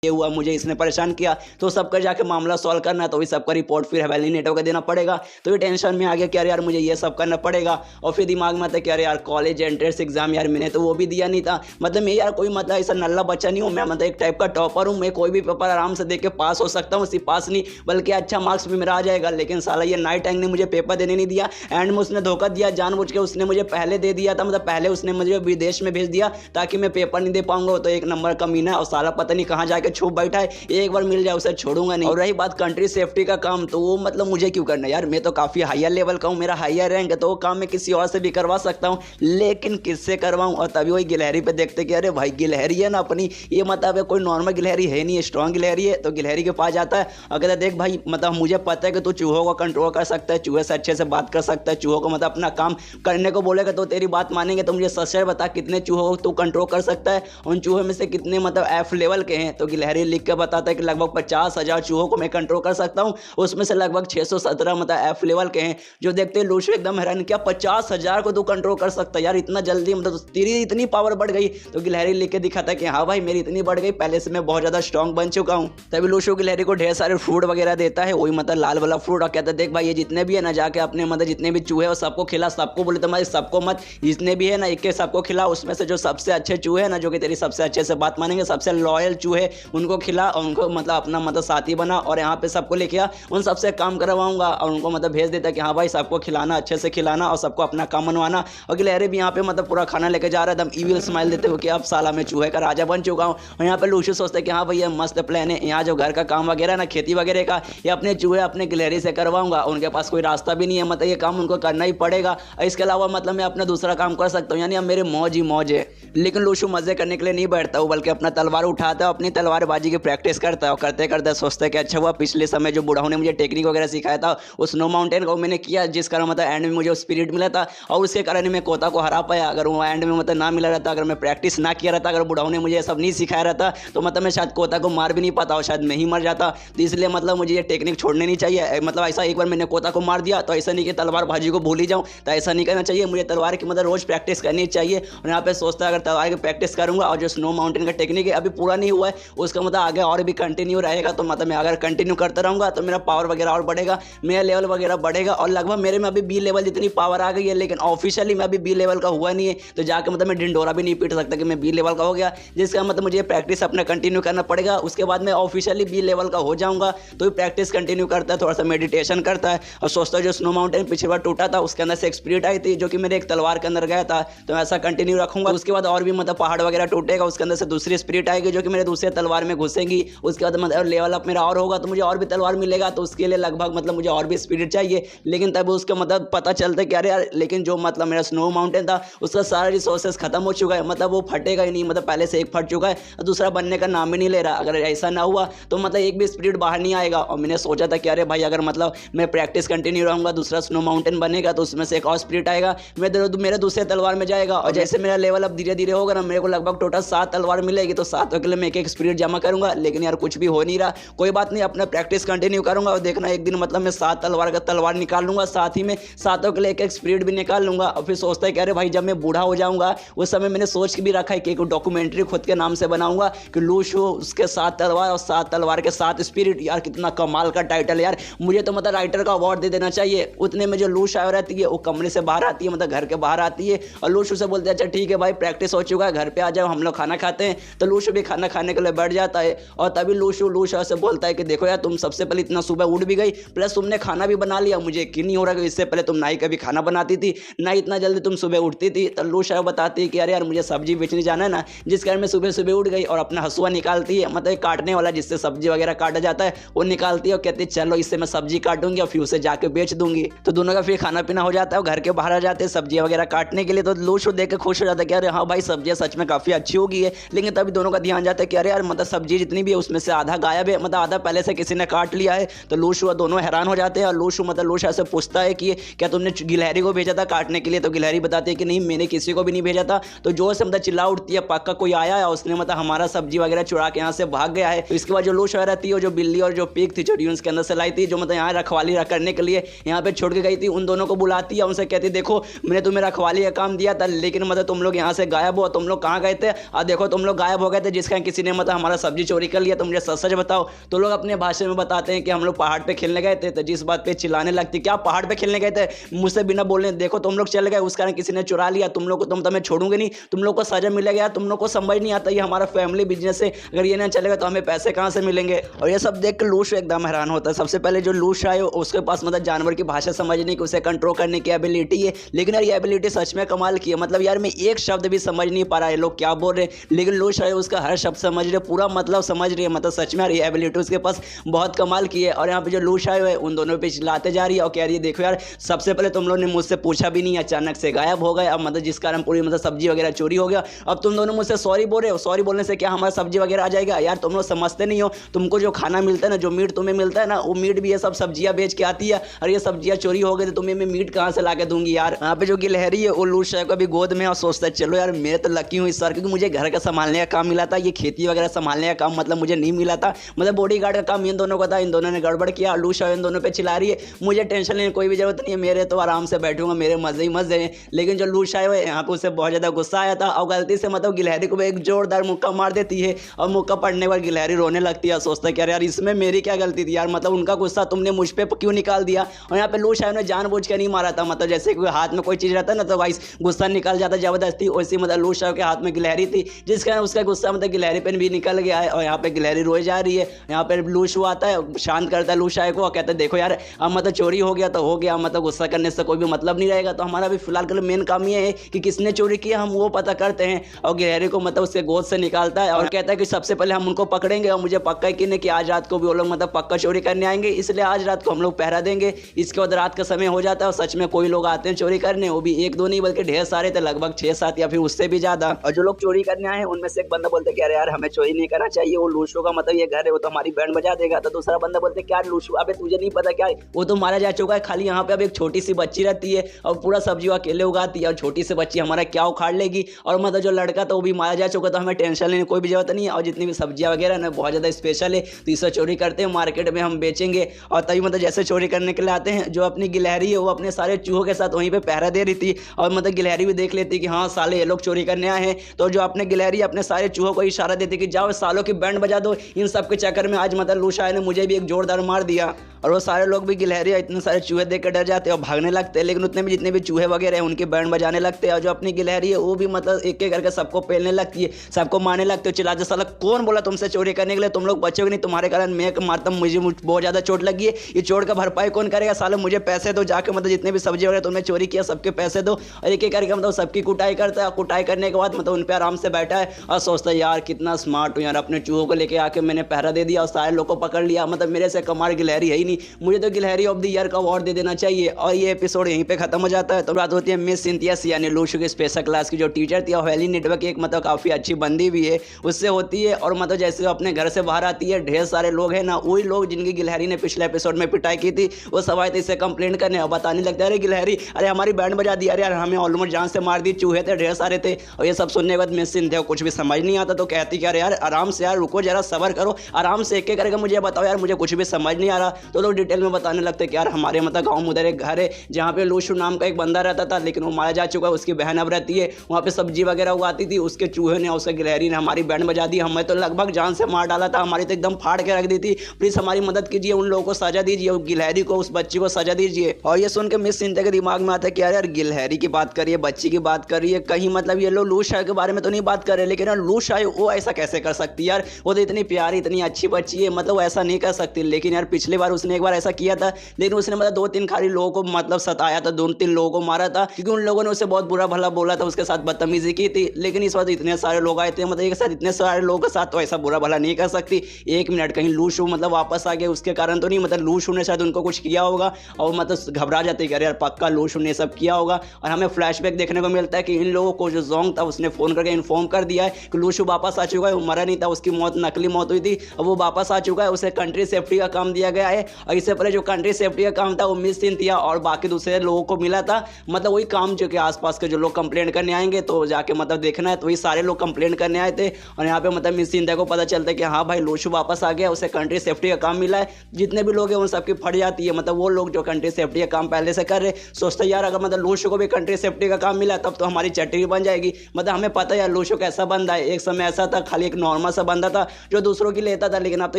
ये हुआ, मुझे इसने परेशान किया, तो सबका जाके मामला सॉल्व करना है। तो वही सबका रिपोर्ट फिर हवेली नेटवर्क को देना पड़ेगा। तो ये टेंशन में आ गया कि यार मुझे ये सब करना पड़ेगा। और फिर दिमाग में आता कि यार कॉलेज एंट्रेंस एग्जाम यार मैंने तो वो भी दिया नहीं था, मतलब मैं यार कोई मतलब ऐसा नल्ला बच्चा नहीं हूँ, मैं मतलब एक टाइप का टॉपर हूँ। मैं कोई भी पेपर आराम से दे के पास हो सकता हूँ, सिर्फ पास नहीं बल्कि अच्छा मार्क्स भी मेरा आ जाएगा। लेकिन साला ये नाइट टैंक ने मुझे पेपर देने नहीं दिया, एंड में उसने धोखा दिया, जानबूझ के उसने मुझे पहले दे दिया था, मतलब पहले उसने मुझे विदेश में भेज दिया ताकि मैं पेपर नहीं दे पाऊंगा। तो एक नंबर का मीना है और साला पता नहीं कहाँ जाके छुप बैठा है, एक बार मिल जाए उसे छोड़ूंगा नहीं। और रही बात कंट्री सेफ्टी का काम, तो वो मतलब मुझे क्यों करना है यार, मैं तो काफी हायर लेवल का हूँ, मेरा हायर रैंक है, तो वो काम मैं किसी और से भी करवा सकता हूँ, लेकिन किससे करवाऊँ। और तभी वही गिलहरी पे देखते कि अरे भाई गिलहरी है ना अपनी, ये मतलब कोई नॉर्मल गिलहरी है नहीं, स्ट्रॉन्ग गिलहरी है। तो गिलहरी के पास जाता है और कहता है देख भाई मतलब मुझे पता है कि तू चूहों को कंट्रोल कर सकता है, चूहे से अच्छे से बात कर सकता है, चूहों को मतलब अपना काम करने को बोलेगा तो तेरी बात मानेंगे। तो मुझे सच बता कितने चूहों को तू कंट्रोल कर सकता है, उन चूहों में से कितने मतलब एफ लेवल के हैं। तो गिलहरी लिख के बताता है कि लगभग 50,000 चूहों को मैं कंट्रोल कर सकता हूं, उसमें से लगभग 617 मतलब एफ लेवल के हैं। जो देखते हैं लूशो एकदम हैरान, क्या 50,000 को तू कंट्रोल कर सकता है यार इतना जल्दी, मतलब तेरी इतनी पावर बढ़ गई। तो गिलहरी लिख के दिखाता है कि हाँ भाई मेरी इतनी बढ़ गई, पहले से मैं बहुत ज्यादा स्ट्रॉन्ग बन चुका हूँ। तभी लूशो गिलहरी को ढेर सारे फ्रूट वगैरह देता है, वही मतलब लाल वाला फ्रूट, और कहता है देख भाई ये जितने भी है ना जाके अपने मतलब जितने भी चूहे और सबको खिला, सबको बोले तुम्हारे सबको मत, जितने भी है ना एक सबको खिला, उसमें से जो सबसे अच्छे चूहे है ना जो कि तेरी सबसे अच्छे से बात मानेंगे, सबसे लॉयल चूहे उनको खिला और उनको मतलब अपना मतलब साथी बना और यहाँ पे सबको लेके आ, उन सबसे काम करवाऊंगा। और उनको मतलब भेज देता कि हाँ भाई सबको खिलाना, अच्छे से खिलाना और सबको अपना काम बनवाना। और गिलहरी भी यहाँ पे मतलब पूरा खाना लेके जा रहा है, एकदम ईविल स्माइल देते हुए कि अब साला मैं चूहे का राजा बन चुका हूँ। और यहाँ पे लूशो सोचते हैं कि हाँ भाई ये मस्त प्लान है, यहाँ जो घर का काम वगैरह ना खेती वगैरह का ये अपने चूहे अपने गिलहरी से करवाऊंगा। उनके पास कोई रास्ता भी नहीं है, मतलब ये काम उनको करना ही पड़ेगा। इसके अलावा मतलब मैं अपना दूसरा काम कर सकता हूँ, यानी अब मेरे मौज ही मौज है। लेकिन लूशो मजे करने के लिए नहीं बैठता हूँ, बल्कि अपना तलवार उठाता है, अपनी तलवारबाजी की प्रैक्टिस करता है। और करते करते सोचता है कि अच्छा हुआ पिछले समय जो बूढ़ाओं ने मुझे टेक्निक वगैरह सिखाया था उस स्नो माउंटेन को मैंने किया, जिस कारण मतलब एंड में मुझे स्पिरिट मिला था और उसके कारण मैं कोता को हरा पाया। अगर वो एंड में मतलब ना मिला रहता, अगर मैं प्रैक्टिस ना किया रहता, अगर बूढ़ाओं ने मुझे सब नहीं सिखाया रहता, तो मतलब मैं शायद कोता को मार भी नहीं पाता और शायद मैं ही मर जाता। तो इसलिए मतलब मुझे ये टेक्निक छोड़नी नहीं चाहिए। मतलब ऐसा एक बार मैंने कोता को मार दिया तो ऐसा नहीं कि तलवार भाजी को भूल ही जाऊँ, तो ऐसा नहीं करना चाहिए। मुझे तलवार की मतलब रोज प्रैक्टिस करनी चाहिए। और यहाँ पे सोचता है अगर तलवार की प्रैक्टिस करूंगा और जो स्नो माउंटेन का टेक्निक है अभी पूरा नहीं हुआ है, उसका मतलब आगे और भी कंटिन्यू रहेगा, तो मतलब मैं अगर कंटिन्यू करता रहूंगा तो मेरा पावर वगैरह और बढ़ेगा, मेरा लेवल वगैरह बढ़ेगा। और लगभग मेरे में अभी बी लेवल जितनी पावर आ गई है, लेकिन ऑफिशियली मैं अभी बी लेवल का हुआ नहीं है, तो जाकर मतलब मैं डिंडोरा भी नहीं पीट सकता कि मैं बी लेवल का हो गया, जिसका मतलब मुझे प्रैक्टिस अपना कंटिन्यू करना पड़ेगा। उसके बाद मैं ऑफिशियली बी लेवल का हो जाऊंगा। तो प्रैक्टिस कंटिन्यू करता है, थोड़ा सा मेडिटेशन करता है और सोचता है जो स्नो माउंटेन पिछली बार टूटा था उसके अंदर से एक स्पिरिट आई थी जो कि मेरे एक तलवार के अंदर गया था, तो ऐसा कंटिन्यू रखूंगा। उसके बाद और भी मतलब पहाड़ वगैरह टूटेगा, उसके अंदर से दूसरी स्पिरिट आएगी जो कि मेरे दूसरे तलवार में घुसेंगी। उसके बाद मतलब लेवल अप मेरा और होगा तो मुझे और भी तलवार मिलेगा, तो उसके लिए लगभग मतलब मुझे और भी स्पिरिट चाहिए। लेकिन तब उसका मतलब पता चलता है कि अरे यार लेकिन जो मतलब मेरा स्नो माउंटेन था उसका सारा रिसोर्सेज खत्म हो चुका है, मतलब वो फटेगा ही नहीं, मतलब पहले से एक फट चुका है और दूसरा बनने का नाम ही नहीं ले रहा। अगर ऐसा ना हुआ तो मतलब एक भी स्पिरिट बाहर नहीं आएगा। और मैंने सोचा था कि अरे भाई अगर मतलब मैं प्रैक्टिस कंटिन्यू रहूंगा, दूसरा स्नो माउंटेन बनेगा तो उसमें से एक और स्पिरिट आएगा, मेरे दूसरे तलवार में जाएगा। और जैसे मेरा लेवल अब धीरे धीरे होगा ना, मेरे को लगभग टोटल 7 तलवार मिलेगी, तो 7 के लिए मैं एक स्पिरिट जमा करूंगा। लेकिन यार कुछ भी हो नहीं रहा, कोई बात नहीं, अपना प्रैक्टिस कंटिन्यू करूंगा और देखना एक दिन मतलब मैं 7 तलवार का तलवार निकाल लूंगा, साथ ही में 7 के लिए एक स्पिरिट भी निकाल लूंगा। और फिर सोचता है कि अरे भाई जब मैं बूढ़ा हो जाऊंगा उस समय मैंने सोच के भी रखा है कि एक डॉक्यूमेंट्री खुद के नाम से बनाऊंगा कि लूशो उसके 7 तलवार और 7 तलवार के 7 स्पिरिट। यार कितना कमाल का टाइटल यार, मुझे तो मतलब राइटर का अवार्ड दे देना चाहिए। उतने में जो लूश आया रहती है वो कमरे से बाहर आती है, मतलब घर के बाहर आती है, और लूशो से बोलते हैं अच्छा ठीक है भाई प्रैक्टिस हो चुका है, घर पे आ जाओ हम लोग खाना खाते हैं। तो लूशो भी खाना खाने के लिए बैठ डर जाता है। और तभी लूशा से बोलता है कि देखो यार, तुम सबसे पहले इतना सुबह उठ भी गई, प्लस तुमने खाना भी बना लिया, मुझे यकीन नहीं हो रहा कि इससे पहले तुम ना ही कभी खाना बनाती थी, ना इतना जल्दी तुम सुबह उठती थी। तो लूशा बताती है कि अरे यार, मुझे सब्जी बेचने जाना है ना, जिस कारण मैं सुबह सुबह उठ गई। और अपना हसुआ निकालती है, मतलब काटने वाला जिससे सब्जी वगैरह काटा जाता है, वो निकालती है और कहती है चलो इससे मैं सब्जी काटूंगी और फिर उसे जाके बेच दूंगी। तो दोनों का फिर खाना पीना हो जाता है और घर के बाहर आ जाते हैं सब्जियां वगैरह काटने के लिए। तो लूशो देख के खुश हो जाता है कि अरे हाँ भाई, सब्जियां सच में काफी अच्छी होगी है। लेकिन तभी दोनों का ध्यान जाता है कि अरे यार, मतलब सब्जी जितनी भी है उसमें से आधा गायब है, मतलब आधा पहले से किसी ने काट लिया है। तो लूशो दोनों हैरान हो जाते हैं और लूशा से पूछता है कि क्या तुमने गिलहरी को भेजा था काटने के लिए? तो गिलहरी बताती है कि नहीं, मैंने किसी को भी नहीं भेजा था। तो जोर से मतलब चिल्ला उठती है, पक्का कोई आया है, उसने मतलब हमारा सब्जी वगैरह चुरा के यहाँ से भाग गया है। तो इसके बाद जो लूशा रहती है, जो बिल्ली और जो पिग थी, जो ड्यून्स के अंदर से लाई थी, जो मतलब यहाँ रखवाली करने के लिए यहाँ पे छोड़ के गई थी, उन दोनों को बुलाती है, उनसे कहती देखो मैंने तुम्हें रखवाली का काम दिया था, लेकिन मतलब तुम लोग यहाँ से गायब हो, तुम लोग कहाँ गए थे? और देखो तुम लोग गायब हो गए थे, जिसका किसी ने मतलब हमारा सब्जी चोरी कर लिया। तो मुझे सच सच बताओ। तो लोग अपने भाषा में बताते हैं कि हम लोग पहाड़ पे खेलने गए थे। तो जिस बात पे चिल्लाने लगती, क्या पहाड़ पे खेलने गए थे? मुझसे बिना बोलने देखो तुम लोग चले गए, उस कारण किसी ने चुरा लिया। तुम लोग को तुम तो मैं छोड़ूंगे नहीं, तुम लोग को सजा मिलेगा। तुम लोग को समझ नहीं आता, ये हमारा फैमिली बिजनेस है, अगर ये ना चलेगा तो हमें पैसे कहाँ से मिलेंगे? और ये सब देख कर लूशा एकदम हैरान होता है। सबसे पहले जो लूशा है उसके पास मतलब जानवर की भाषा समझने की, उसे कंट्रोल करने की एबिलिटी है। लेकिन यार ये एबिलिटी सच में कमाल की है। मतलब यार मैं एक शब्द भी समझ नहीं पा रहा है लोग क्या बोल रहे हैं, लेकिन लूशा है उसका हर शब्द समझ रहे, पूरा मतलब समझ रही है। मतलब सच में यार ये एबिलिटी उसके पास बहुत कमाल की है। और यहाँ पे जो लूशा है उन दोनों पे चिल्लाते जा रही है और कह रही है देखो यार, सबसे पहले तुम लोगों ने मुझसे पूछा भी नहीं, अचानक से गायब हो गए, अब मतलब जिस कारण पूरी मतलब सब्जी वगैरह चोरी हो गया। अब तुम दोनों मुझसे सॉरी बोल रहे हो, सॉरी बोलने से क्या हमारा सब्जी वगैरह आ जाएगा? यार तुम लोग समझते नहीं हो, तुमको जो खाना मिलता है ना, जो मीट तुम्हें मिलता है ना, वो मीट भी ये सब सब्जियां बेच के आती है, और ये सब्जियां चोरी हो गई तो तुम्हें मैं मीट कहाँ से ला के दूंगी? यार यहाँ पे जो गिलहरी है वो लूशा को भी गोद में और सोचता है चलो यार, मैं तो लकी हूँ इस सर, क्योंकि मुझे घर का संभालने का काम मिला था, ये खेती वगैरह संभालने का काम मतलब मुझे नहीं मिला था। मतलब बॉडी गार्ड का काम इन दोनों को था, इन दोनों ने गड़बड़ किया। लूशा इन दोनों पे चिल्ला रही है, मुझे टेंशन लेने कोई भी जरूरत नहीं है, मेरे तो आराम से बैठूंगा, मेरे मजे ही मजे हैं। लेकिन जो लूशा है यहाँ पे उसे बहुत ज्यादा गुस्सा आया था और गलती से मतलब गिलहरी को एक जोरदार मुक्का मार देती है। और मुक्का पड़ने के बाद गिलहरी रोने लगती है, सोचता है कि यार इसमें मेरी क्या गलती थी यार, मतलब उनका गुस्सा तुमने मुझ पे क्यों निकाल दिया? और यहाँ पे लूशा ने जानबूझ के नहीं मारा था, मतलब जैसे कोई हाथ में कोई चीज रहता है ना तो गाइस गुस्सा निकल जाता जबरदस्ती, वैसे मतलब लूशा के हाथ में गिलहरी थी, जिस कारण उसका गुस्सा मतलब गिलहरी पे भी निकल गया है। और यहाँ पे गिलहरी रोए जा रही है। यहाँ पे लूशा आता है, शांत करता है लूशा को और कहता है देखो यार, अब मतलब चोरी हो गया तो हो गया, मतलब गुस्सा करने से कोई भी मतलब नहीं रहेगा। तो हमारा भी फिलहाल के लिए मेन काम ये है कि किसने चोरी किया हम वो पता करते हैं। और गिलहरी को मतलब उसके गोद से निकालता है और कहता है कि सबसे पहले हम उनको पकड़ेंगे, और मुझे पक्का यकीन है कि आज रात को भी वो लोग मतलब पक्का चोरी करने आएंगे, इसलिए आज रात को हम लोग पहरा देंगे। इसके बाद रात का समय हो जाता है और सच में कोई लोग आते हैं चोरी करने, वो भी एक दो नहीं बल्कि ढेर सारे थे, लगभग 6-7 या फिर उससे भी ज्यादा। और जो लोग चोरी करने आए हैं उनमें से एक बंदा बोलते हैं कि अरे यार हमें चोरी नहीं करना चाहिए, वो लूशो का मतलब ये घर है, वो तो हमारी बैंड बजा देगा। तो दूसरा बंदा बोलते हैं क्या लूशो, अबे तुझे नहीं पता क्या वो तो मारा जा चुका है, खाली यहाँ पे अब एक छोटी सी बच्ची रहती है और पूरा सब्जी वो अकेले उगाती है, और छोटी सी बच्ची हमारा क्या उखाड़ लेगी? और मतलब जो लड़का था वो भी मारा जा चुका, तो हमें टेंशन लेने कोई भी जरूरत नहीं है। और जितनी भी सब्जियां वगैरह ना बहुत ज्यादा स्पेशल है, तो इसे चोरी करते हैं, मार्केट में हम बेचेंगे। और तभी मतलब जैसे चोरी करने के लिए आते हैं, जो अपनी गिलहरी है वो अपने सारे चूहों के साथ वहीं पे पहरा दे रही थी। और मतलब गिलहरी भी देख लेती कि हाँ साले ये लोग चोरी करने आए हैं। तो जो अपने गिलहरी अपने सारे चूहों को इशारा देती कि जाओ सालों की बैंड बजा दो। इन सब के चक्कर में आज मतलब लूशा ने मुझे भी एक जोरदार मार दिया। और वो सारे लोग भी गिलहरी इतने सारे चूहे देख कर डर जाते हैं और भागने लगते हैं। लेकिन उतने भी जितने भी चूहे वगैरह हैं उनकी बैंड बजाने लगते हैं। और जो अपनी गिलहरी है वो भी मतलब एक एक करके सबको पेलने लगती है, सबको मारने लगते हो, चिल्लाते साला कौन बोला तुमसे चोरी करने के लिए, तुम लोग बचोगे नहीं, तुम्हारे कारण मैं मारता हूं, मुझे बहुत ज्यादा चोट लगी है, ये चोट का भरपाई कौन करेगा? साले मुझे पैसे दो, जाके मतलब जितने भी सब्जी वगैरह तुमने चोरी किया सबके पैसे दो। और एक एक करके मतलब सबकी कुटाई करता है। कुटाई करने के बाद मतलब उन पर आराम से बैठा है और सोचता है यार कितना स्मार्ट हूँ यार, अपने चूहों को लेके आके मैंने पहरा दे दिया और सारे लोग को पकड़ लिया, मतलब मेरे से कमाल गिलहरी है ही नहीं, मुझे तो गिलहरी ऑफ द ईयर का अवार्ड दे देना चाहिए। और ये एपिसोड यहीं पे खत्म हो जाता है। तो बात होती है मिस सिंथिया यानी लूशो की स्पेशल क्लास की जो टीचर थी और वैली नेटवर्क की एक मतलब काफी अच्छी बंदी भी है, उससे होती है। और मतलब जैसे वो अपने घर से बाहर आती है, ढेर सारे लोग हैं ना, वही लोग जिनकी गिलहरी ने पिछले एपिसोड में पिटाई की थी, वो सब आए थे इससे कंप्लेंट करने और बताने लगता है अरे गिलहरी, अरे हमारी बैंड बजा दी, अरे यार हमें ऑलमोस्ट जान से मार दी, चूहे थे ढेर सारे थे। और ये सब सुनने के बाद मिस सिंथिया को कुछ भी समझ नहीं आता, तो कहती कि अरे यार आराम से यार रुको जरा, सबर करो, आराम से एक एक करके मुझे बताओ यार, मुझे कुछ भी समझ नहीं आ रहा। तो लोग डिटेल में बताने लगते कि यार हमारे मतलब गाँव में उधर एक घर है जहाँ पे लूशो नाम का एक बंदा रहता था, लेकिन वो मारा जा चुका है, उसकी बहन अब रहती है वहाँ पे, सब्जी वगैरह उगाती थी, उसके चूहे ने उसके गिलहरी ने हमारी बैंड बजा दी, हमें तो लगभग जान से मार डाला था, हमारी तो एकदम फाड़ के रख दी थी, प्लीज हमारी मदद कीजिए, उन लोगों को सजा दीजिए, गिलहरी को उस बच्ची को सजा दीजिए। और ये सुन के मिस सिंथिया के दिमाग में आता है कि यार गिलहरी की बात करिए, बच्ची की बात करिए, कहीं मतलब ये लोग लूशा के बारे में तो नहीं बात कर रहे, लेकिन लूशा वो ऐसा कैसे कर सकती यार, वो तो इतनी प्यारी इतनी अच्छी बच्ची है, मतलब वो ऐसा नहीं कर सकती। लेकिन यार पिछली बार उसने एक बार ऐसा किया था, लेकिन उसने मतलब 2-3 खाली लोगों को मतलब सताया था, 2-3 लोगों को मारा था, क्योंकि उन लोगों ने उसे बहुत बुरा भला बोला था, उसके साथ बदतमीजी की थी। लेकिन इस बार इतने सारे लोग आए थे, मतलब एक साथ इतने सारे लोगों के साथ तो ऐसा बुरा भला नहीं कर सकती। 1 मिनट कहीं लूशू मतलब वापस आ गए उसके कारण तो नहीं, मतलब लूशू ने शायद उनको कुछ किया होगा और मतलब घबरा जाते कि अरे यार पक्का लूशू ने सब किया होगा। और हमें फ्लैशबैक देखने को मिलता है कि इन लोगों को जो जोंग था उसने फोन करके इन्फॉर्म कर दिया है कि लूशू वापस आ चुका है, वो मरा नहीं था, उसकी मौत नकली मौत हुई थी, अब वो वापस आ चुका है, उसे कंट्री सेफ्टी का काम दिया गया है। और इससे पहले जो कंट्री सेफ्टी का काम था वो मिस सिंथिया और बाकी दूसरे लोगों को मिला था, मतलब वही काम जो कि आसपास के जो लोग कंप्लेंट करने आएंगे तो जाके मतलब देखना है, तो वही सारे लोग कंप्लेंट करने आए थे। और यहाँ पे मतलब मिस सिंथिया को पता चलता है कि हाँ भाई लूशू वापस आ गया, उसे कंट्री सेफ्टी का काम मिला है। जितने भी लोग हैं उन सबकी फट जाती है, मतलब वो लोग जो कंट्री सेफ्टी का काम पहले से कर रहे, सोचते यार अगर मतलब लूशू को भी कंट्री सेफ्टी का काम मिला तब तो हमारी चटनी बन जाएगी। मतलब हमें पता है यार लूशू कैसा बंदा है, एक समय ऐसा था खाली एक नॉर्मल सा बंदा था जो दूसरों की लेता था, लेकिन अब तो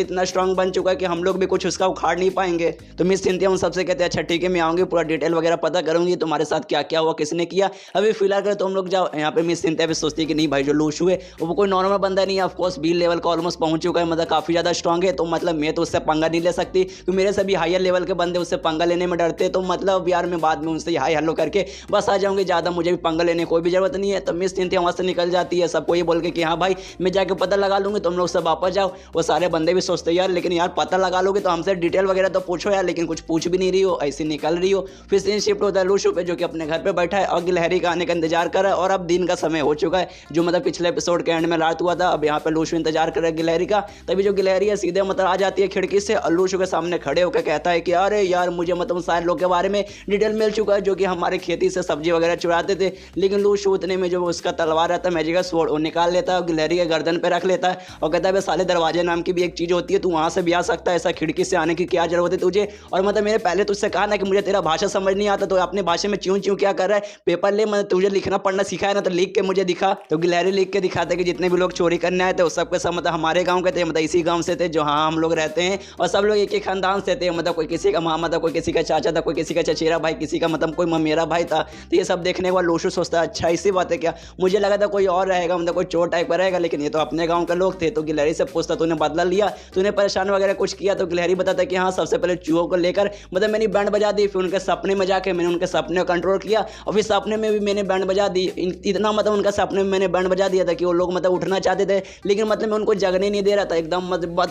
इतना स्ट्रांग बन चुका है कि हम लोग भी कुछ उसका उखाड़ नहीं पाएंगे। तो मिस सिंथिया उन सबसे कहते हैं अच्छा ठीक है मैं आऊंगी, पूरा डिटेल वगैरह पता करूंगी तुम्हारे साथ क्या क्या हुआ, किसने किया, अभी फिलहाल कर तुम लोग जाओ। यहाँ पे मिस सिंथिया भी सोचती है कि नहीं भाई जो लूशू है वो कोई नॉर्मल बंदा नहीं है, ऑफकोर्स बी लेवल का ऑलमोस्ट पहुंच चुका है, मतलब काफी ज्यादा स्ट्रांग है, तो मतलब मैं तो उससे पंगा नहीं ले सकती, तो मेरे से भी हायर लेवल के बंदे उससे पंगा लेने में डरते, तो मतलब यार मैं बाद में उनसे हाई हेलो करके बस आ जाऊंगी, ज्यादा मुझे भी पंगा लेने कोई भी जरूरत नहीं है। तो मिस सिंथिया वहां से निकल जाती है, सबको ये बोल के कि हाँ भाई मैं जाके पता लगा लूंगी, तुम लोग सब वापस जाओ। वो सारे बंदे भी सोचते यार लेकिन यार पता लगा लोगे तो हमसे डिटेल वगैरह तो पूछो यार, लेकिन कुछ पूछ भी नहीं रही हो, ऐसी निकल रही हो। फिर सीन शिफ्ट होता है लूशू पे जो कि अपने घर पे बैठा है और गिलहरी का आने का इंतजार कर रहा है, और अब दिन का समय हो चुका है, जो मतलब पिछले एपिसोड के एंड में रात हुआ था। अब यहाँ पे लूशू इंतजार कर रहा है गिलहरी का, तभी जो गिलहरी है सीधे मतलब आ जाती है खिड़की से और लूशू के सामने खड़े होकर कहता है कि अरे यार मुझे मतलब सारे लोग के बारे में डिटेल मिल चुका है जो कि हमारे खेती से सब्जी वगैरह चुराते थे। लेकिन लूशू उतने में जो उसका तलवार रहता है मैजिकल स्वॉर्ड वो निकाल लेता है और गिलहरी के गर्दन पे रख लेता है और कहता है साले दरवाजे नाम की भी एक चीज होती है, तू वहां से भी आ सकता है, ऐसा खिड़की से आने की क्या जरूरत है तुझे। और मतलब मैंने पहले तुझसे कहा ना कि मुझे तेरा भाषा समझ नहीं आता, तो अपने भाषा में च्यों च्यों क्या कर रहा है, पेपर ले, मैं तुझे लिखना पढ़ना सिखाया ना तो लिख के मुझे दिखा। तो गिलहरी लिख के दिखाते कि जितने भी लोग चोरी करने आए थे उस सबके सब मतलब हमारे गाँव के थे, मतलब इसी गाँव से थे जो हाँ हम लोग रहते हैं, और सब लोग एक ही खानदान से थे, मतलब कोई किसी का मामा था, कोई किसी का चाचा था, कोई किसी का चचेरा भाई, किसी का मतलब कोई मेरा भाई था। तो ये सब देखने के बाद लूशू सोचता है अच्छा इसी बात है क्या, मुझे लगा था कोई और रहेगा, मतलब कोई चोर टाइप का रहेगा, लेकिन ये तो अपने गाँव के लोग थे। तो गिलहरी से पूछता तूने बदला लिया, तूने परेशान वगैरह कुछ किया, तो गिलहरी बताता कि हाँ सबसे पहले चूहों को लेकर मतलब मैंने बैंड बजा दी, फिर उनके सपने में जाके मैंने उनके सपने को कंट्रोल किया और फिर सपने में भी मैंने बैंड बजा दी। इतना मतलब उनका सपने में मैंने बैंड बजा दिया था कि वो लोग मतलब उठना चाहते थे, लेकिन मतलब मैं उनको जगने नहीं दे रहा था एकदम,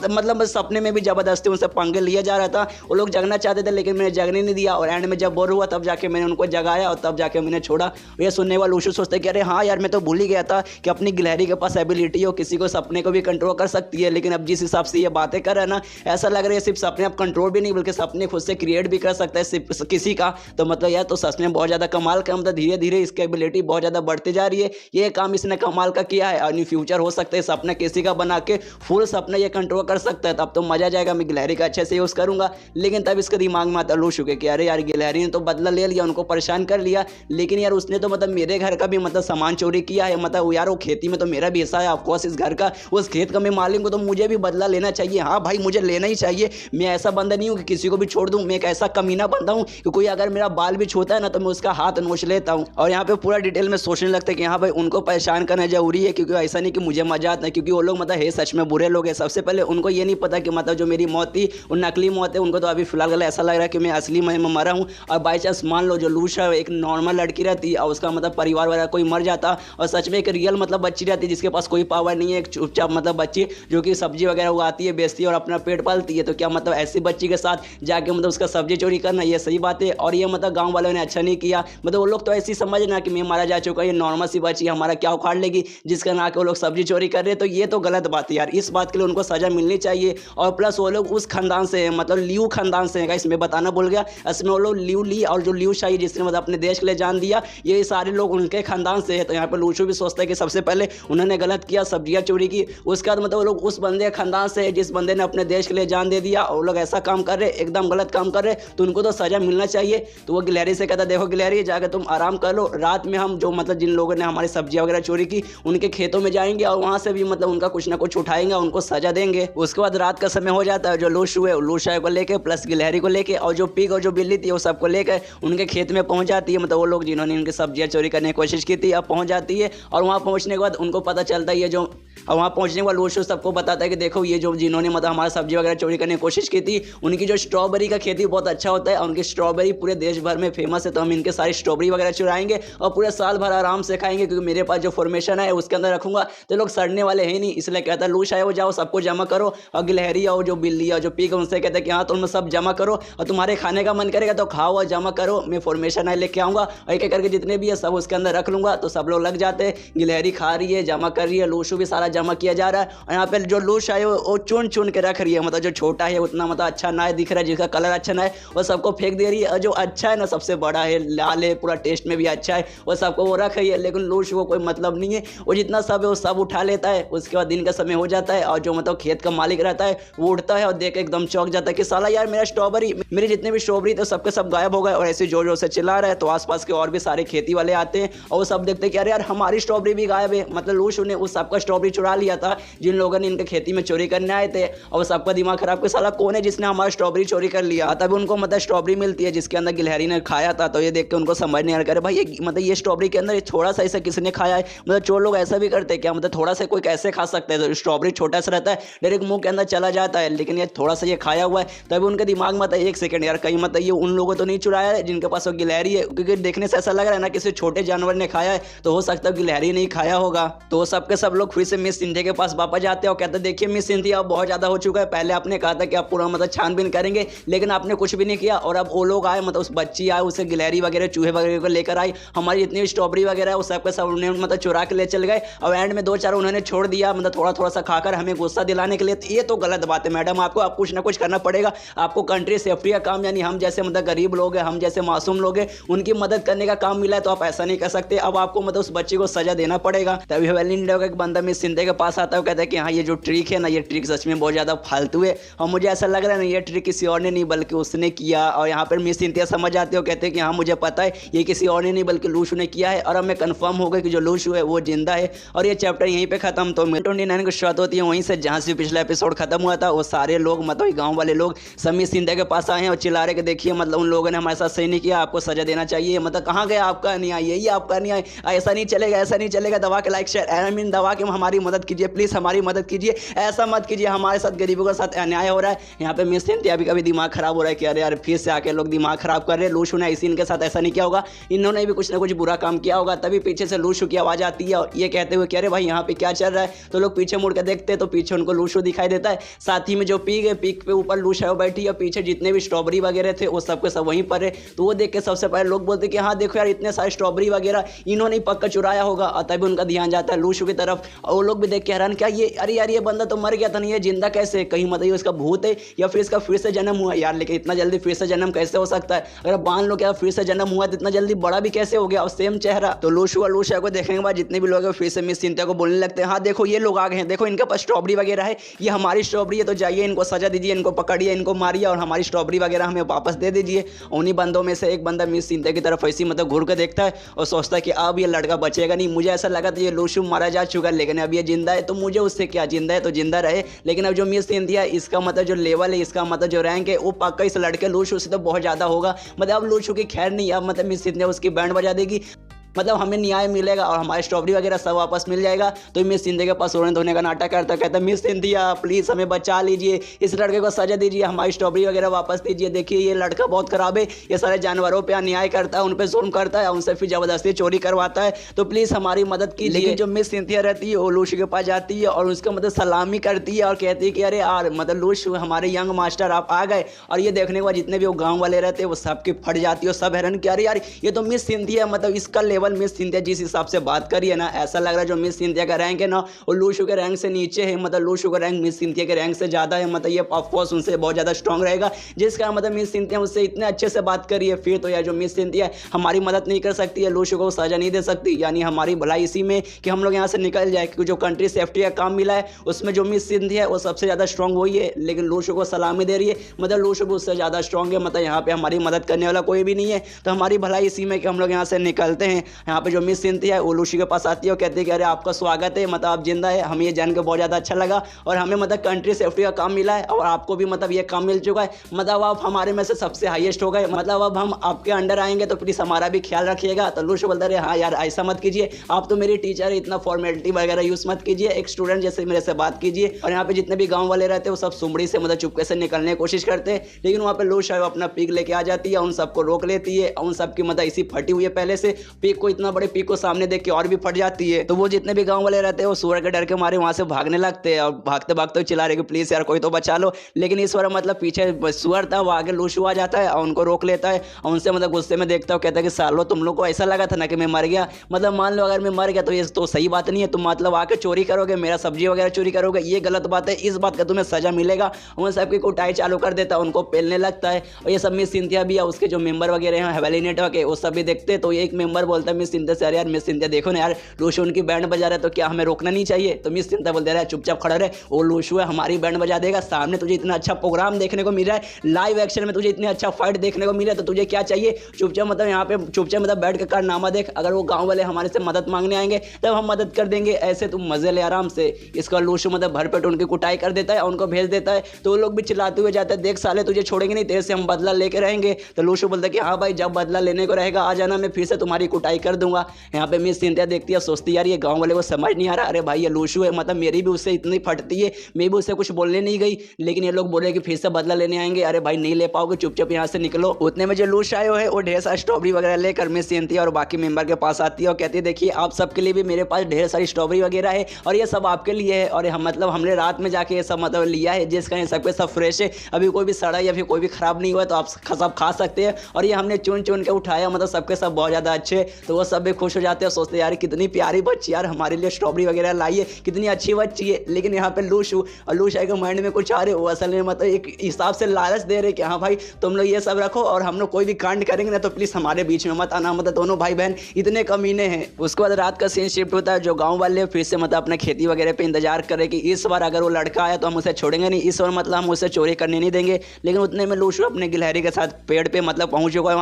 मतलब सपने में भी जबरदस्ती उनसे पंगे लिया जा रहा था, वो लोग जगना चाहते थे लेकिन मैंने जगने नहीं दिया, और एंड में जब बोर हुआ तब जाके मैंने उनको जगाया और तब जाके मैंने छोड़ा। ये सुनने वाला लूशू सोचते कि अरे हाँ यार मैं तो भूल ही गया था कि अपनी गिलहरी के पास एबिलिटी हो, किसी को सपने को भी कंट्रोल कर सकती है। लेकिन अब जिस हिसाब से ये बातें कर रहा है ना, ऐसा लग रहा है सिर्फ सपने आप कंट्रोल भी नहीं बल्कि सपने खुद से क्रिएट भी कर सकता है सिर्फ किसी का। तो मतलब यार तो सच में बहुत ज़्यादा कमाल का, मतलब धीरे धीरे इसकी एबिलिटी बहुत ज़्यादा बढ़ती जा रही है, ये काम इसने कमाल का किया है। और इन फ्यूचर हो सकता है सपना किसी का बना के फुल सपना ये कंट्रोल कर सकता है, तब तो मजा जाएगा, मैं गिलहरी का अच्छे से यूज़ करूंगा। लेकिन तब इसके दिमाग में आता लूशू के कि अरे यार गिलहरी ने तो बदला ले लिया, उनको परेशान कर लिया, लेकिन यार उसने तो मतलब मेरे घर का भी मतलब सामान चोरी किया है, मतलब यार वो खेती में तो मेरा भी हिस्सा है ऑफकोर्स, इस घर का उस खेत का मैं मालिक हूं, तो मुझे भी बदला लेना चाहिए। हाँ भाई मुझे लेना ही चाहिए, मैं ऐसा बंदा नहीं हूँ कि किसी को भी छोड़ दूं, मैं एक ऐसा कमीना बंदा हूँ कि कोई अगर मेरा बाल भी छूता है ना तो मैं उसका हाथ नोच लेता हूँ। और यहाँ पे पूरा डिटेल में सोचने लगता है कि हाँ भाई उनको परेशान करना जरूरी है, क्योंकि ऐसा नहीं कि मुझे मजा आता है, क्योंकि वो लोग मतलब है सच में बुरे लोग हैं। सबसे पहले उनको ये नहीं पता कि मतलब जो मेरी मौत थी वो नकली मौत है, उनको तो अभी फिलहाल ऐसा लग रहा है कि मैं असली में मरा हूँ। और बाई चांस मान लो जो लूशा एक नॉर्मल लड़की रहती और उसका मतलब परिवार वगैरह कोई मर जाता और सच में एक रियल मतलब बच्ची रहती जिसके पास कोई पावर नहीं है, एक चुपचाप मतलब बच्ची जो कि सब्जी वगैरह उगाती है, बेचती है और अपना पेट पालती है, तो क्या मतलब ऐसी बच्ची के साथ जाके मतलब उसका सब्जी चोरी करना ये सही बात है। और ये मतलब गाँव वालों ने अच्छा नहीं किया, मतलब वो लोग तो ऐसी समझना कि मैं मारा जा चुका, ये नॉर्मल सी बच्ची हमारा क्या उखाड़ लेगी, जिसका ना कि वो लोग सब्जी चोरी कर रहे हैं, तो ये तो गलत बात है यार, इस बात के लिए उनको सजा मिलनी चाहिए। और प्लस वो लोग उस खानदान से मतलब लियू खानदान से है, इसमें बताना भूल गया, इसमें वो लोग लियू ली और जो लियू शाही जिसने मतलब अपने देश के लिए जान दिया, ये सारे लोग उनके खानदान से है। तो यहाँ पे लूशू भी सोचता है कि सबसे पहले उन्होंने गलत किया, सब्जियां चोरी की, उसके बाद मतलब वो लोग उस बंदे के खानदान से है जिस बंदे ने अपने देश के लिए जान दे दिया, और वो लोग ऐसा काम कर रहे एकदम गलत काम कर रहे, तो उनको तो सजा मिलना चाहिए। तो वो गिलहरी से कहता देखो गिलहरी जाकर तुम आराम कर लो, रात में हम जो मतलब जिन लोगों ने हमारी सब्जियां वगैरह चोरी की उनके खेतों में जाएंगे और वहां से भी मतलब उनका कुछ ना कुछ उठाएंगे, उनको सजा देंगे। उसके बाद रात का समय हो जाता है, जो लूशू है लूशा को लेके प्लस गिलहरी को लेके और जो पिग और जो बिल्ली थी वो सबको लेकर उनके खेत में पहुंच जाती है, मतलब वो लोग जिन्होंने उनकी सब्जियां चोरी करने की कोशिश की थी अब पहुंच जाती है। और वहां पहुंचने के बाद उनको पता चलता है ये जो और वहाँ पहुँचने के बाद लूशु सबको बताता है कि देखो ये जो जिन्होंने मतलब हमारा सब्जी वगैरह चोरी करने की कोशिश की थी, उनकी जो स्ट्रॉबेरी का खेती बहुत अच्छा होता है और उनकी स्ट्रॉबेरी पूरे देश भर में फेमस है, तो हम इनके सारी स्ट्रॉबेरी वगैरह चुराएंगे और पूरे साल भर आराम से खाएंगे, क्योंकि मेरे पास जो फॉर्मेशन है उसके अंदर रखूंगा तो लोग सड़ने वाले हैं नहीं। इसलिए कहता है लूश आए वो जाओ सबको जमा करो, और गिलहरी और जो बिल्ली और जो पीक उनसे कहते हैं कि हाँ तुम सब जमा करो और तुम्हारे खाने का मन करेगा तो खाओ और जमा करो, मैं फॉर्मेशन है लेके आऊँगा और एक एक करके जितने भी है सब उसके अंदर रख लूँगा। तो सब लोग लग जाते हैं, गिलहरी खा रही है, जमा कर रही है, लूशू भी सारा जमा किया जा रहा है। और यहाँ पे जो लूश है वो चुन चुन के रख रही है, मतलब जो छोटा है उतना मतलब अच्छा ना है दिख रहा है, जिसका कलर अच्छा ना है वो सबको फेंक दे रही है, और जो अच्छा है ना सबसे बड़ा है लाल है पूरा टेस्ट में भी अच्छा है वो सबको वो रख रही है। लेकिन लूश को कोई मतलब नहीं है, वो जितना सब है वो सब उठा लेता है। उसके बाद दिन का समय हो जाता है और जो मतलब खेत का मालिक रहता है वो उठता है और देख के एकदम चौंक जाता है कि साला यार मेरा स्ट्रॉबेरी, मेरे जितने भी स्ट्रॉबेरी थे सबके सब गायब हो गए। और ऐसे जोर जोर से चिल्ला रहा है तो आसपास के और भी सारे खेती वाले आते हैं और वो सब देखते हैं कि अरे यार हमारी स्ट्रॉबेरी भी गायब है, मतलब लूश ने उस सबका स्ट्रॉबेरी चुरा लिया था जिन लोगों ने इनके खेती में चोरी करने आए थे। और सबका दिमाग खराब कि साला कौन है जिसने हमारा स्ट्रॉबेरी चोरी कर लिया। तभी उनको मतलब स्ट्रॉबेरी मिलती है जिसके अंदर गिलहरी ने खाया था, तो ये देख के उनको समझ नहीं आ रहा भाई ये मतलब ये स्ट्रॉबेरी के अंदर थोड़ा सा ऐसा किसने खाया है, मतलब चोर लोग ऐसा भी करते हैं क्या, मतलब थोड़ा सा कोई कैसे खा सकता है, तो स्ट्रॉबेरी छोटा सा रहता है डायरेक्ट मुंह के अंदर चला जाता है, लेकिन ये थोड़ा सा ये खाया हुआ है। तभी उनके दिमाग में आता है एक सेकंड यार कहीं मतलब ये उन लोगों तो नहीं चुराया है जिनके पास वो गिलहरी है, क्योंकि देखने से ऐसा लग रहा है ना किसी छोटे जानवर ने खाया है, तो हो सकता है गिलहरी नहीं खाया होगा। तो सबके सब लोग फिर से मिस सिंधिया के पास वापस जाते हैं और कहते हैं देखिए मिस सिंधिया अब बहुत ज्यादा हो चुका है, पहले आपने कहा था कि आप पूरा मतलब छानबीन करेंगे लेकिन आपने कुछ भी नहीं किया, और अब वो लोग आए मतलब उस बच्ची आए उसे गिलहरी वगैरह चूहे वगैरह को लेकर आई, हमारी जितनी स्ट्रॉबेरी वगैरह है उस सबके सब उन्होंने मतलब चुरा के ले चल गए और एंड में दो चार उन्होंने छोड़ दिया, मतलब थोड़ा थोड़ा सा खाकर हमें गुस्सा दिलाने के लिए। ये तो गलत बात है मैडम, आपको आप कुछ ना कुछ करना पड़ेगा, आपको कंट्री सेफ्टी का काम, यानी हम जैसे मतलब गरीब लोग हैं, हम जैसे मासूम लोग हैं, उनकी मदद करने का काम मिला है, तो आप ऐसा नहीं कर सकते, अब आपको मतलब उस बच्ची को सजा देना पड़ेगा। तभी हवेली इंडिया का एक बंदा मिस सिंधे के पास आता है, कहता है कि हाँ ये जो ट्रिक है ना ये ट्रिक सच में बहुत ज्यादा फालतू है और मुझे ऐसा लग रहा है ना ये ट्रिक किसी और ने नहीं बल्कि उसने किया। और यहाँ पर मिस सिंधिया समझ आते हो, कहते हैं कि हाँ मुझे पता है ये किसी और ने नहीं बल्कि लूशू ने किया है, और अब मैं कंफर्म हो गया कि जो लूशू है वो जिंदा है। और ये चैप्टर यहीं पे खत्म। तो 29 की शुरुआत होती है वहीं से जहाँ से पिछला एपिसोड खत्म हुआ था। वो सारे लोग मतलब गाँव वाले लोग मिस सिंधिया के पास आए हैं और चिल्ला रहे कि देखिए मतलब उन लोगों ने हमारे साथ सही नहीं किया, आपको सजा देना चाहिए, मतलब कहाँ गया आपका न्याय, यही आपका न्याय, ऐसा नहीं चलेगा, ऐसा नहीं चलेगा, दबा के लाइक शेयर आई मीन दबा के हमारी मदद कीजिए, प्लीज हमारी मदद कीजिए, ऐसा मत कीजिए, हमारे साथ गरीबों के साथ अन्याय हो रहा है। यहाँ पे मिस सिंधिया भी कभी दिमाग खराब हो रहा है कि अरे यार फिर से आके लोग दिमाग खराब कर रहे हैं, लूशू ने इसी इनके साथ ऐसा नहीं किया होगा, इन्होंने भी कुछ ना कुछ बुरा काम किया होगा। तभी पीछे से लूशू की आवाज आती है और ये कहते हुए कि अरे भाई यहाँ पे क्या चल रहा है, तो लोग पीछे मुड़ के देखते हैं तो पीछे उनको लूशू दिखाई देता है, साथ ही में जो पीक है पीक पे ऊपर लूशा है बैठी है, पीछे जितने भी स्ट्रॉबेरी वगैरह थे वो सबके सब वहीं पर है। तो वो देख के सबसे पहले लोग बोलते कि हाँ देखो यार इतने सारे स्ट्रॉबेरी वगैरह इन्होंने पक्का चुराया होगा, और तभी उनका ध्यान जाता है लूशू की तरफ और वो लोग भी देख के हैरान क्या ये अरे यार ये बंदा तो मर गया था, नहीं ये जिंदा कैसे, कहीं मतलब इसका भूत है या फिर इसका फिर से जन्म हुआ यार, लेकिन इतना जल्दी फिर से जन्म कैसे हो सकता है, अगर बांध लो क्या फिर से जन्म हुआ तो इतना जल्दी बड़ा भी कैसे हो गया और सेम चेहरा। तो लूशू और लूशा को देखने के बाद जितने भी लोग फिर से मिस सिंधिया को बोलने लगते हैं हाँ देखो ये लोग आ गए हैं, देखो इनके पास स्ट्रॉबेरी वगैरह है, ये हमारी स्ट्रॉबेरी है, तो जाइए इनको सजा दीजिए, इनको पकड़िए, इनको मारिए और हमारी स्ट्रॉबेरी वगैरह हमें वापस दे दीजिए। उन्हीं बंदों में से एक बंदा मिस सिंधिया की तरफ ऐसी मतलब घूर कर देखता है और सोचता है कि अब ये लड़का बचेगा नहीं, मुझे ऐसा लगा था ये लूशू मारा जा चुका है लेकिन अब ये जिंदा है, तो मुझे उससे क्या, जिंदा है तो जिंदा रहे। लेकिन अब जो मिस सिंधिया इसका मतलब जो लेवल है, इसका मतलब जो रैंक है वो पक्का इस लड़के लूशू से तो बहुत ज्यादा होगा, मतलब अब लूशू की खैर नहीं, अब मतलब मिस सिंधिया उसकी बैंड बजा देगी, मतलब हमें न्याय मिलेगा और हमारी स्ट्रॉबेरी वगैरह सब वापस मिल जाएगा। तो मिस सिंधिया के पास रोने धोने का नाटक करता, कहता है मिस सिंधिया प्लीज़ हमें बचा लीजिए, इस लड़के को सजा दीजिए, हमारी स्ट्रॉबेरी वगैरह वापस दीजिए, देखिए ये लड़का बहुत खराब है, ये सारे जानवरों पे अन्याय करता है, उन पर जुल्म करता है, उनसे फिर ज़बरदस्ती चोरी करवाता है, तो प्लीज़ हमारी मदद कीजिए। लेकिन जो मिस सिंधिया रहती है वो लूशू के पास जाती है और उसका मतलब सलामी करती है और कहती है कि अरे यार मतलब लूशू हमारे यंग मास्टर आप आ गए। और ये देखने के बाद जितने भी वो गाँव वाले रहते हैं वो सबकी फट जाती है, सब हैरान कि अरे यार ये तो मिस सिंधिया, मतलब इसका लेवल मिस सिंधिया जिस हिसाब से बात करी है ना, ऐसा लग रहा है जो मिस सिंधिया का रैंक है ना वो लूशू के रैंक से नीचे है, मतलब लूशू का रैंक मिस सिंधिया के रैंक से ज्यादा है, मतलब ये ऑफकोर्स उनसे बहुत ज्यादा स्ट्रांग रहेगा, जिसका मतलब मिस सिंधिया उससे इतने अच्छे से बात करी है, फिर तो यार जो मिस सिंधिया हमारी मदद नहीं कर सकती है, लूशू को सजा नहीं दे सकती, यानी हमारी भलाई इसी में कि हम लोग यहाँ से निकल जाए, क्योंकि जो कंट्री सेफ्टी का काम मिला है उसमें जो मिस सिंधिया है वो सबसे ज्यादा स्ट्रांग वही है, लेकिन लूशू को सलामी दे रही है, मतलब लूशू भी उससे ज्यादा स्ट्रांग है, मतलब यहाँ पे हमारी मदद करने वाला कोई भी नहीं है, तो हमारी भलाई इसी में कि हम लोग यहाँ से निकलते हैं। यहाँ पे जो मिस सिंथिया है वो लूसी के पास आती है और कहती है कि अरे आपका स्वागत है, मतलब आप जिंदा है, हमें ये जान के बहुत ज़्यादा अच्छा लगा और हमें मतलब कंट्री सेफ्टी का काम मिला है और आपको भी मतलब ये काम मिल चुका है, मतलब आप हमारे में से सबसे हाईएस्ट हो गए, मतलब अब हम आपके अंडर आएंगे तो प्लीज़ हमारा भी ख्याल रखिएगा। तो लूसी बोलता है हाँ यार ऐसा मत कीजिए, आप तो मेरी टीचर है, इतना फॉर्मेलिटी वगैरह यूज़ मत कीजिए, एक स्टूडेंट जैसे मेरे से बात कीजिए। और यहाँ पे जितने भी गाँव वाले रहते हैं वो सब सुमड़ी से मतलब चुपके से निकलने की कोशिश करते हैं, लेकिन वहाँ पे लूसी अपना पीक लेके आ जाती है, उन सबको रोक लेती है, उन सबकी मतलब इसी फटी हुई है पहले से, पीक को इतना बड़े पीक को सामने देख के और भी फट जाती है। तो वो जितने भी गाँव वाले रहते हैं वो सूअर के डर के मारे वहाँ से भागने लगते हैं और भागते भागते चिल्ला रहे कि प्लीज़ यार कोई तो बचा लो। लेकिन इस बार मतलब पीछे सूअर था, वो आगे लूसी आ जाता है और उनको रोक लेता है और उनसे मतलब गुस्से में देखता है, कहता है कि सालो तुम लोग को ऐसा लगा था ना कि मैं मर गया, मतलब मान लो अगर मैं मर गया तो ये तो सही बात नहीं है, तुम मतलब आके चोरी करोगे, मेरा सब्जी वगैरह चोरी करोगे, ये गलत बात है, इस बात का तुम्हें सजा मिलेगा। उन सबकी कुटाई चालू कर देता है, उनको पेलने लगता है। और ये सब मिस सिंथिया भी है, उसके जो मेंबर वगैरह हैं हवेली नेटवर्क है वो सब भी देखते हैं। तो एक मेंबर बोलता है मिस सिंथिया से, अरे यार मिस सिंथिया देखो ना यार, लूसी उनकी बैंड बजा रहा है तो क्या हमें रोकना नहीं चाहिए? तो मिस सिंथिया बोलते रहे चुपचाप खड़ा रहे, वो लूसी है हमारी बैंड बजा देगा, सामने तुझे इतना अच्छा प्रोग्राम देखने को मिल रहा है, लाइव एक्शन में तुझे इतने अच्छा फाइट देखने को मिल रहा है, तो तुझे क्या चाहिए? चुपचाप मतलब यहाँ पे चुपचाप मतलब बैठ के कारनामा देख, अगर वो गाँव वाले हमारे से मदद मांगने आएंगे तब हम मदद कर देंगे, ऐसे तुम मजे ले आराम से। इसका लूसी मतलब भरपेट उनकी कुटाई कर देता है, उनको भेज देता है। तो वो लोग भी चिल्लाते हुए जाते हैं, देख साले तुझे छोड़ेंगे नहीं, तेरे से हम बदला लेके रहेंगे। तो लूसी बोलता है कि हाँ भाई जब बदला लेने को रहेगा आ जाना, मैं फिर से तुम्हारी कुटाई कर दूंगा। यहाँ पे मिस सिंथिया देखती है, सोचती यार ये गाँव वाले को समझ नहीं आ रहा, अरे भाई ये लूसी है, मतलब मेरी भी उससे इतनी फटती है, मैं भी उससे कुछ बोलने नहीं गई, लेकिन ये लोग बोले कि फिर से बदला लेने आएंगे। अरे भाई नहीं ले पाओगे, चुपचाप यहाँ से निकलो। उतने में जो लूसी आए है वो ढेर सारी स्ट्रॉबेरी वगैरह लेकर मिस सिंथिया और बाकी मेंबर के पास आती है और कहती है देखिए आप सबके लिए भी मेरे पास ढेर सारी स्ट्रॉबेरी वगैरह है और ये सब आपके लिए है, और हम मतलब हमने रात में जाके ये सब मतलब लिया है, जिसका ये सब के सब फ्रेश है, अभी कोई भी सड़ा या फिर कोई भी खराब नहीं हुआ है, तो आप सब खा सकते हैं। और ये हमने चुन चुन के उठाया, मतलब सबके सब बहुत ज़्यादा अच्छे। तो वो सब भी खुश हो जाते हैं, सोचते यार कितनी प्यारी बच्ची यार हमारे लिए स्ट्रॉबेरी वगैरह लाई है, कितनी अच्छी बच्ची है। लेकिन यहाँ पे लूसी और लूसी के माइंड में कुछ आ रहे, वो असल में मतलब एक हिसाब से लालच दे रहे कि हाँ भाई तुम लोग ये सब रखो और हम लोग कोई भी कांड करेंगे ना तो प्लीज़ हमारे बीच में मत आना, मतलब दोनों भाई बहन इतने कमीने हैं। उसके बाद रात का सीन शिफ्ट होता है, जो गाँव वाले फिर से मतलब अपने खेती वगैरह पे इंतजार करे कि इस बार अगर वो लड़का आया तो हम उसे छोड़ेंगे नहीं, इस बार मतलब हम उसे चोरी करने नहीं देंगे। लेकिन उतने में लूसी अपने गिलहरी के साथ पेड़ पे मतलब पहुंच चुका है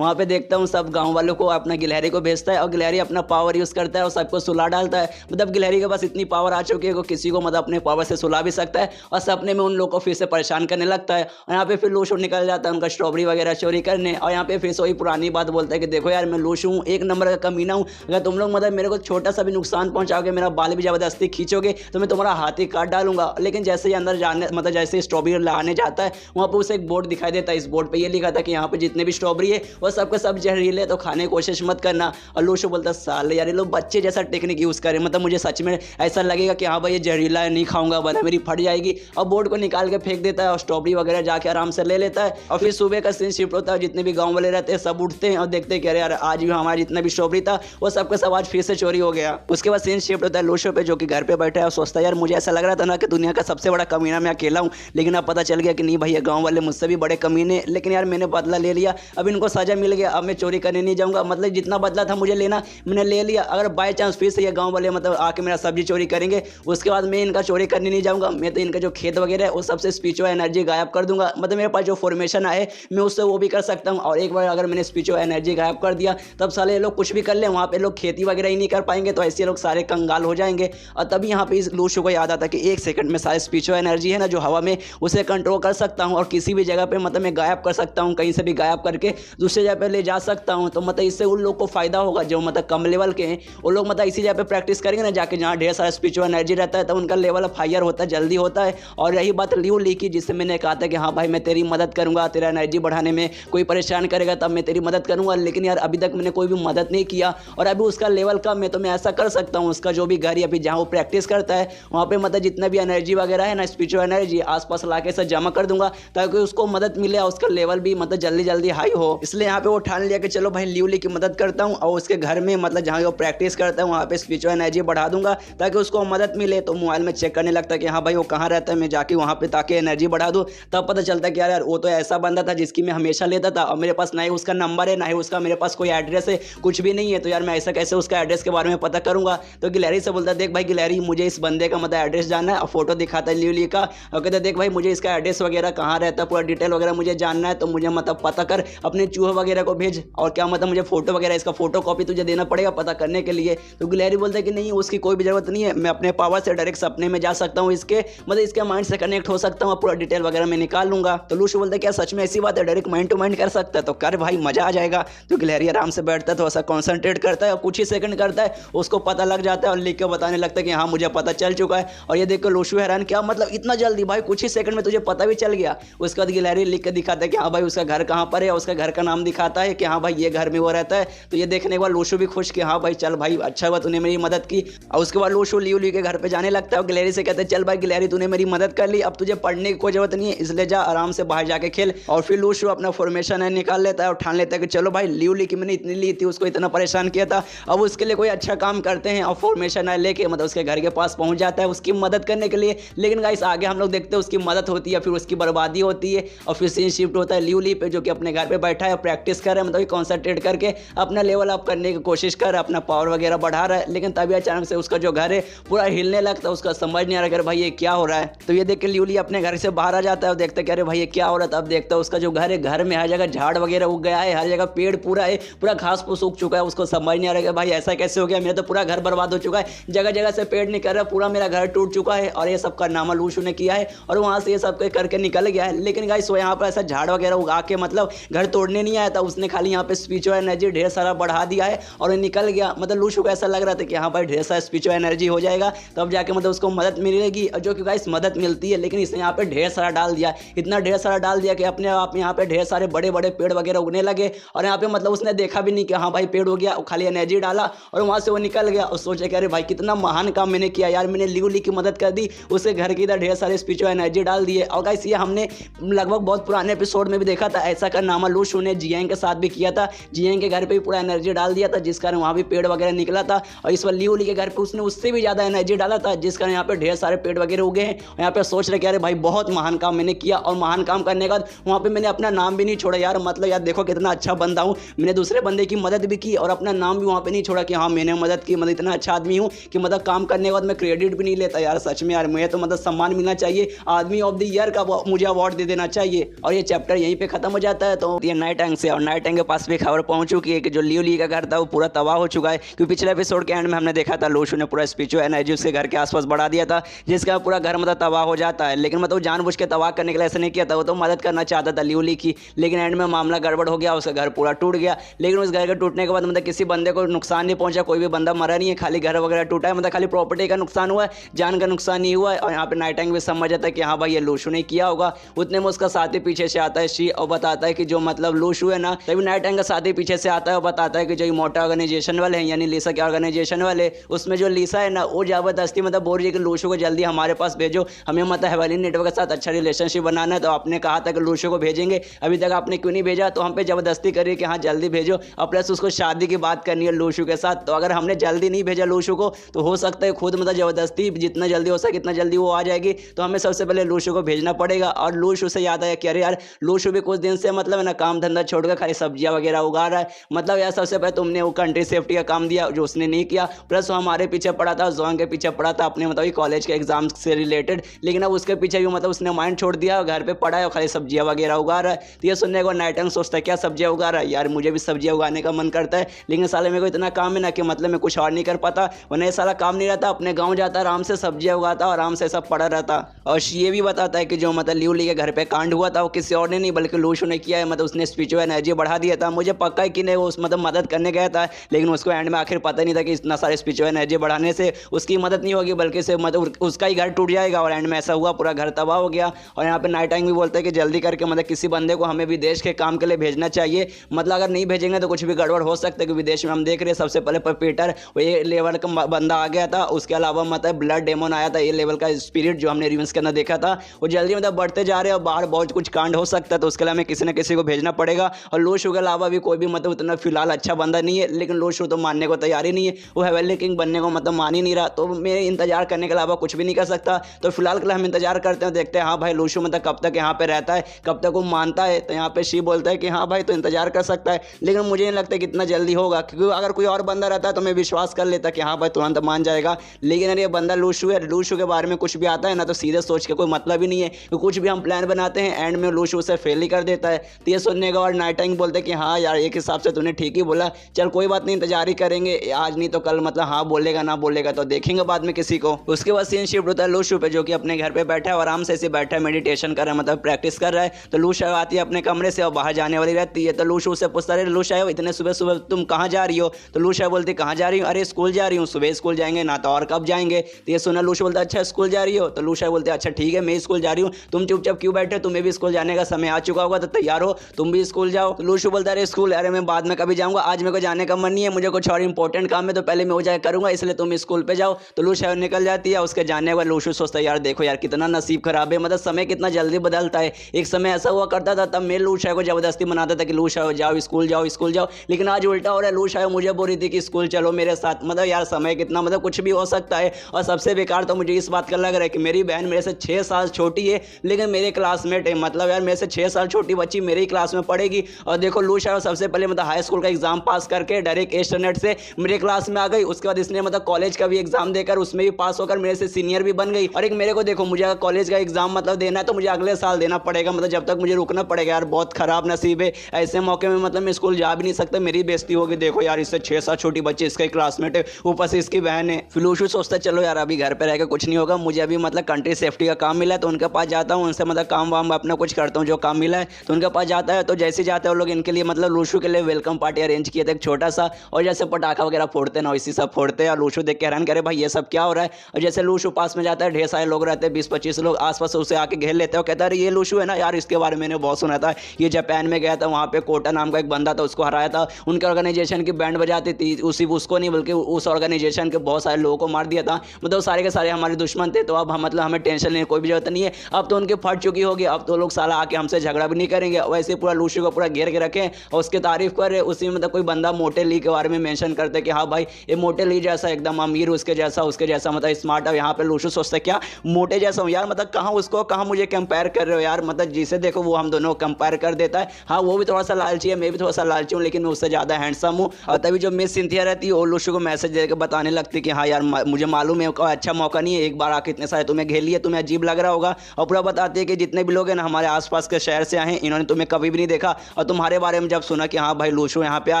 वहाँ पे देखता हूँ सब गाँव वालों को अपना गिलहरी को भेजता है और गिलहरी अपना पावर यूज़ करता है और सबको सुला डालता है। मतलब गिलहरी के पास इतनी पावर आ चुकी है कि किसी को मतलब अपने पावर से सुला भी सकता है और सपने में उन लोगों को फिर से परेशान करने लगता है। और यहाँ पे फिर लूसी निकल जाता है उनका स्ट्रॉबेरी वगैरह चोरी करने, और यहाँ पे फिर से वही पुरानी बात बोलता है कि देखो यार मैं लूसी हूँ, एक नंबर का कमीना हूँ, अगर तुम लोग मतलब मेरे को छोटा सा भी नुकसान पहुँचाओगे, मेरा बाल भी ज़बरदस्ती खींचोगे तो मैं तुम्हारा हाथ ही काट डालूंगा। लेकिन जैसे ही अंदर जाने मतलब जैसे स्ट्रॉबेरी लाने जाता है वहाँ पर उसे एक बोर्ड दिखाई देता है, इस बोर्ड पर यह लिखा था कि यहाँ पे जितने भी स्ट्रॉबेरी है वो सबके सब जहरीले, तो खाने की कोशिश मत करना। और लूसी बोलता है साले यार ये लोग बच्चे जैसा टेक्निक यूज़ करें, मतलब मुझे सच में ऐसा लगेगा कि हाँ भाई ये जहरीला है, नहीं खाऊंगा वरना मेरी फट जाएगी। और बोर्ड को निकाल के फेंक देता है और स्ट्रॉबेरी वगैरह जाके आराम से ले लेता है। और फिर सुबह का सीन शिफ्ट होता है, जितने भी गाँव वाले रहते हैं सब उठते हैं और देखते हैं कि अरे यार आज भी हमारा जितना भी स्ट्रॉबेरी था वो सबका सब आज फिर से चोरी हो गया। उसके बाद सीन शिफ्ट होता है लूसी पे, जो कि घर पे बैठा है और सोचता है यार मुझे ऐसा लग रहा था ना कि दुनिया का सबसे बड़ा कमीना मैं अकेला हूँ, लेकिन अब पता चल गया कि नहीं भाई ये गाँव वाले मुझसे भी बड़े कमीने। लेकिन यार मैंने बदला ले लिया, अब इनको सजा मिल गया, अब मैं चोरी करने नहीं जाऊँगा, मतलब जितना बदला था मुझे लेना मैंने ले लिया। अगर बाय चांस फिर से ये गाँव वाले मतलब आके मेरा सब्जी चोरी करेंगे उसके बाद मैं इनका चोरी करने नहीं जाऊँगा, मैं तो इनका जो खेत वगैरह है वो सबसे स्पिरिचुअल एनर्जी गायब कर दूंगा, मतलब मेरे पास जो फॉर्मेशन आए मैं उससे वो भी कर सकता हूँ। और एक बार अगर मैंने स्पिरिचुअल एनर्जी गायब कर दिया तब साले ये लोग कुछ भी कर ले, वहाँ पे लोग खेती वगैरह ही नहीं कर पाएंगे, तो ऐसे लोग सारे कंगाल हो जाएंगे। और तभी यहाँ पे इस लूसी को याद आता कि एक सेकंड में सारे स्पिरिचुअल एनर्जी है ना जो हवा में, उसे कंट्रोल कर सकता हूँ और किसी भी जगह पे मतलब मैं गायब कर सकता हूँ, कहीं से भी गायब करके दूसरे जगह पे ले जा सकता हूँ। तो मतलब इससे उन लोग को फायदा होगा जो मतलब कम लेवल के हैं, वो लोग मतलब इसी जगह पे प्रैक्टिस करेंगे ना जाके जहाँ ढेर सारा स्पिरिचुअल एनर्जी रहता है, तो उनका लेवल हायर होता है, जल्दी होता है। और रही बात लियू ली की, जिससे मैंने कहा था कि हाँ भाई मैं तेरी मदद करूँगा, तेरा एनर्जी बढ़ाने में कोई परेशान करेगा तब मैं तेरी मदद करूँगा, लेकिन यार अभी तक मैंने कोई भी मदद नहीं किया और अभी उसका लेवल कम है, तो मैं ऐसा कर सकता हूँ उसका जो भी घर या फिर जहाँ वो प्रैक्टिस करता है वहाँ पे मतलब जितना भी एनर्जी वगैरह है ना स्पिरिचुअल एनर्जी आसपास लाके से जमा कर दूंगा ताकि उसको मदद मिले और उसका लेवल भी मतलब जल्दी जल्दी हाई हो। इसलिए यहाँ पे वो ठान लिया कि चलो भाई लिवली की मदद करता हूँ और उसके घर में मतलब जहाँ वो प्रैक्टिस करता है वहाँ पे स्पिरिचुअल एनर्जी बढ़ा दूंगा ताकि उसको मदद मिले। तो मोबाइल में चेक करने लगता है कि हाँ भाई वो कहाँ रहता है, मैं जाके वहाँ पे ताकि एनर्जी बढ़ा दूँ। तब पता चलता है कि यार वो तो ऐसा बंदा था जिसकी मैं हमेशा लेता था और मेरे पास ना ही उसका नंबर है ना ही उसका मेरे पास कोई एड्रेस है, कुछ भी नहीं है। तो यार मैं ऐसा कैसे उसका एड्रेस के बारे में पता करूँगा। तो गिलहरी से बोलता है देख भाई गिलहरी मुझे इस बंदे का मतलब एड्रेस जानना है और फोटो दिखाता है लिवली का और कहता है देख भाई मुझे इसका एड्रेस वगैरह कहाँ रहता है पूरा डिटेल वगैरह मुझे जानना है, तो मुझे मतलब पता कर अपने चूहे वगैरह को भेज और क्या मतलब मुझे फोटो वगैरह इसका फोटो कॉपी तुझे देना पड़ेगा पता करने के लिए। तो गिलहरी बोलता है कि नहीं उसकी कोई भी जरूरत नहीं है, मैं अपने पावर से डायरेक्ट सपने में जा सकता हूँ, इसके मतलब इसके माइंड से कनेक्ट हो सकता हूँ, पूरा डिटेल वगैरह मैं निकाल लूंगा। तो लूशु बोलता है क्या सच में ऐसी बात है, डायरेक्ट माइंड टू माइंड कर सकता है? तो कर भाई मजा आ जाएगा। तो गिलहरी आराम से बैठता है, थोड़ा सा कॉन्सेंट्रेट करता है और कुछ ही सेकंड करता है, उसको पता लग जाता है और लिख के बताने लगता है कि हाँ मुझे पता चल चुका है। और ये देखकर लूशु हैरान, क्या मतलब इतना जल्दी भाई, कुछ ही सेकंड में तुझे पता भी चल गया। उसके बाद गिलहरी लिख के दिखाता है कि हाँ भाई उसका घर कहाँ पर है, उसका घर का नाम दिखाता है कि हाँ भाई ये घर में वो रहता है। तो ये देखने के बाद लूशु भी खुश कि हाँ भाई चल भाई अच्छा हुआ तूने मेरी मदद की। और उसके बाद लूशु लियू के घर पे जाने लगता है और गिलहरी से कहते हैं चल भाई गिलहरी तूने मेरी मदद कर ली, अब तुझे पढ़ने की कोई जरूरत नहीं है, इसलिए जा आराम से बाहर जाके खेल। और फिर लूशु अपना फॉर्मेशन है निकाल लेता है और ठान लेता है कि चलो भाई लियू की मैंने इतनी ली थी, उसको इतना परेशान किया था, अब उसके लिए कोई अच्छा काम करते हैं। और फॉर्मेशन है लेके मतलब उसके घर के पास पहुंच जाता है उसकी मदद करने के लिए। लेकिन गाइस आगे हम लोग देखते हैं उसकी मदद होती है फिर उसकी बर्बादी होती है। और फिर सीन शिफ्ट होता है लियू पे जो कि अपने घर पे बैठा है, प्रैक्टिस कर रहा है, मतलब कॉन्सेंट्रेट करके अपना लेवल अप करने की कोशिश कर रहा है, अपना पावर वगैरह बढ़ा रहा है। लेकिन तभी अचानक से उसका जो घर है पूरा हिलने लगता है, उसका समझ नहीं आ रहा भाई ये क्या हो रहा है। तो ये देख के लियू अपने घर से बाहर आ जाता है और देखता है कि अरे भाई ये क्या हो रहा था। अब देखता है उसका जो घर है, घर में हर जगह झाड़ वगैरह उग गया है, हर जगह पेड़ पूरा है, पूरा घास फूस उग चुका है। उसको समझ नहीं आ रहा है भाई ऐसा कैसे हो गया, मेरा तो पूरा घर बर्बाद हो चुका है, जगह जगह से पेड़ निकल रहा है, पूरा मेरा घर टूट चुका है। और ये सब कारनामा लूशु ने किया है और वहां से ये सब करके निकल गया है। लेकिन गाइस वो यहाँ पर ऐसा झाड़ वगैरह उगा के मतलब घर तोड़ने नहीं आया था, उसने खाली यहाँ पे स्पिरिचुअल एनर्जी ढेर सारा बढ़ा दिया है और निकल गया। मतलब लूशु को ऐसा लग रहा था कि हाँ भाई ढेर सारा स्पिरिचुअल एनर्जी हो जाएगा तब जाके मतलब उसको मदद मिलेगी, और जो कि गाइस मदद मिलती है। लेकिन इसने यहाँ पे ढेर सारा डाल दिया, इतना ढेर सारा डाल दिया कि अपने आप यहाँ पे ढेर सारे बड़े बड़े पेड़ वगैरह उगने लगे। और यहाँ पे मतलब उसने देखा भी नहीं कि हाँ भाई पेड़ हो गया, खाली एनर्जी डाला और वहाँ से वो निकल गया। और सोचे कि अरे भाई कितना महान काम मैंने किया यार, मैंने लियू की मदद कर दी, उसके घर की इधर ढेर सारे स्पिरिचुअल एनर्जी डाल दिए। और गाइस ये हमने लगभग बहुत पुराने एपिसोड में भी देखा था, ऐसा कारनामा लूशु ने जियांग के साथ भी किया था। जियांग के घर पे भी पूरा एनर्जी डाल दिया था जिस कारण वहाँ भी पेड़ वगैरह निकला था। और इस बार लियू के घर पे उसने उससे भी ज़्यादा एनर्जी डाला था जिस कारण यहाँ पे ढेर सारे पेड़ वगैरह उगे हैं। और यहाँ पे सोच रहे कि अरे भाई बहुत महान काम मैंने किया, और महान काम करने के बाद वहाँ पे मैंने अपना नाम भी नहीं छोड़ा यार, मतलब यार देखो कितना अच्छा बंदा हूँ, मैंने दूसरे बंदे की मदद भी की और अपना नाम भी वहाँ पे नहीं छोड़ा कि हाँ मैंने मदद की, मतलब इतना अच्छा आदमी हूँ कि मतलब काम करने के बाद मैं क्रेडिट भी नहीं लेता यार। सच में यार मुझे तो मतलब सम्मान मिलना चाहिए, आदमी ऑफ द ईयर का मुझे अवार्ड दे देना चाहिए। और ये चैप्टर यहीं पे खत्म हो जाता है। तो ये नाइट टैंक से, और नाइट टैंक के पास भी खबर पहुंच चुकी है कि जो लियू का घर था वो पूरा तबाह हो चुका है, क्योंकि पिछले एपिसोड के एंड में हमने देखा था लूशु ने पूरा स्पिरिचुअल एनर्जी उसके घर के आसपास बढ़ा दिया था जिसका पूरा घर मतलब तबाह हो जाता है। लेकिन मतलब जानबूझ के तबाह करने के लिए ऐसा नहीं किया था, वो तो मदद करना चाहता था लियू की। लेकिन एंड में मामला गड़बड़ हो गया, उसका घर पूरा टूट गया। लेकिन उस घर के टूटने के बाद मतलब किसी बंदे को नुकसान नहीं पहुंचा, कोई भी बंदा मरा नहीं है, खाली घर वगैरह टूटा है, मतलब खाली प्रॉपर्टी का नुकसान हुआ है, जान का नुकसान नहीं हुआ है। और यहाँ पे नाइट टैंक भी समझ जाता है कि हाँ भाई ये लूशु ने किया होगा। उतने में उसका साथी पीछे से आता है शी, और बताता है कि जो मतलब लूशु है ना, तभी नाइट टैंक का साथी पीछे से आता है और बताता है कि जो मोटा ऑर्गेनाइजेशन वाले हैं यानी लिसा के ऑर्गेनाइजेशन वाले, उसमें जो लिसा है ना वो जबरदस्ती मतलब बोल रही है कि लूशु को जल्दी हमारे पास भेजो, हमें मतलब हेवनली नेटवर्क के साथ अच्छा रिलेशनशिप बनाना है। तो आपने कहा था कि लूशु को भेजेंगे, अभी तक आपने क्यों नहीं भेजा? तो हम पे जबरदस्ती करिए कि हाँ जल्दी भेजो, और प्लस उसको शादी की बात करनी है लूशु के साथ। तो अगर हमने जल्दी नहीं भेजा लूशु को तो हो सकता है खुद मतलब जबरदस्ती जितना जल्दी हो सके इतना जल्दी वो आ जाएगी। तो हमें सबसे पहले लूशु को भेजना पड़ेगा। और लूशु से याद आया कि अरे यार लूशु भी कुछ दिन से मतलब है ना काम धंधा छोड़कर खाली सब्जियां वगैरह उगा रहा है, मतलब यार सबसे पहले तुमने वो कंट्री सेफ्टी का काम दिया जो उसने नहीं किया, प्लस वो हमारे पीछे पड़ा था, जोंग के पीछे पड़ा था अपने मतलब कॉलेज के एग्जाम से रिलेटेड। लेकिन अब उसके पीछे भी मतलब उसने माइंड छोड़ दिया, घर पे पड़ा है और खाली सब्जियां वगैरह उगा रहा है। तो ये सुनने को नाइट टैंक सोचता है क्या सब्जियां उगा रहा है यार, मुझे भी सब्जियां उगाने का मन करता है, लेकिन साले मेरे को इतना काम है ना कि मतलब मैं कुछ और नहीं कर पाता। वरना ये सारा काम नहीं रहता, अपने गाँव जाता आराम से सब्जियां उगाता और आराम से सब पड़ा रहता। और ये भी बताता है कि जो मतलब लियू के घर पे कांड हुआ था वो किसी और ने नहीं बल्कि लूशु ने किया है, मतलब उसने स्पिरिचुअल एनर्जी बढ़ा दिया था। मुझे पक्का है कि नहीं वो उस मतलब मदद करने गया था, लेकिन उसको एंड में आखिर पता नहीं था कि इतना सारे स्पिरिचुअल एनर्जी बढ़ाने से उसकी मदद नहीं होगी बल्कि से मतलब उसका ही घर टूट जाएगा। और एंड में ऐसा हुआ, पूरा घर तबाह हो गया। और यहाँ पे नाइट टाइम भी बोलते हैं कि जल्दी करके मतलब किसी बंदे को हमें विदेश के काम के लिए भेजना चाहिए, मतलब अगर नहीं भेजेंगे तो कुछ भी गड़बड़ हो सकता है। कि विदेश में हम देख रहे हैं सबसे पहले पीटर वो ये लेवल का बंदा आ गया था, उसके अलावा मतलब ब्लड डेमन आया था, ये लेवल का स्पिरिट जो हमने रिवेंस के अंदर देखा था, वो जल्दी मतलब बढ़ते जा रहे हैं और बाहर बहुत कुछ कांड हो सकता है। तो उसके लिए हमें किसी न किसी को भेजना पड़ेगा। और लूशु के अलावा भी कोई भी मतलब उतना फिलहाल अच्छा बंदा नहीं है, लेकिन लूशु तो मानने को तैयार ही नहीं है, वो हेवनली किंग बनने को मतलब मान ही नहीं रहा। तो मैं इंतजार करने के अलावा कुछ भी नहीं कर सकता। तो फिलहाल के लिए हम इंतजार करते हैं, देखते हैं हाँ भाई लूशु मतलब कब तक यहाँ पे रहता है, कब तक वो मानता है। तो यहाँ पे शी बोलता है कि हाँ भाई तो इंतजार कर सकता है, लेकिन मुझे नहीं लगता कि इतना जल्दी होगा, क्योंकि अगर कोई और बंदा रहता है तो मैं विश्वास कर लेता कि हाँ भाई तुरंत मान जाएगा। लेकिन अरे ये बंदा लूशु है, लूशु के बारे में कुछ भी आता है ना तो सीधे सोच के कोई मतलब ही नहीं है, तो कुछ भी हम प्लान बनाते हैं एंड में लूशु उसे फेल ही कर देता है। तो ये सुनने के बाद नाइट टाइम बोलते हैं कि हाँ यार एक हिसाब से तूने ठीक ही बोला, चल कोई बात नहीं, इंतजार ही करेंगे, आज नहीं तो कल मतलब हाँ बोलेगा ना बोलेगा तो देखेंगे बाद में किसी को। उसके बाद सीन शिफ्ट होता है लूशु पे, जो कि अपने घर पे बैठा है और आराम से ऐसे बैठा है, मेडिटेशन कर रहा है, मतलब प्रैक्टिस कर रहा है। तो लूशा आती है अपने कमरे से और बाहर जाने वाली रहती है। तो लूशु उससे पूछता है, लूशा इतने सुबह सुबह तुम कहाँ जा रही हो? तो लूशा बोलती कहाँ जा रही हूँ? अरे स्कूल जा रही हूँ। सुबह स्कूल जाएंगे ना तो और कब जाएंगे? तो ये सुना लूशा बोलता अच्छा स्कूल जा रही हो? तो लूशा बोलते अच्छा ठीक है मैं स्कूल जा रही हूँ, तुम चुपचाप क्यों बैठे, तुम्हें भी स्कूल जाने का समय आ चुका होगा तो तैयार हो, तुम भी स्कूल जाओ। तो लूशु बोलता अरे स्कूल अरे मैं बाद में कभी जाऊंगा, आज मेरे को जाने का मन नहीं है, मुझे कुछ और इंपॉर्टेंट काम है तो पहले मैं वो जाकर करूंगा, इसलिए तुम स्कूल पे जाओ। तो लूशा निकल जाती है। उसके जाने के बाद लूशु सोचता है यार देखो यार कितना नसीब खराब है, मतलब समय कितना जल्दी बदलता है। एक समय ऐसा हुआ करता था तब मैं लूशा को जबरदस्ती मनाता था कि लूशा जाओ स्कूल जाओ स्कूल जाओ, लेकिन आज उल्टा हो रहा है, लूशा मुझे बोल रही थी कि स्कूल चलो मेरे साथ। मतलब यार समय कितना मतलब कुछ भी हो सकता है। और सबसे बेकार तो मुझे इस बात का लग रहा है कि मेरी बहन मेरे से 6 साल छोटी है लेकिन मेरे क्लासमेट है, मतलब यार मेरे से 6 साल छोटी बच्ची मेरे ही क्लास में पढ़ेगी। और देखो लूशा सबसे पहले मतलब हाई स्कूल का एग्जाम पास करके डायरेक्ट 8 स्टैंडर्ड से मेरे क्लास में आ गई। उसके बाद इसने मतलब कॉलेज का भी एग्जाम देकर उसमें भी पास होकर मेरे से सीनियर भी बन गई। और एक मेरे को देखो मुझे अगर कॉलेज का एग्जाम मतलब देना है तो मुझे अगले साल देना पड़ेगा, मतलब जब तक मुझे रुकना पड़ेगा। यार बहुत खराब नसीब है, ऐसे मौके में मतलब मैं स्कूल जा भी नहीं सकता, मेरी बेइज्जती होगी। देखो यार इससे 6 साल छोटी बच्ची इसका क्लासमेट है, ऊपर से इसकी बहन है। फिर लूशु सोचता है चलो यार अभी घर पे रहकर कुछ नहीं होगा, मुझे अभी मतलब कंट्री सेफ्टी का काम मिला है तो उनके पास जाता हूँ, उनसे मतलब काम वाम अपना कुछ करता हूँ, जो काम मिला है तो उनके पास जाता है। तो जैसे जाते हैं वो लोग इनके लिए मतलब लूशु के लिए वेलकम पार्टी अरेंज किए थे एक छोटा सा, और जैसे पटाखा वगैरह फोड़ते ना इसी सब फोड़ते हैं। और लूशु देख के हैरान करे भाई ये सब क्या हो रहा है। और जैसे लूशु पास में जाता है ढेर सारे लोग रहते हैं, 20-25 लोग आसपास उसे आके घेर लेते हैं और कहता है ये लूशु है ना यार, इसके बारे में मैंने बहुत सुना था, ये जापान में गया था, वहाँ पे कोटा नाम का एक बंदा था उसको हराया था, उनके ऑर्गेनाइजेशन की बैंड बजाती थी, उसको नहीं बल्कि उस ऑर्गेनाइजेशन के बहुत सारे लोगों को मार दिया था, मतलब सारे के सारे हमारे दुश्मन थे। तो अब हम मतलब हमें टेंशन लेने कोई भी जरूरत नहीं है, अब तो उनकी फट चुकी होगी, अब तो लोग साला आके हमसे झगड़ा भी नहीं करेंगे। वैसे पूरा लूशु को पूरा घेर के रखे और उसकी तारीफ कर रहे। उसी में मतलब कोई बंदा मोटे ली के बारे में मेंशन करते कि हाँ भाई ये मोटे ली जैसा एकदम अमीर, उसके जैसा मतलब स्मार्ट। अब यहाँ पे लूशु सोचता क्या मोटे जैसा हूँ यार, मतलब कहाँ उसको कहाँ मुझे कंपेयर कर रहे हो यार, मतलब जिसे देखो वो हम दोनों कंपेयर कर देता है। हाँ वो भी थोड़ा सा लालची है, मैं भी थोड़ा सा लालची हूँ, लेकिन मैं उससे ज़्यादा हैंडसम हूँ। और तभी जो मिस सिंथिया रहती है वो लूशु को मैसेज देकर बताने लगती कि हाँ यार मुझे मालूम है अच्छा मौका नहीं है, एक बार आके इतने सारे तुम्हें घेर लिए, तुम्हें अजीब लग रहा होगा। और पूरा बताती है कि जितने भी लोग हैं ना हमारे आसपास के शहर से आए, इन्होंने तुम्हें कभी भी नहीं देखा, और तुम्हारे बारे में जब सुना कि हाँ भाई लूशु यहाँ पे आ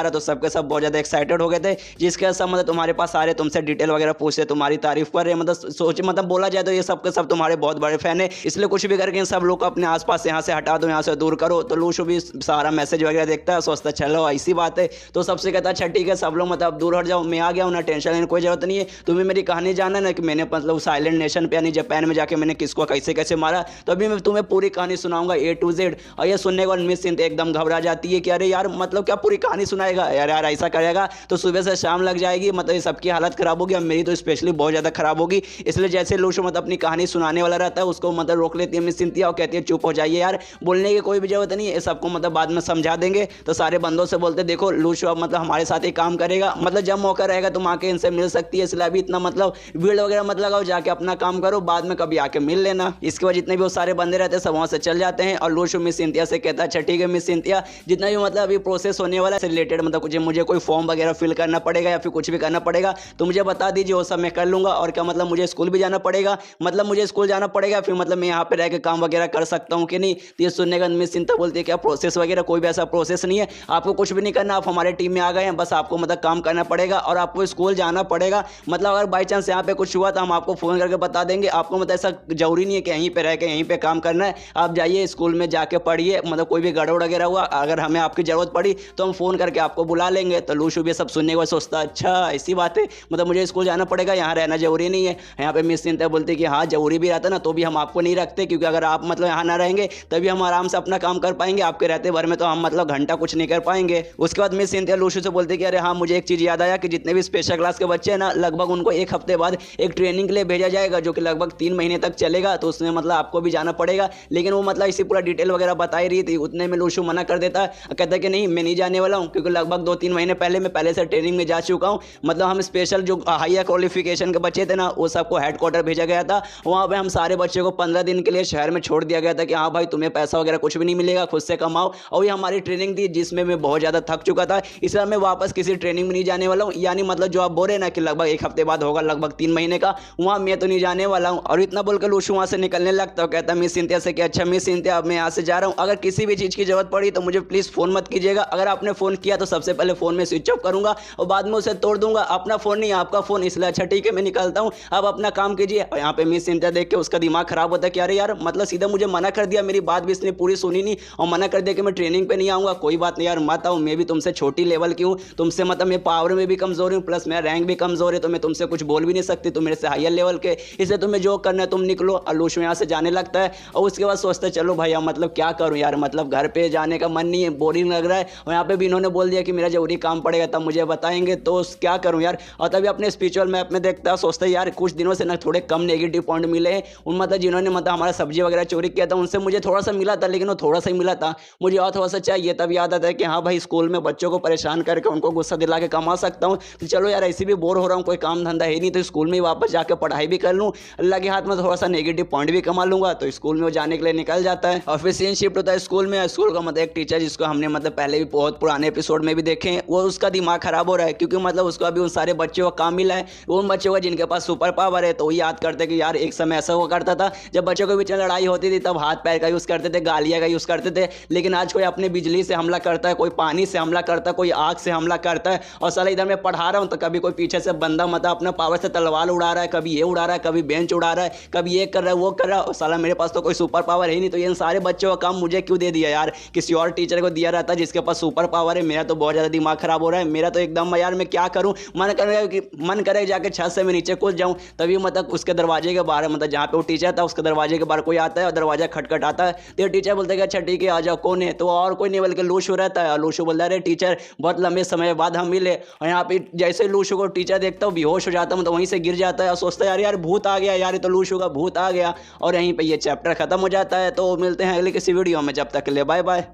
रहा तो सबके सब बहुत ज़्यादा एक्साइटेड हो गए थे, जिसके सब मतलब तुम्हारे पास आ रहे, तुमसे डिटेल वगैरह पूछते, तुम्हारी तारीफ कर रहे, मतलब सोच मतलब बोला जाए तो ये सब के सब तुम्हारे बहुत बड़े फैन है, इसलिए कुछ भी करके इन सब लोग को अपने आसपास यहाँ से हटा दो, यहाँ से दूर करो। तो लूशु भी सारा मैसेज वगैरह देखता है, सोचता चलो ऐसी बात है, तो सबसे कहता अच्छा ठीक है सब लोग मतलब दूर हट जाओ, मैं आ गया हूँ ना, टेंशन लेने कोई जरूरत नहीं है, तुम्हें मेरी कहानी जानना ना कि मैंने मतलब साइलेंट नेशन पे यानी जापान में जाके मैंने किसको कैसे कैसे मारा, तो अभी मैं तुम्हें पूरी कहानी सुनाऊंगा A to Z। और ये सुनने के बाद मिस सिंथ एकदम घबरा जाती है कि अरे यार मतलब क्या पूरी कहानी सुनाएगा यार, यार ऐसा करेगा तो सुबह से शाम लग जाएगी, मतलब ये सबकी हालत खराब होगी, और मेरी तो स्पेशली बहुत ज़्यादा खराब होगी। इसलिए जैसे लूशु मतलब अपनी कहानी सुनाने वाला रहता है उसको मतलब रोक लेती है मिस सिंथिया और कहती है चुप हो जाइए यार, बोलने की कोई भी जरूरत नहीं है, सबको मतलब बाद में समझा देंगे। तो सारे बंदों से बोलते देखो लूशु अब मतलब हमारे साथ ही काम करेगा, मतलब जब मौका रहेगा तुम आके इनसे मिल सकती है, इसलिए अभी इतना मतलब भीड़ वगैरह मत लगाओ, जाके अपना काम करो, बाद में कभी आके मिल लेना। इसके बाद जितने भी वो सारे बंदे रहते हैं सब वहाँ से चल जाते हैं। और लूशु मिस सिंथिया से कहता है अच्छा ठीक है मिस सिंथिया, जितना भी मतलब अभी प्रोसेस होने वाला है रिलेटेड मतलब कुछ मुझे कोई फॉर्म वगैरह फिल करना पड़ेगा या फिर कुछ भी करना पड़ेगा तो मुझे बता दीजिए, वो सब मैं कर लूंगा। और क्या मतलब मुझे स्कूल भी जाना पड़ेगा, मतलब मुझे स्कूल जाना पड़ेगा फिर मतलब मैं यहाँ पे रह के काम वगैरह कर सकता हूँ कि नहीं। तो ये सुनने का मिस सिंथिया बोलती है क्या प्रोसेस वगैरह, कोई भी ऐसा प्रोसेस नहीं है, आपको कुछ भी नहीं करना, आप हमारे टीम में आ गए हैं, बस आपको मतलब काम करना पड़ेगा और आपको स्कूल जाना पड़ेगा। मतलब अगर बाई चांस यहाँ पे कुछ हुआ तो हम आपको फ़ोन करके बता देंगे, आपको मतलब ऐसा जरूरी नहीं है कि यहीं पे रह के यहीं पे काम करना है, आप जाइए स्कूल में जाके पढ़िए, मतलब कोई भी गड़बड़ वगैरह हुआ अगर हमें आपकी ज़रूरत पड़ी तो हम फ़ोन करके आपको बुला लेंगे। तो लूशु भी सब सुनने के बाद सोचता अच्छा ऐसी बात है, मतलब मुझे स्कूल जाना पड़ेगा, यहाँ रहना जरूरी नहीं है। यहाँ पे मिस सिंथिया बोलती कि हाँ जरूरी भी रहता ना तो भी हम आपको नहीं रखते, क्योंकि अगर आप मतलब यहाँ ना रहेंगे तभी हम आराम से अपना काम कर पाएंगे, आपके रहते भर में तो हम मतलब घंटा कुछ नहीं कर पाएंगे। उसके बाद मिस सिंथिया लूशु से बोलती कि अरे हाँ मुझे एक चीज़ याद आया कि जितने भी स्पेशल क्लास के बच्चे हैं ना लगभग उनको एक हफ्ते बाद एक ट्रेनिंग के लिए भेजा जाएगा जो कि लगभग 3 महीने तक चलेगा, तो उसमें मतलब आपको भी जाना पड़ेगा। लेकिन वो मतलब इसी पूरा डिटेल वगैरह बताई रही थी, उतने में लूशु मना कर देता है, कहता है कि नहीं मैं नहीं जाने वाला हूँ, क्योंकि लगभग 2-3 महीने पहले मैं पहले से ट्रेनिंग में जा चुका हूँ। मतलब हम स्पेशल जो हायर क्वालिफिकेशन के बच्चे थे ना वो सबको हेडक्वार्टर भेजा गया था, वहाँ पर हम सारे बच्चों को 15 दिन के लिए शहर में छोड़ दिया गया था कि हाँ भाई तुम्हें पैसा वगैरह कुछ भी नहीं मिलेगा, खुद से कमाओ। और ये हमारी ट्रेनिंग थी जिसमें मैं बहुत ज़्यादा थक चुका था, इसलिए मैं वापस किसी ट्रेनिंग में नहीं जाने वाला हूँ। यानी मतलब जो आप बोल रहे हैं ना कि लगभग 1 हफ्ते बाद होगा, लगभग 3 महीने का, वहाँ मैं तो नहीं जाने वाला हूँ। और इतना बोलकर लूशु वहाँ से निकलने लगता है, कहता मिस सिंथिया से कि अच्छा मिस सिंथिया अब मैं यहाँ से जा रहा हूँ, अगर किसी भी चीज़ की जरूरत पड़ी तो मुझे प्लीज़ फ़ोन मत कीजिएगा, अगर आपने फ़ोन फ़ोन किया तो सबसे पहले फ़ोन में स्विच ऑफ करूँगा और बाद में उसे तोड़ दूंगा। अपना फ़ोन नहीं आपका फ़ोन, इसलिए अच्छा ठीक है मैं निकलता हूँ, आप अपना काम कीजिए। और यहाँ पे मिस सिंथिया देख के उसका दिमाग खराब होता है कि अरे यार मतलब सीधा मुझे मना कर दिया, मेरी बात भी इसने पूरी सुनी नहीं और मना कर दिया कि मैं ट्रेनिंग पे नहीं आऊँगा। कोई बात नहीं यार मत आओ, मैं भी तुमसे छोटी लेवल की हूँ, तुमसे मतलब मैं पावर में भी कमज़ोर हूँ, प्लस मेरा रैंक भी कमज़ोर है, तो मैं तुमसे कुछ बोल भी नहीं सकती, तुम मेरे से हायर लेवल के, इसलिए तुम्हें जो करना है तुम निकलो। आलूशु यहाँ से जाने लगता है और उसके बाद सोचता है चलो भैया मतलब क्या करूँ यार, मतलब घर पे जाने का मन नहीं है, बोरिंग लग रहा है और यहाँ पे भी इन्होंने बोल दिया कि मेरा जरूरी काम पड़ेगा तब मुझे बताएंगे, तो क्या करूँ यार। और तभी अपने स्पिरिचुअल मैप में देखता है, सोचता है यार कुछ दिनों से ना थोड़े कम नेगेटिव पॉइंट मिले हैं उन मतलब जिन्होंने मतलब हमारा सब्जी वगैरह चोरी किया था उनसे मुझे थोड़ा सा मिला था, लेकिन वो थोड़ा सा ही मिला था, मुझे और थोड़ा सा चाहिए। तब याद आता है कि हाँ भाई स्कूल में बच्चों को परेशान करके उनको गुस्सा दिला के कमा सकता हूँ, तो चलो यार ऐसे भी बोर हो रहा हूँ, कोई काम धंधा है नहीं, तो स्कूल में ही वापस जाकर पढ़ाई भी कर लूँ, अल्लाह के हाथ में थोड़ा सा नेगेटिव पॉइंट भी कमा लूंगा। तो स्कूल में वो जाने के लिए निकल जाता है और फिर सीन शिफ्ट होता है स्कूल में। स्कूल का मतलब एक टीचर जिसको हमने मतलब पहले भी बहुत पुराने एपिसोड में भी देखे हैं, वो उसका दिमाग खराब हो रहा है क्योंकि मतलब उसको अभी उन सारे बच्चों का काम मिला है, उन बच्चों का जिनके पास सुपर पावर है। तो वो याद करते कि यार एक समय ऐसा हुआ करता था जब बच्चों के बीच में लड़ाई होती थी तब हाथ पैर का यूज़ करते थे, गालियाँ का यूज़ करते थे, लेकिन आज कोई अपने बिजली से हमला करता है, कोई पानी से हमला करता है, कोई आग से हमला करता है। और साला इधर मैं पढ़ा रहा हूँ तो कभी कोई पीछे से बंदा मतलब अपना पावर से तलवार उड़ा रहा है, कभी ये उड़ा रहा है, कभी बेंच उड़ा रहा है, कभी ये कर रहा है वो कर रहा है, और साला मेरे पास तो कोई सुपर पावर है ही नहीं, तो ये सारे बच्चों का काम मुझे क्यों दे दिया यार, किसी और टीचर को दिया रहता जिसके पास सुपर पावर है। मेरा तो बहुत ज़्यादा दिमाग खराब हो रहा है, मेरा तो एकदम यार मैं क्या करूँ, मन करे जाके छत से मैं नीचे कूद जाऊँ। तभी मतलब उसके दरवाजे के बाहर मतलब जहाँ पे वो टीचर था उसके दरवाजे के बाहर कोई आता है और दरवाजा खटखटाता है, तो टीचर बोलते हैं अच्छा ठीक है आ जाओ, कौन है, तो और कोई नहीं बल्कि लूशु रहता है। लूशु बोलता है अरे टीचर बहुत लंबे समय बाद हम मिले, और यहाँ पे जैसे लूशु को टीचर देखता हूँ बेहोश हो जाता हूँ, तो वहीं से गिर जाता है और सोचता है यार यार भूत आ गया यार, ये तो लूशु का भूत आ गया। और यहीं पे ये चैप्टर खत्म हो जाता है। तो मिलते हैं अगले किसी वीडियो में, जब तक के लिए बाय बाय।